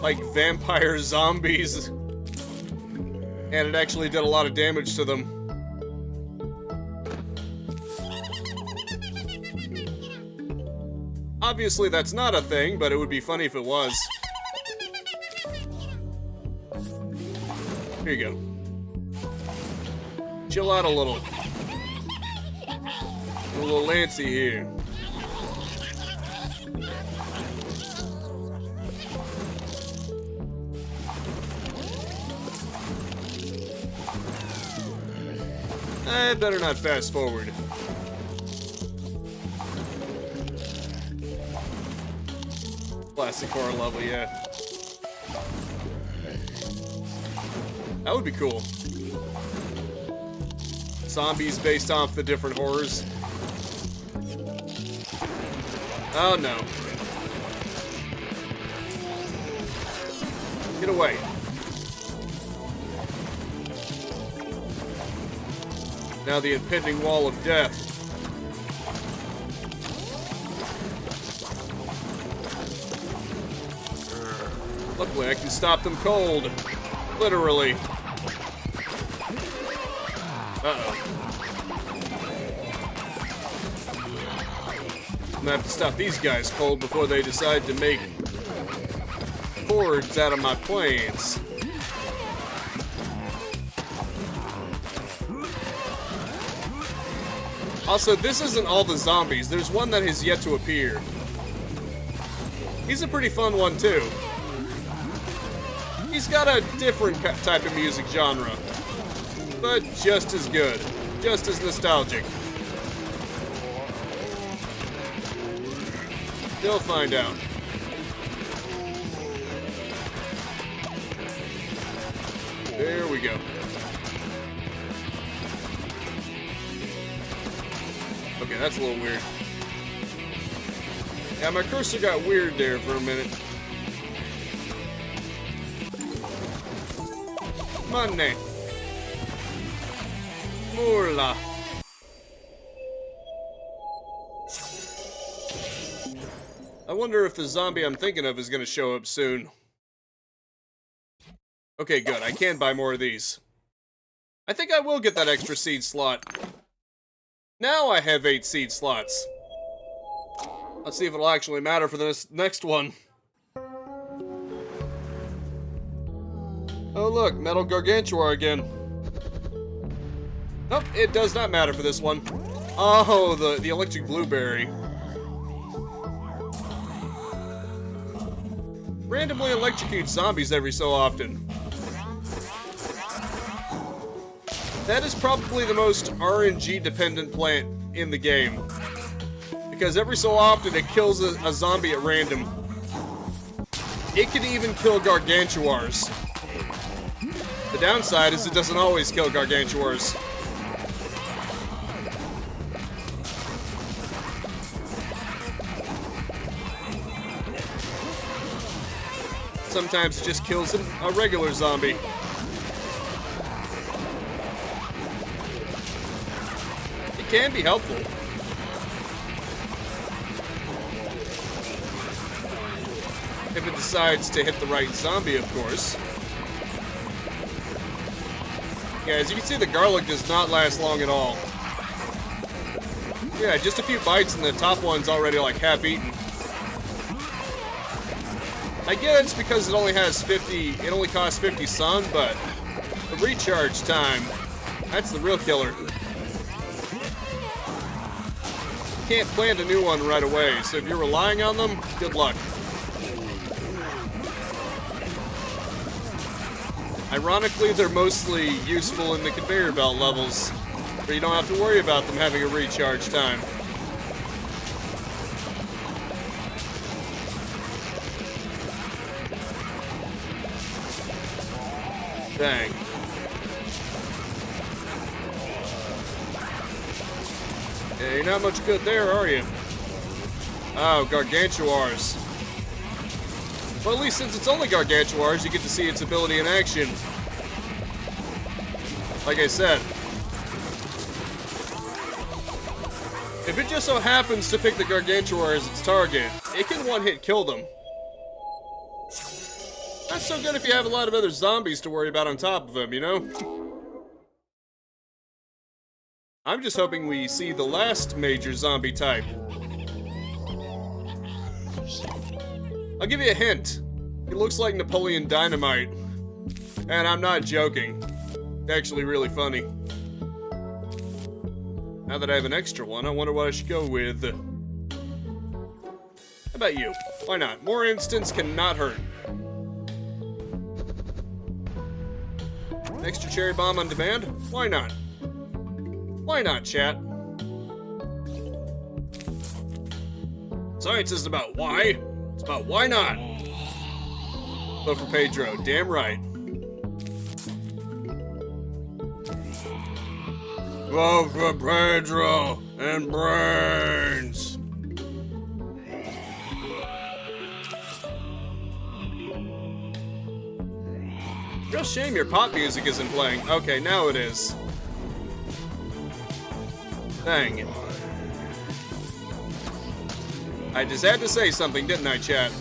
like, vampire zombies, and it actually did a lot of damage to them. Obviously, that's not a thing, but it would be funny if it was. Here you go. Chill out a little. A little Lancy here. I better not fast forward. Classic horror level, yeah. That would be cool. Zombies based off the different horrors. Oh no. Get away. Now the impending wall of death. Luckily, I can stop them cold. Literally. Uh-oh. I'm gonna have to stop these guys cold before they decide to make cords out of my planes. Also, this isn't all the zombies. There's one that has yet to appear. He's a pretty fun one, too. He's got a different type of music genre, but just as good, just as nostalgic. You'll find out. There we go. Okay, that's a little weird. Yeah, my cursor got weird there for a minute. Money. Moolah. I wonder if the zombie I'm thinking of is going to show up soon. Okay, good. I can buy more of these. I think I will get that extra seed slot. Now I have 8 seed slots. Let's see if it'll actually matter for this next one. Oh look, Metal Gargantua again. Nope, it does not matter for this one. Oh, the electric blueberry. Randomly electrocute zombies every so often. That is probably the most RNG dependent plant in the game. Because every so often it kills a zombie at random. It can even kill Gargantuars. The downside is it doesn't always kill Gargantuars. Sometimes it just kills a regular zombie. It can be helpful. If it decides to hit the right zombie, of course. Yeah, as you can see, the garlic does not last long at all. Yeah, just a few bites and the top one's already like half eaten. I get it's because it only has 50, it only costs 50 sun, but the recharge time, that's the real killer. You can't plant a new one right away, so if you're relying on them, good luck. Ironically, they're mostly useful in the conveyor belt levels, where you don't have to worry about them having a recharge time. Dang. Yeah, you're not much good there, are you? Oh, Gargantuars. Well, at least since it's only Gargantuars, you get to see its ability in action. Like I said. If it just so happens to pick the Gargantuar as its target, it can one-hit kill them. That's so good if you have a lot of other zombies to worry about on top of them, you know? I'm just hoping we see the last major zombie type. I'll give you a hint. He looks like Napoleon Dynamite. And I'm not joking. Actually really funny. Now that I have an extra one, I wonder what I should go with. How about you? Why not? More instants cannot hurt. Extra cherry bomb on demand? Why not? Why not, chat? Science isn't about why, it's about why not. Vote for Pedro, damn right. Vote for Pedro and brains. Real shame your pop music isn't playing. Okay, now it is. Dang it. I just had to say something, didn't I, chat?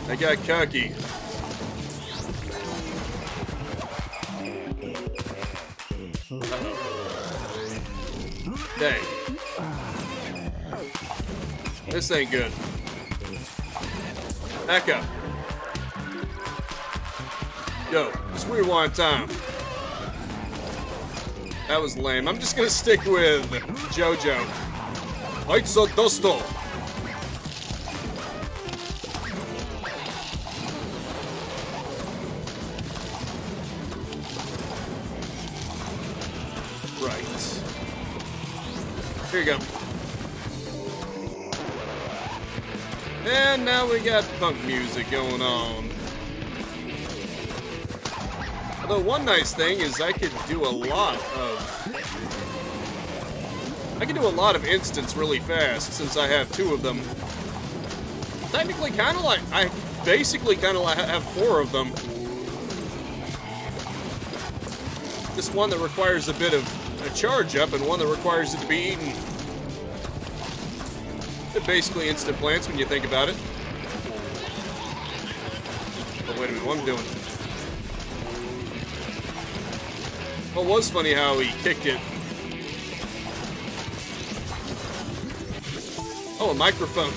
I got cocky. Dang. This ain't good. Back up. Yo, it's rewind time. That was lame. I'm just gonna stick with JoJo. Heizo Dosto. Right. Here you go. And now we got punk music going on. Although one nice thing is I could do a lot of instants really fast since I have 2 of them. Technically kind of like, I basically kind of have 4 of them. Just one that requires a bit of a charge up and one that requires it to be eaten. They're basically instant plants when you think about it. Oh, wait a minute, what am I doing? Well, it was funny how he kicked it. Oh, a microphone.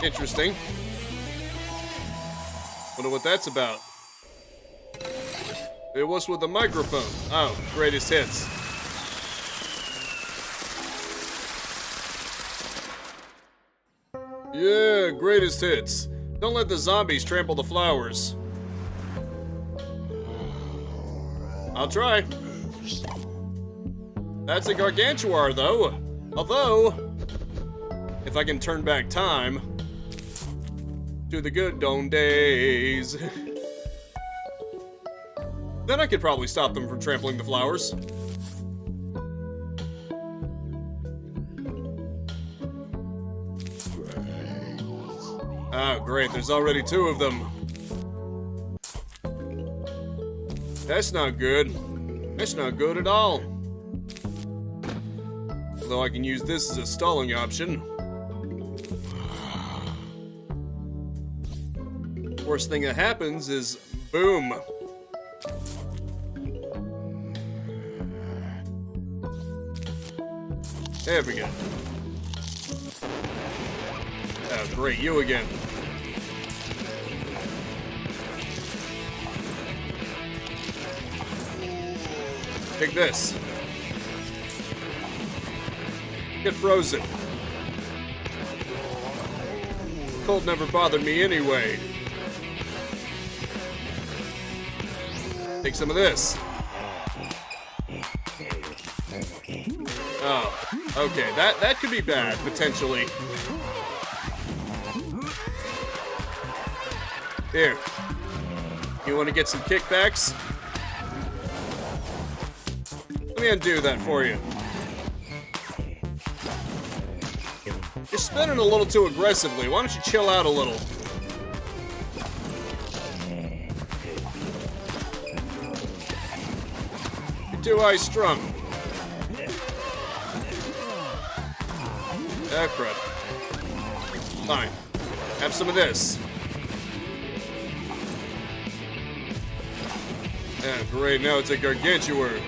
Interesting. Wonder what that's about. It was with the microphone. Oh, greatest hits. Yeah, greatest hits. Don't let the zombies trample the flowers. I'll try. That's a Gargantuar, though. Although, if I can turn back time to the good old days, then I could probably stop them from trampling the flowers. Oh, great. There's already 2 of them. That's not good. That's not good at all. Although I can use this as a stalling option. Worst thing that happens is, boom. There we go. Oh, great, you again. Take this. Get frozen. Cold never bothered me anyway. Take some of this. Oh, okay, that could be bad, potentially. Here. You want to get some kickbacks? Let me undo that for you. You're spinning a little too aggressively. Why don't you chill out a little? You're too high strung. Ah, crud. Fine. Have some of this. Ah, great. Now it's a gargantuan.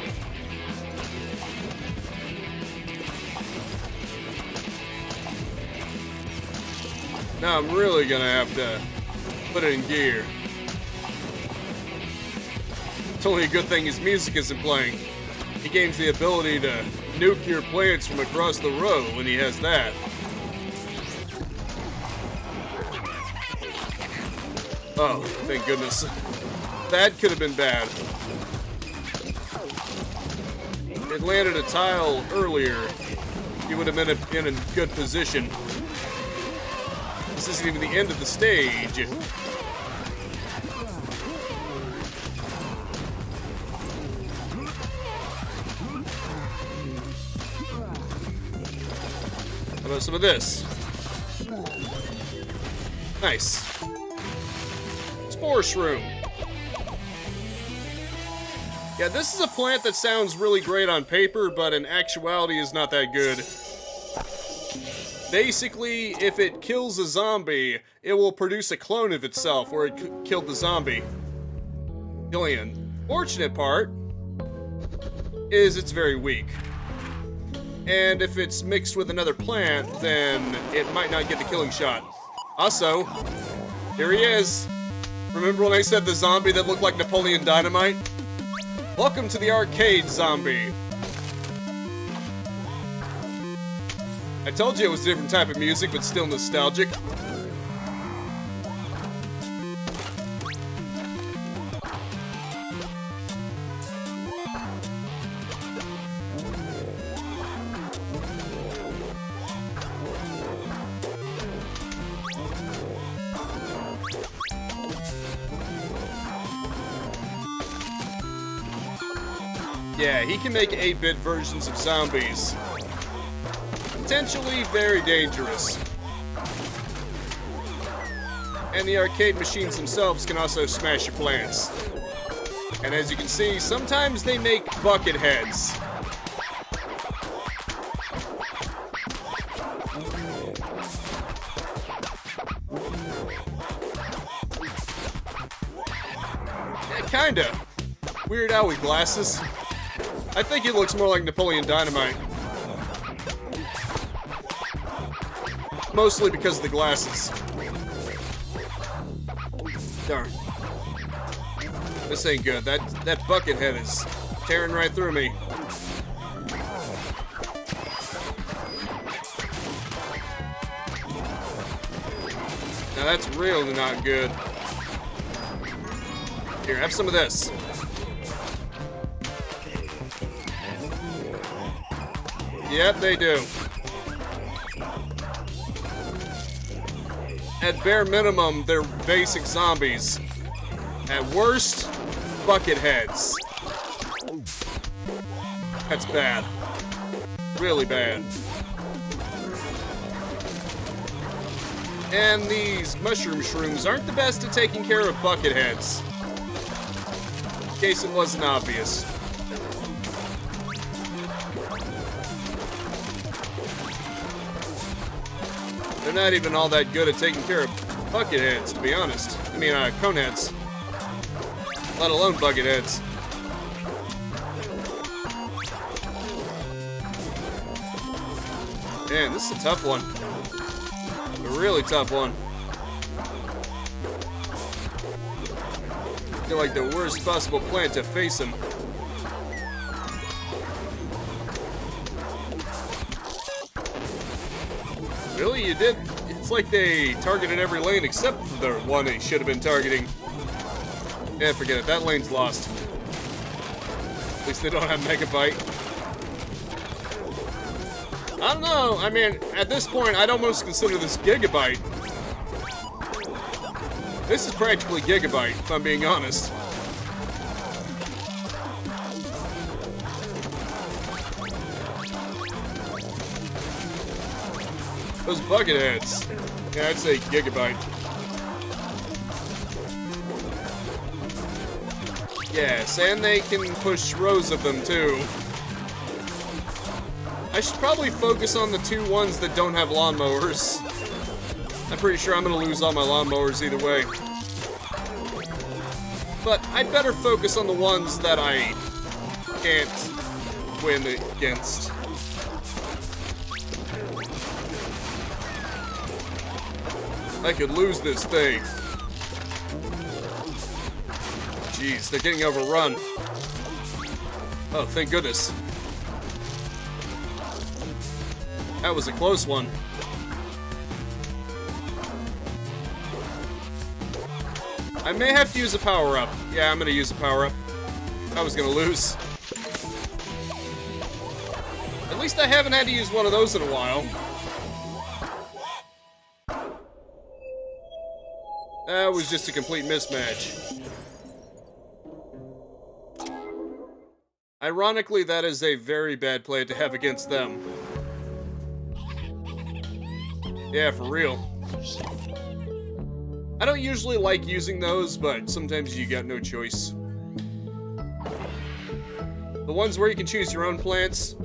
Now I'm really gonna have to put it in gear. It's only a good thing his music isn't playing. He gains the ability to nuke your plants from across the row when he has that. Oh, thank goodness. That could have been bad. It landed a tile earlier. He would have been in a good position. This isn't even the end of the stage. How about some of this? Nice. Spore shroom. Yeah, this is a plant that sounds really great on paper, but in actuality is not that good. Basically, if it kills a zombie, it will produce a clone of itself where it killed the zombie. The only unfortunate part is it's very weak. And if it's mixed with another plant, then it might not get the killing shot. Also, here he is. Remember when I said the zombie that looked like Napoleon Dynamite? Welcome to the arcade, zombie. I told you it was a different type of music, but still nostalgic. Yeah, he can make 8-bit versions of zombies. Potentially very dangerous. And the arcade machines themselves can also smash your plants. And as you can see, sometimes they make bucket heads. Yeah, kinda. Weird Al with glasses. I think he looks more like Napoleon Dynamite. Mostly because of the glasses. Darn. This ain't good. That bucket head is tearing right through me. Now that's really not good. Here, have some of this. Yep, they do. At bare minimum, they're basic zombies. At worst, bucket heads. That's bad. Really bad. And these mushroom shrooms aren't the best at taking care of bucket heads. In case it wasn't obvious. They're not even all that good at taking care of bucket heads, to be honest. I mean, cone heads. let alone bucket heads. Man, this is a tough one. A really tough one. I feel like the worst possible plan to face him. Really? You did? It's like they targeted every lane except for the one they should have been targeting. Yeah, forget it. That lane's lost. At least they don't have Megabyte. I don't know. I mean, at this point, I'd almost consider this Gigabyte. This is practically Gigabyte, if I'm being honest. Those bucket heads. Yeah, I'd say Gigabyte. Yes, and they can push rows of them too. I should probably focus on the two ones that don't have lawnmowers. I'm pretty sure I'm gonna lose all my lawnmowers either way. But I'd better focus on the ones that I can't win against. I could lose this thing. Jeez, they're getting overrun. Oh, thank goodness. That was a close one. I may have to use a power-up. Yeah, I'm gonna use a power-up. I was gonna lose. At least I haven't had to use one of those in a while. That was just a complete mismatch. Ironically, that is a very bad play to have against them. Yeah, for real. I don't usually like using those, but sometimes you got no choice. The ones where you can choose your own plants,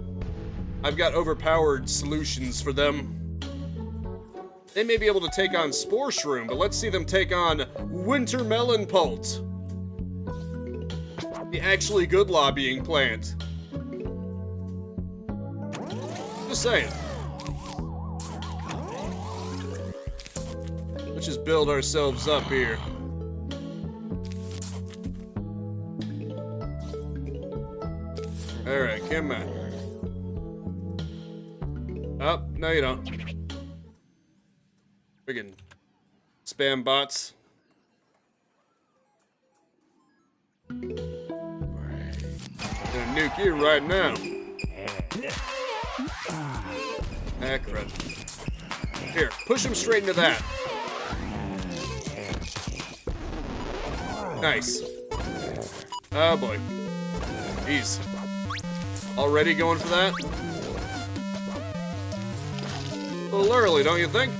I've got overpowered solutions for them. They may be able to take on Spore Shroom, but let's see them take on Winter Melon Pult. The actually good lobbying plant. Just saying. Let's just build ourselves up here. Alright, come on. Oh, no you don't. Friggin' spam bots. I'm gonna nuke you right now. Ah, crud. Here, push him straight into that. Nice. Oh boy. Jeez. Already going for that? A little early, don't you think?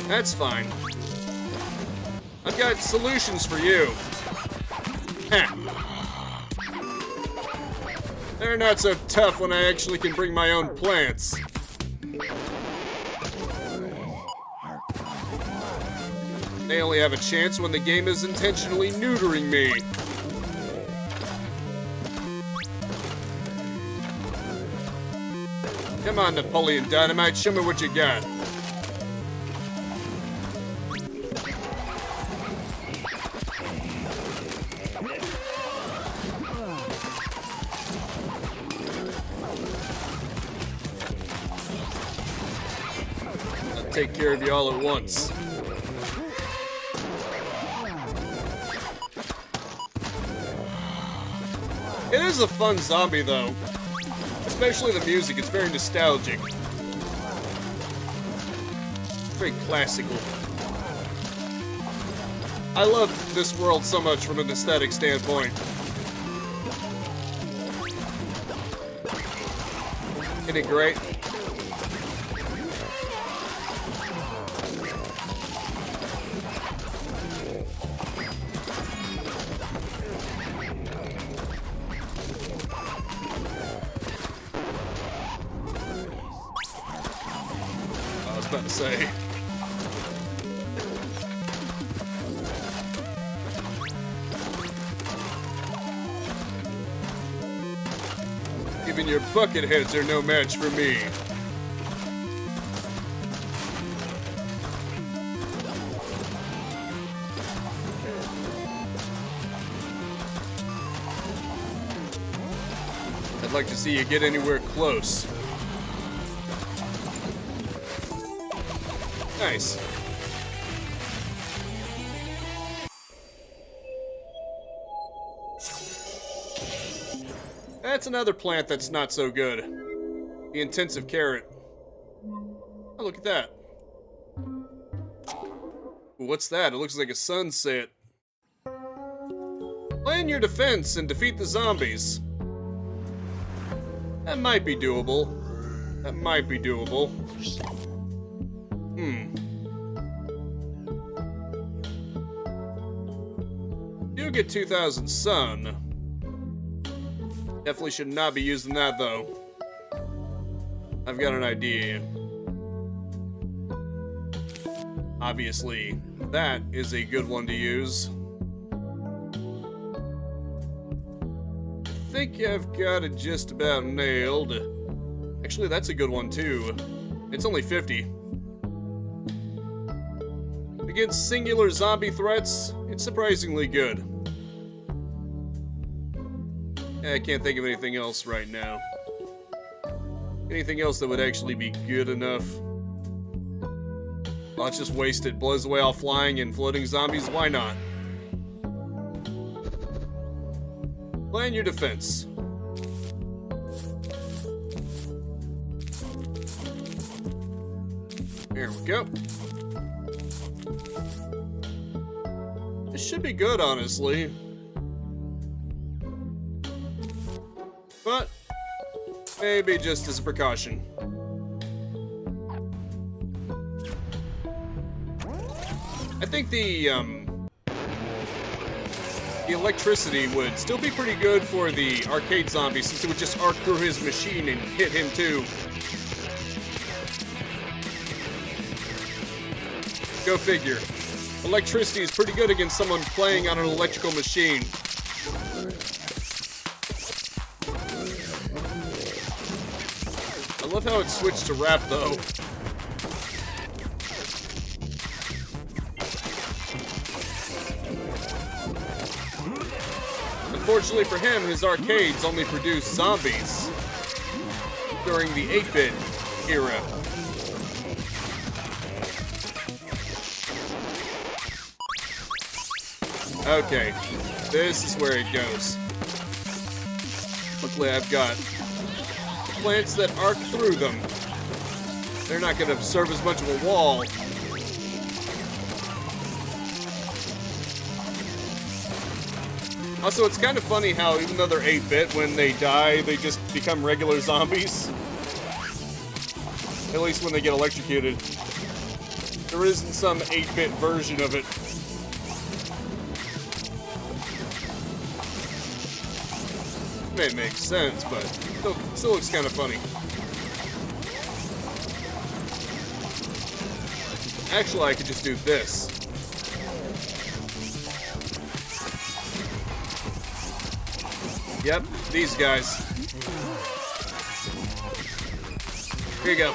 That's fine. I've got solutions for you. Heh. They're not so tough when I actually can bring my own plants. They only have a chance when the game is intentionally neutering me. Come on, Napoleon Dynamite, show me what you got. I'll take care of you all at once. It is a fun zombie, though. Especially the music, it's very nostalgic. Very classical. I love this world so much from an aesthetic standpoint. Isn't it great? I was about to say. Even your bucket heads are no match for me. I'd like to see you get anywhere close. Nice. That's another plant that's not so good. The intensive carrot. Oh, look at that. What's that? It looks like a sunset. Plan your defense and defeat the zombies. That might be doable. That might be doable. Do get 2,000 sun. Definitely should not be using that, though. I've got an idea. Obviously, that is a good one to use. I think I've got it just about nailed. Actually, that's a good one, too. It's only 50. Against singular zombie threats, it's surprisingly good. I can't think of anything else right now. Anything else that would actually be good enough? Well, it's just wasted. Blows away all flying and floating zombies. Why not? Plan your defense. Here we go. This should be good, honestly. But maybe just as a precaution. I think the electricity would still be pretty good for the arcade zombie, since it would just arc through his machine and hit him too. Go figure. Electricity is pretty good against someone playing on an electrical machine. I love how it switched to rap, though. Unfortunately for him, his arcades only produced zombies during the 8-bit era. Okay, this is where it goes. Luckily, I've got plants that arc through them. They're not going to serve as much of a wall. Also, it's kind of funny how even though they're 8-bit, when they die, they just become regular zombies. At least when they get electrocuted. There isn't some 8-bit version of it. May make sense, but still looks kind of funny. Actually, I could just do this. Yep, these guys. Here you go.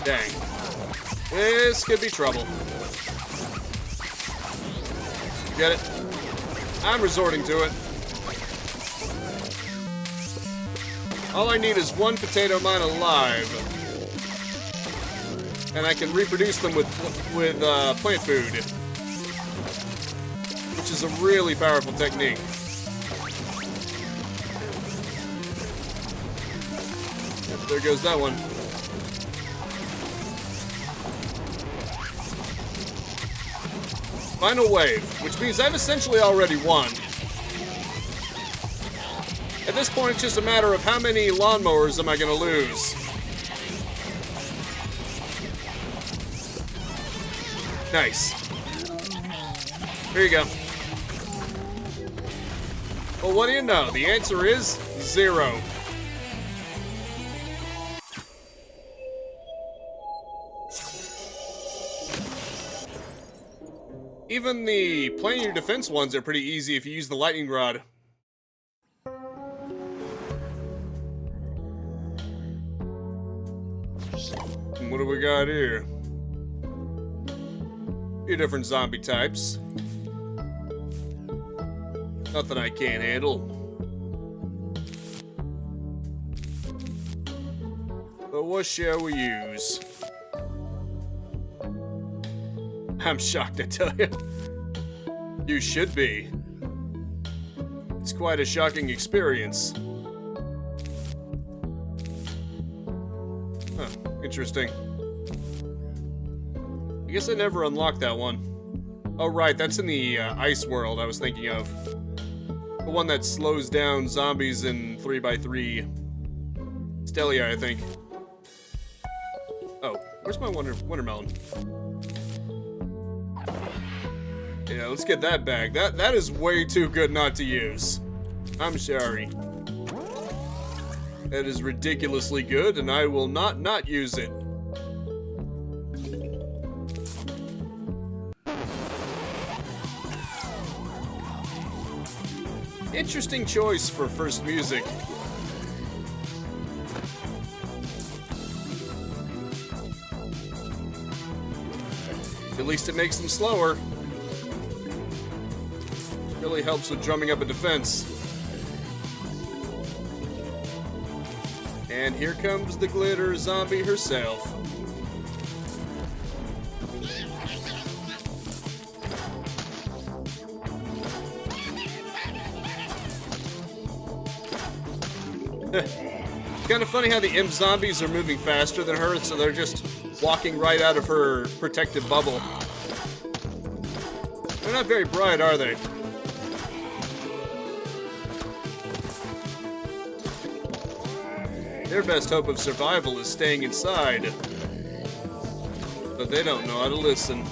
Dang. This could be trouble. Get it? I'm resorting to it. All I need is one potato mine alive. And I can reproduce them with plant food. Which is a really powerful technique. Yep, there goes that one. Final wave, which means I've essentially already won. At this point, it's just a matter of how many lawnmowers am I going to lose. Nice. Here you go. Well, what do you know? The answer is 0. Even the plan your defense ones are pretty easy if you use the lightning rod. And what do we got here? A few different zombie types. Nothing I can't handle. But what shall we use? I'm shocked, I tell you. You should be. It's quite a shocking experience. Huh, interesting. I guess I never unlocked that one. Oh, right, that's in the ice world I was thinking of. The one that slows down zombies in 3x3. Stelia, I think. Oh, where's my watermelon? Yeah, let's get that back. That is way too good not to use. I'm sorry. That is ridiculously good, and I will not use it. Interesting choice for first music. At least it makes them slower. Really helps with drumming up a defense. And here comes the glitter zombie herself. It's kind of funny how the imp zombies are moving faster than her, so they're just walking right out of her protective bubble. They're not very bright, are they? Their best hope of survival is staying inside. But they don't know how to listen.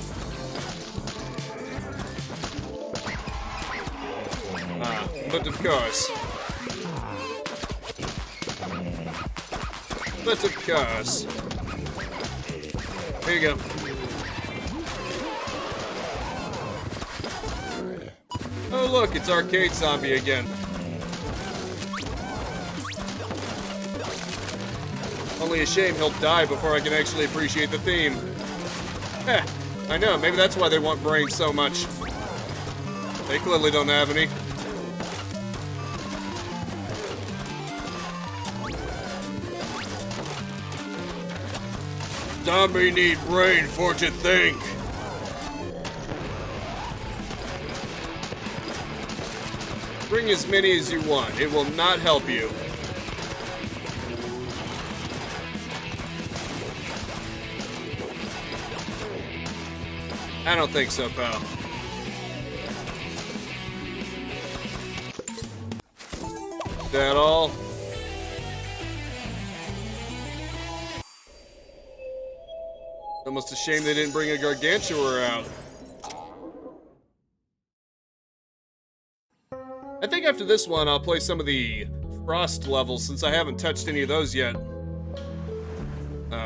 But of course. But of course. Here you go. Oh look, it's Arcade Zombie again. Only a shame he'll die before I can actually appreciate the theme. Heh, I know, maybe that's why they want brains so much. They clearly don't have any. Zombie need brain for to think. Bring as many as you want. It will not help you. I don't think so, pal. That all? Almost a shame they didn't bring a Gargantua out. I think after this one, I'll play some of the Frost levels since I haven't touched any of those yet.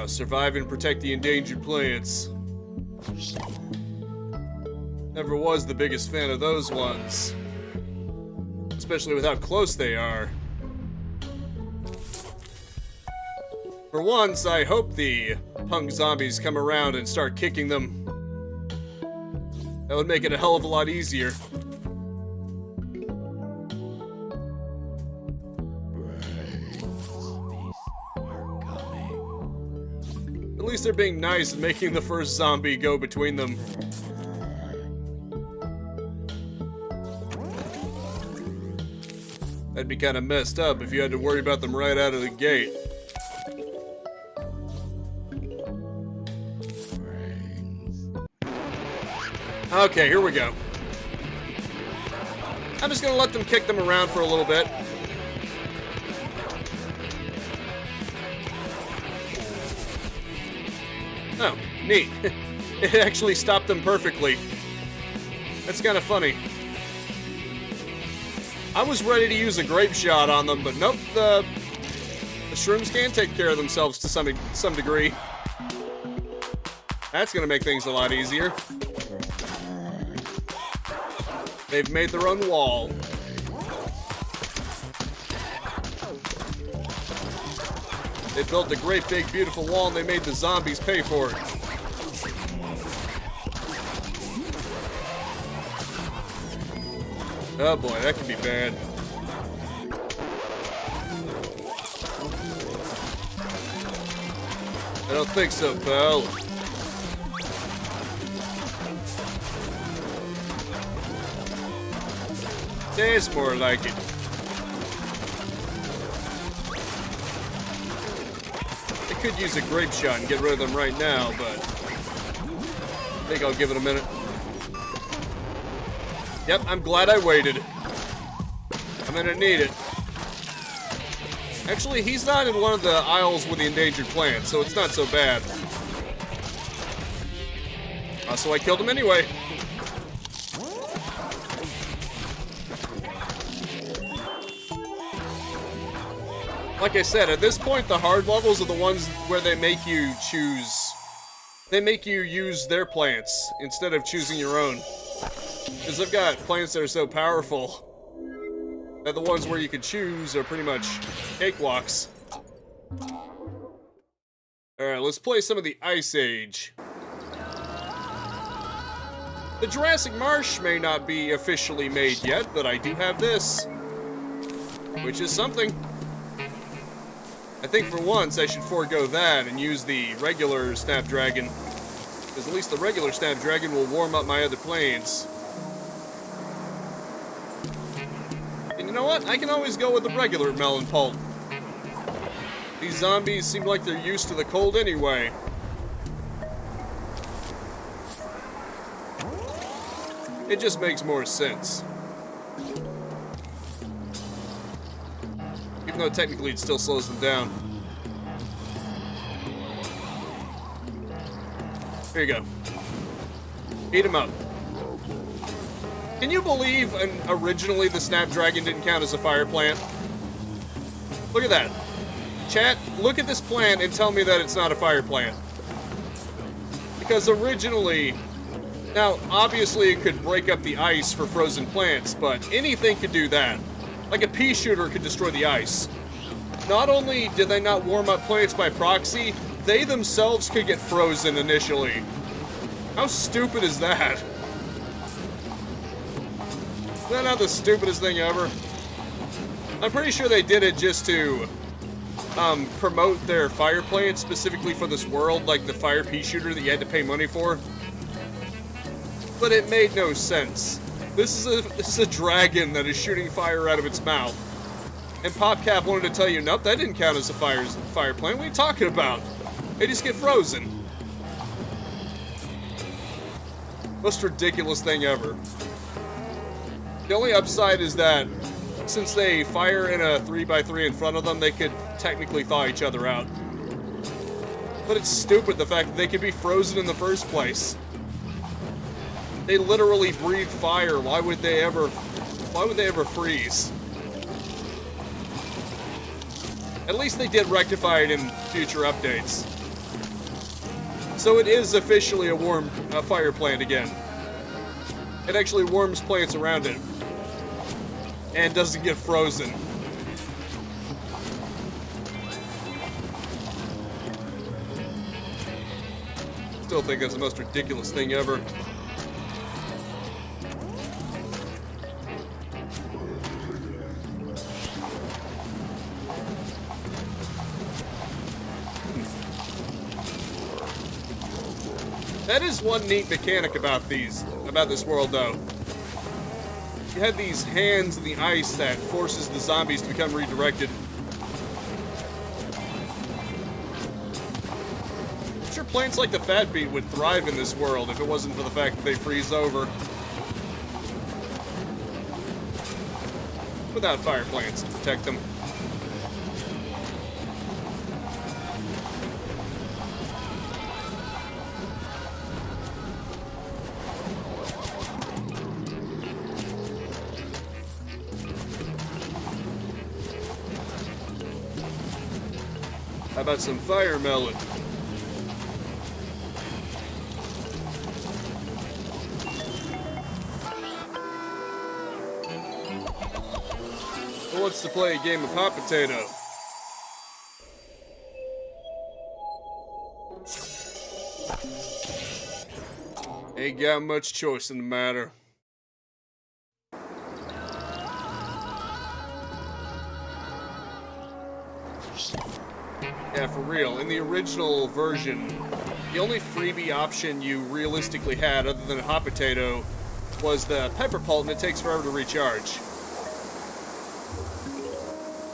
Survive and protect the endangered plants. Never was the biggest fan of those ones. Especially with how close they are. For once, I hope the punk zombies come around and start kicking them. That would make it a hell of a lot easier. At least they're being nice and making the first zombie go between them. That'd be kind of messed up if you had to worry about them right out of the gate. Okay, here we go. I'm just gonna let them kick them around for a little bit. Oh, neat. It actually stopped them perfectly. That's kind of funny. I was ready to use a grape shot on them, but nope, the shrooms can take care of themselves to some degree. That's gonna make things a lot easier. They've made their own wall. They built a great big beautiful wall and they made the zombies pay for it. Oh boy, that could be bad. I don't think so, pal. Tastes more like it. I could use a grape shot and get rid of them right now, but I think I'll give it a minute. Yep, I'm glad I waited. I'm gonna need it. Actually, he's not in one of the aisles with the endangered plants, so it's not so bad. So I killed him anyway. Like I said, at this point, the hard levels are the ones where they make you choose. They make you use their plants instead of choosing your own. Because I've got plants that are so powerful that the ones where you can choose are pretty much cakewalks. Alright, let's play some of the Ice Age. The Jurassic Marsh may not be officially made yet, but I do have this. Which is something. I think for once I should forego that and use the regular Snapdragon. Because at least the regular Snapdragon will warm up my other planes. And you know what? I can always go with the regular melon pulp. These zombies seem like they're used to the cold anyway. It just makes more sense. Even though technically it still slows them down. Here you go. Eat them up. Can you believe originally the Snapdragon didn't count as a fire plant? Look at that. Chat, look at this plant and tell me that it's not a fire plant. Because originally... Now, obviously it could break up the ice for frozen plants, but anything could do that. Like a pea shooter could destroy the ice. Not only did they not warm up plants by proxy, they themselves could get frozen initially. How stupid is that? Is that not the stupidest thing ever? I'm pretty sure they did it just to promote their fire plants specifically for this world, like the fire pea shooter that you had to pay money for. But it made no sense. This is a dragon that is shooting fire out of its mouth. And PopCap wanted to tell you, nope, that didn't count as a fire plant. What are you talking about? They just get frozen. Most ridiculous thing ever. The only upside is that since they fire in a 3x3 in front of them, they could technically thaw each other out. But it's stupid the fact that they could be frozen in the first place. They literally breathe fire. Why would they ever freeze? At least they did rectify it in future updates. So it is officially a fire plant again. It actually warms plants around it. And doesn't get frozen. Still think that's the most ridiculous thing ever. That is one neat mechanic about this world, though. You have these hands in the ice that forces the zombies to become redirected. I'm sure plants like the fat beet would thrive in this world if it wasn't for the fact that they freeze over. Without fire plants to protect them. How about some fire melon? wants to play a game of hot potato? Ain't got much choice in the matter. Yeah, for real. In the original version, the only freebie option you realistically had, other than a hot potato, was the pepper pult, and it takes forever to recharge.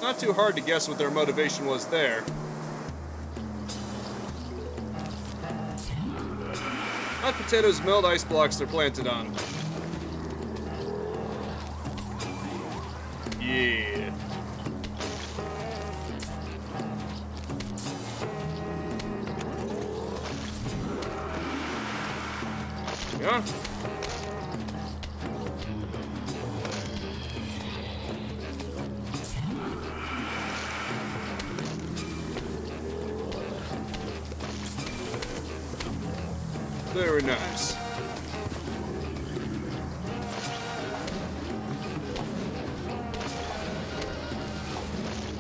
Not too hard to guess what their motivation was there. Hot potatoes melt ice blocks they're planted on. Yeah. Yeah. Very nice.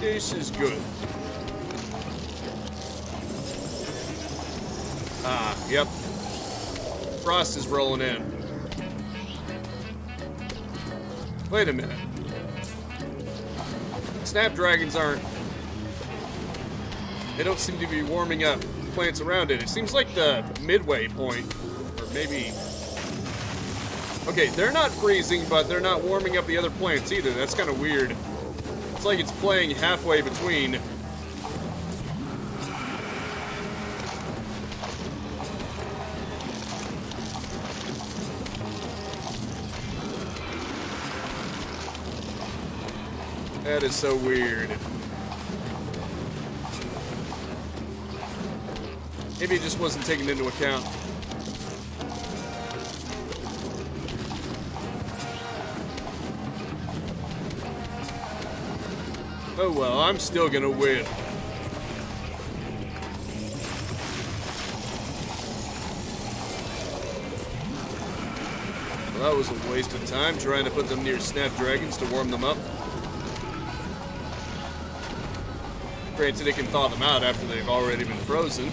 This is good. Ah, yep. Frost is rolling in. Wait a minute. Snapdragons aren't... They don't seem to be warming up plants around it. It seems like the midway point, or maybe... Okay, they're not freezing, but they're not warming up the other plants either. That's kind of weird. It's like it's playing halfway between. That is so weird. Maybe it just wasn't taken into account. Oh well, I'm still gonna win. Well, that was a waste of time trying to put them near snapdragons to warm them up. Granted, it can thaw them out after they've already been frozen.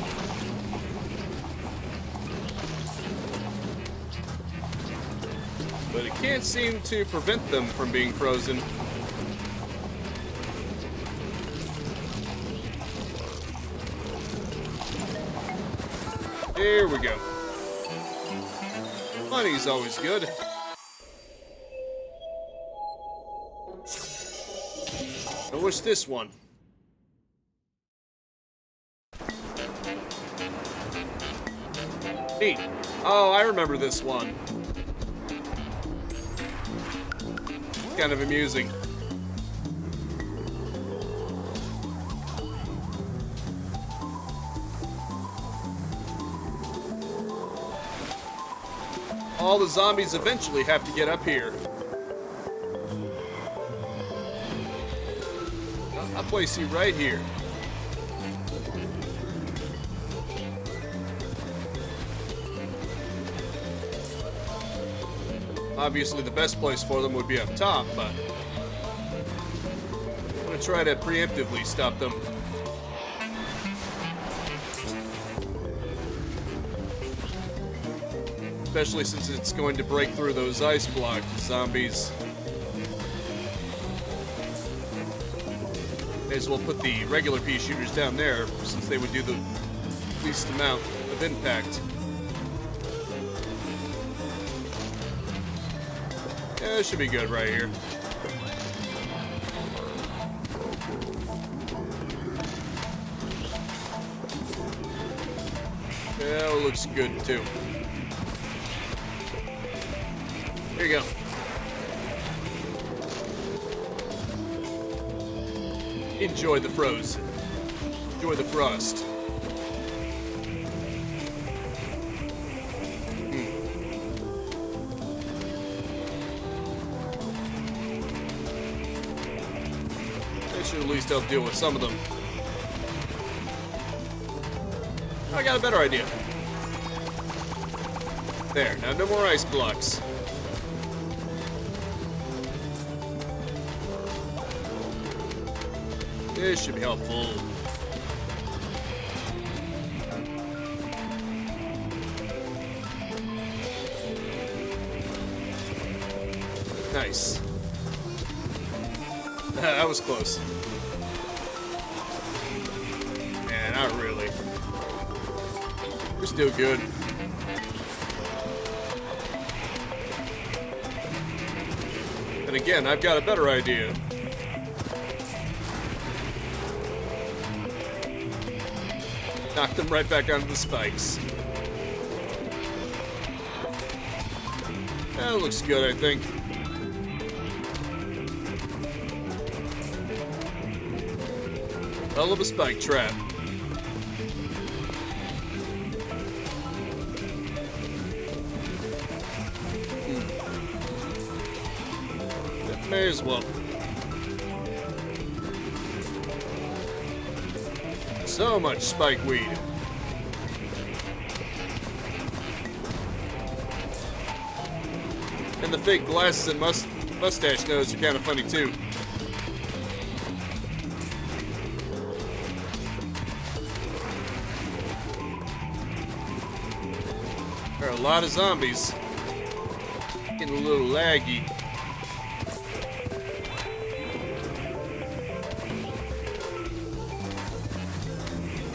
But it can't seem to prevent them from being frozen. There we go. Money's always good. Now what's this one? Neat. Oh, I remember this one. Kind of amusing. All the zombies eventually have to get up here. I'll place you right here. Obviously, the best place for them would be up top, but I'm gonna try to preemptively stop them. Especially since it's going to break through those ice block zombies. May as well put the regular pea shooters down there, since they would do the least amount of impact. Yeah, it should be good right here. Yeah, it looks good too. Here you go. Enjoy the frozen. Enjoy the frost. That should at least help deal with some of them. I got a better idea. There, now no more ice blocks. This should be helpful. Nice. That was close. Man, not really. We're still good. And again, I've got a better idea. Knock them right back onto the spikes. That looks good, I think. Hell of a spike trap. May as well. So much spike weed. And the fake glasses and mustache nose are kind of funny too. There are a lot of zombies. Getting a little laggy.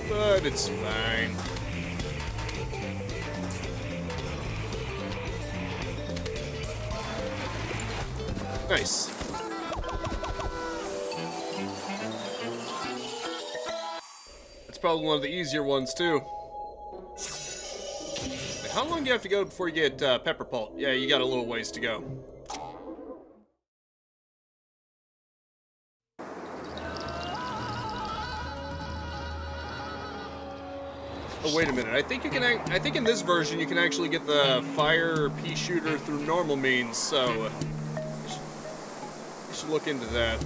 But it's fine. Nice. That's probably one of the easier ones too. Like, how long do you have to go before you get pepper pult? Yeah, you got a little ways to go. Oh, wait a minute. I think you can. I think in this version you can actually get the fire pea shooter through normal means. So you should look into that.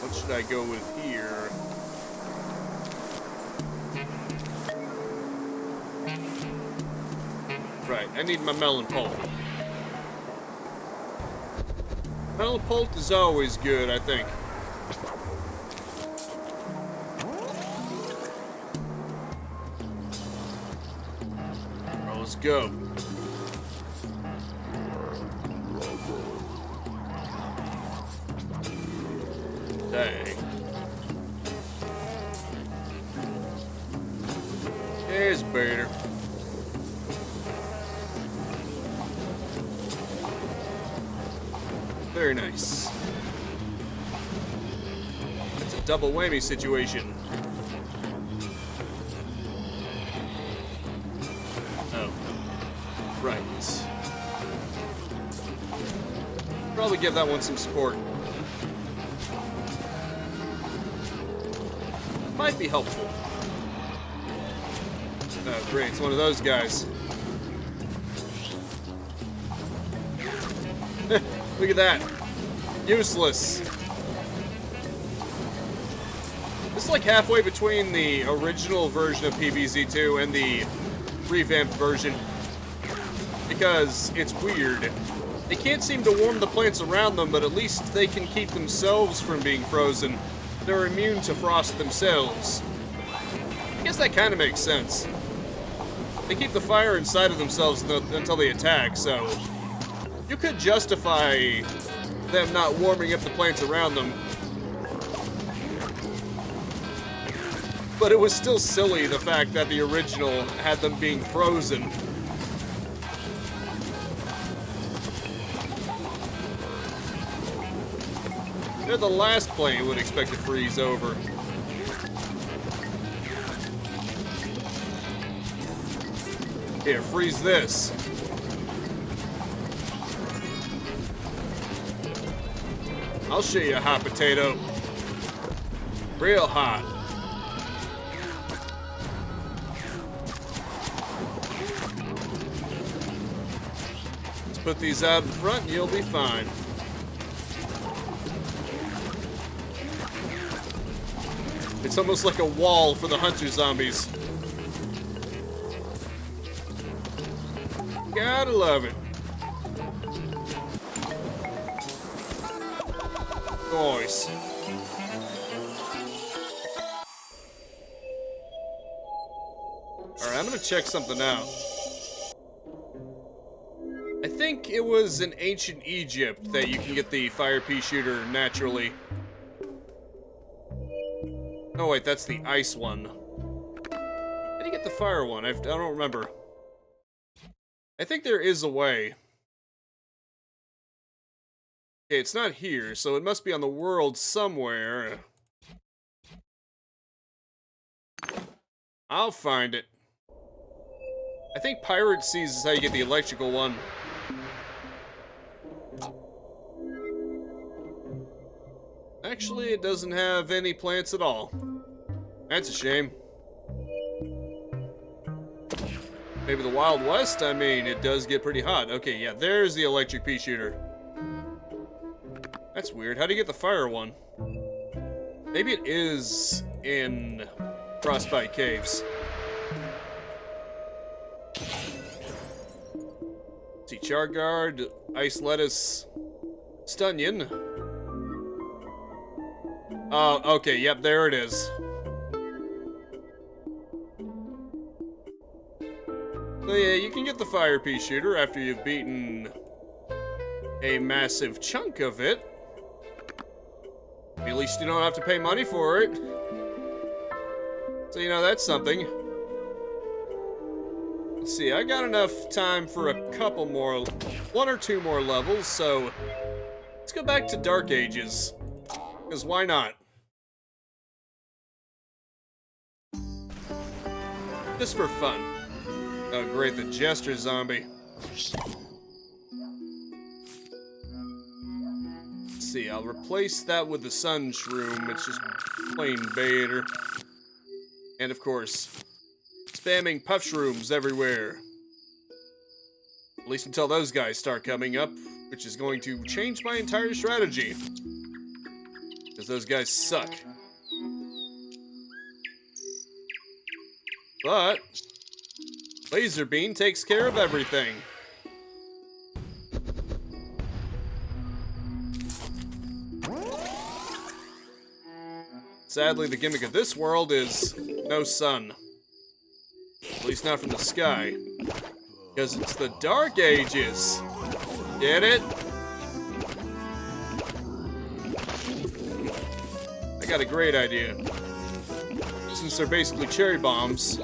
What should I go with here? Right. I need my melon pulp. Melon pulp is always good, I think. Let's go. Dang. There's better. Very nice. It's a double whammy situation. Right. Probably give that one some support. Might be helpful. Oh, great. It's one of those guys. Look at that. Useless. It's like halfway between the original version of PvZ2 and the revamped version. Because it's weird. They can't seem to warm the plants around them, but at least they can keep themselves from being frozen. They're immune to frost themselves. I guess that kind of makes sense. They keep the fire inside of themselves until they attack, so you could justify them not warming up the plants around them. But it was still silly, the fact that the original had them being frozen. They're the last plant you would expect to freeze over. Here, freeze this. I'll show you a hot potato. Real hot. Let's put these out in front and you'll be fine. It's almost like a wall for the hunter zombies. Gotta love it. Nice. Alright, I'm gonna check something out. I think it was in ancient Egypt that you can get the fire pea shooter naturally. Oh wait, that's the ice one. How do you get the fire one? I don't remember. I think there is a way. Okay, it's not here, so it must be on the world somewhere. I'll find it. I think Pirate Seas is how you get the electrical one. Actually, it doesn't have any plants at all. That's a shame. Maybe the Wild West? I mean, it does get pretty hot. Okay, yeah, there's the electric pea shooter. That's weird. How do you get the fire one? Maybe it is in Frostbite Caves. Let's see, Charguard, Ice Lettuce, Stunyon. Oh, okay, yep, there it is. So yeah, you can get the fire pea shooter after you've beaten a massive chunk of it. At least you don't have to pay money for it. So, you know, that's something. Let's see, I got enough time for a couple more, one or two more levels, so let's go back to Dark Ages. Because why not? Just for fun. Oh great, the Jester Zombie. Let's see, I'll replace that with the Sun Shroom. It's just plain beta. And of course, spamming Puff Shrooms everywhere. At least until those guys start coming up, which is going to change my entire strategy. Because those guys suck. But Laser Beam takes care of everything. Sadly, the gimmick of this world is no sun. At least not from the sky. Because it's the Dark Ages. Get it? I got a great idea. Since they're basically cherry bombs,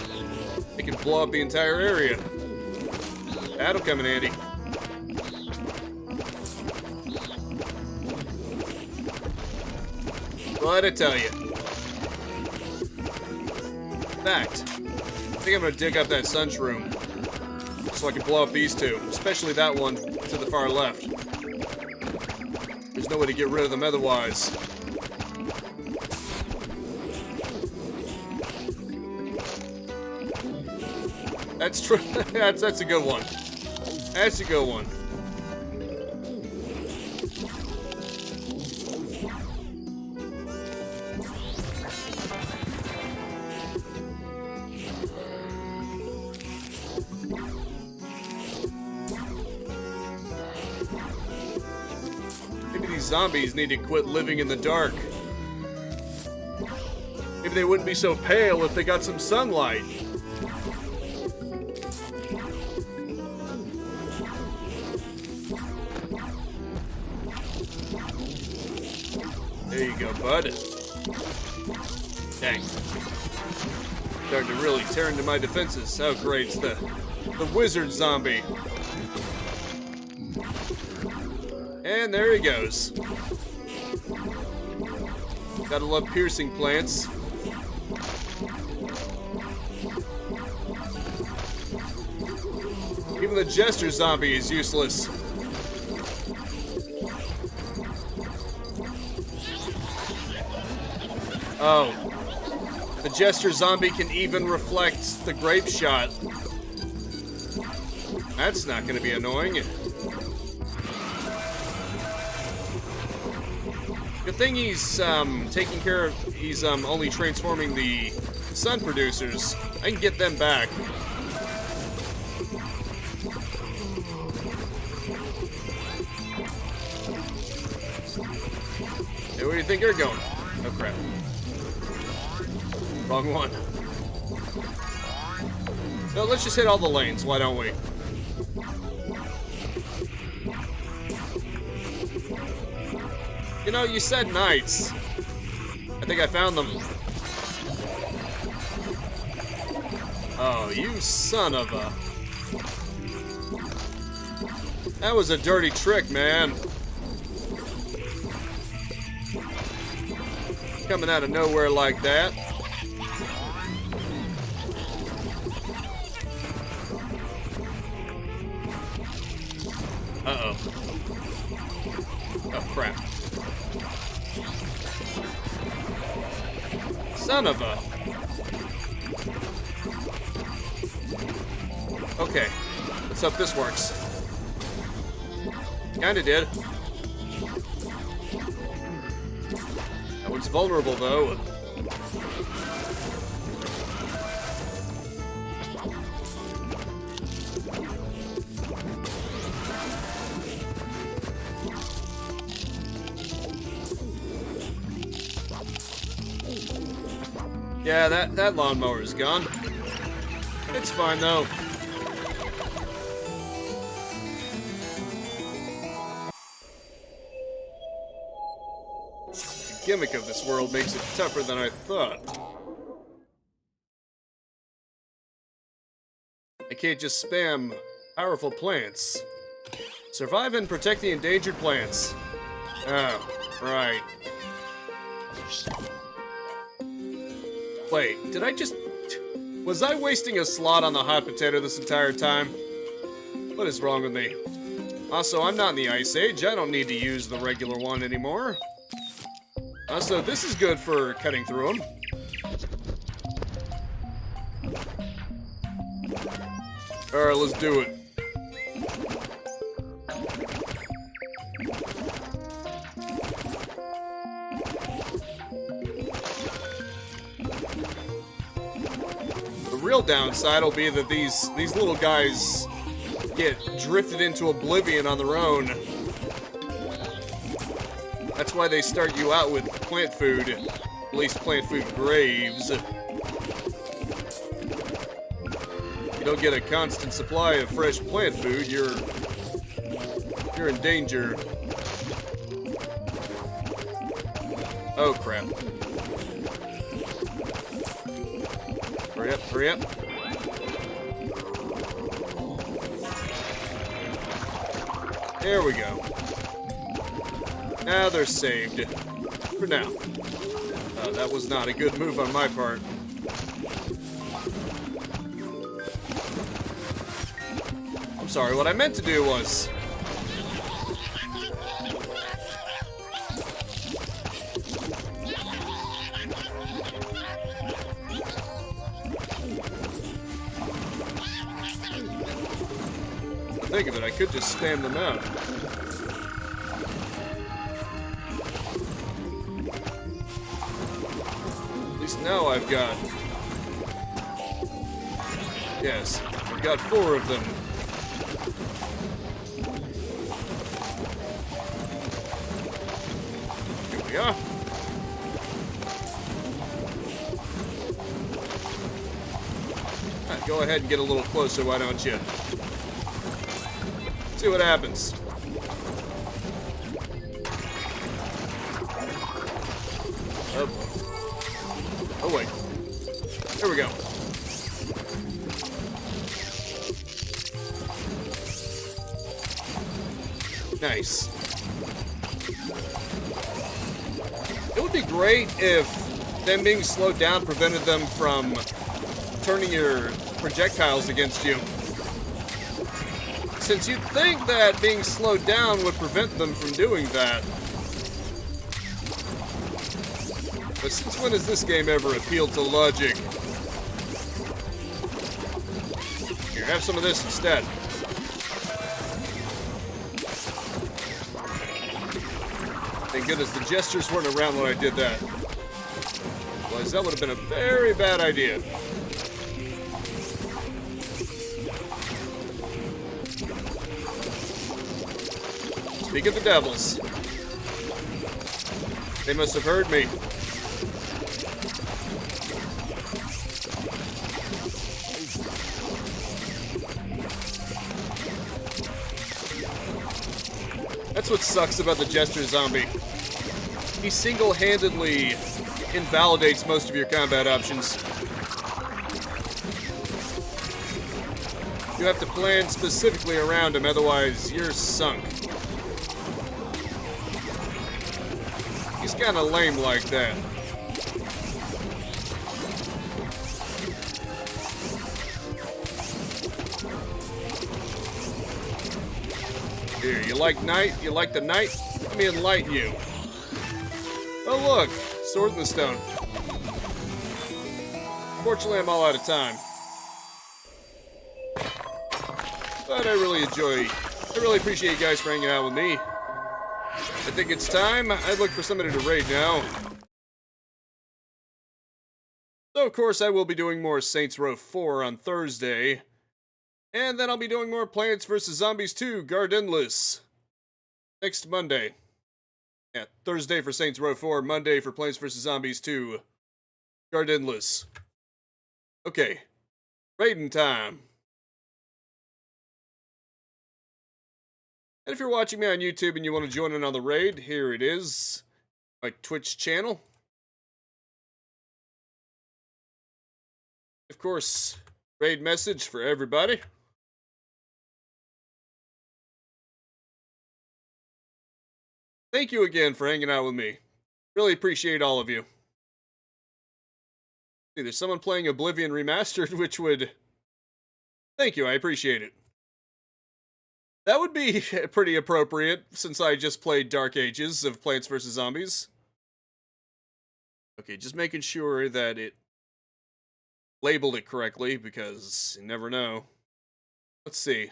they can blow up the entire area. That'll come in handy. What'd I tell you? In fact, I think I'm gonna dig up that Sun Shroom so I can blow up these two, especially that one to the far left. There's no way to get rid of them otherwise. That's true. that's a good one. That's a good one. Maybe these zombies need to quit living in the dark. Maybe they wouldn't be so pale if they got some sunlight. There you go, bud. Dang. Starting to really tear into my defenses. Oh, great. It's the wizard zombie. And there he goes. Gotta love piercing plants. Even the Jester zombie is useless. Oh, the Jester zombie can even reflect the grape shot. That's not going to be annoying. Good thing he's taking care of. He's only transforming the sun producers. I can get them back. where do you think you're going? Oh, crap. Wrong one. No, let's just hit all the lanes, why don't we? You know, you said knights. I think I found them. Oh, you son of a... That was a dirty trick, man. Coming out of nowhere like that. Uh-oh. Oh, crap. Son of a... Okay. Let's hope this works. Kinda did. That one's vulnerable, though. Yeah, that lawnmower is gone. It's fine, though. The gimmick of this world makes it tougher than I thought. I can't just spam powerful plants. Survive and protect the endangered plants. Oh, right. Wait, did I just... Was I wasting a slot on the hot potato this entire time? What is wrong with me? Also, I'm not in the Ice Age. I don't need to use the regular one anymore. Also, this is good for cutting through them. Alright, let's do it. The real downside will be that these little guys get drifted into oblivion on their own. That's why they start you out with plant food, at least plant food graves. You don't get a constant supply of fresh plant food, you're in danger. Oh crap. Hurry up, hurry up. There we go. Now they're saved. For now. That was not a good move on my part. I'm sorry, what I meant to do was... Think of it, I could just spam them out. At least now I've got... Yes, I've got 4 of them. Here we are. Right, go ahead and get a little closer, why don't you? See what happens. Oh wait. There we go. Nice. It would be great if them being slowed down prevented them from turning your projectiles against you. Since you'd think that being slowed down would prevent them from doing that. But since when has this game ever appealed to logic? Here, have some of this instead. Thank goodness the gestures weren't around when I did that. Otherwise, that would have been a very bad idea. Speak of the devils. They must have heard me. That's what sucks about the Jester Zombie. He single-handedly invalidates most of your combat options. You have to plan specifically around him, otherwise you're sunk. He's kinda lame like that. Here, you like night? You like the night? Let me enlighten you. Oh look, sword in the stone. Fortunately, I'm all out of time. But I really appreciate you guys for hanging out with me. I think it's time. I'd look for somebody to raid now. So, of course, I will be doing more Saints Row 4 on Thursday. And then I'll be doing more Plants vs. Zombies 2, Gardendless, next Monday. Yeah, Thursday for Saints Row 4, Monday for Plants vs. Zombies 2, Gardendless. Okay, raiding time. And if you're watching me on YouTube and you want to join in on the raid, here it is, my Twitch channel. Of course, raid message for everybody. Thank you again for hanging out with me. Really appreciate all of you. See, there's someone playing Oblivion Remastered, which would... Thank you, I appreciate it. That would be pretty appropriate, since I just played Dark Ages of Plants vs. Zombies. Okay, just making sure that it labeled it correctly, because you never know. Let's see.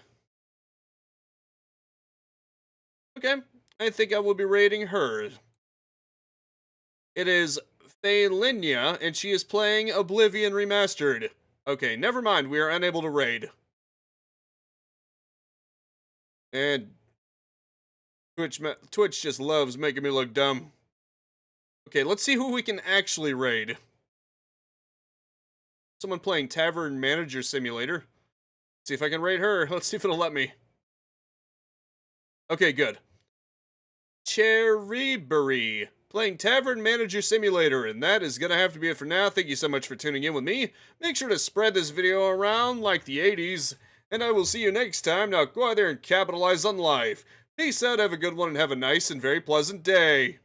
Okay, I think I will be raiding her. It is Faylinia, and she is playing Oblivion Remastered. Okay, never mind, we are unable to raid. And Twitch just loves making me look dumb. Okay, let's see who we can actually raid. Someone playing Tavern Manager Simulator. See if I can raid her. Let's see if it'll let me. Okay, good. Cherryberry playing Tavern Manager Simulator, and that is gonna have to be it for now. Thank you so much for tuning in with me. Make sure to spread this video around like the 80s, and I will see you next time. Now go out there and capitalize on life. Peace out, have a good one, and have a nice and very pleasant day.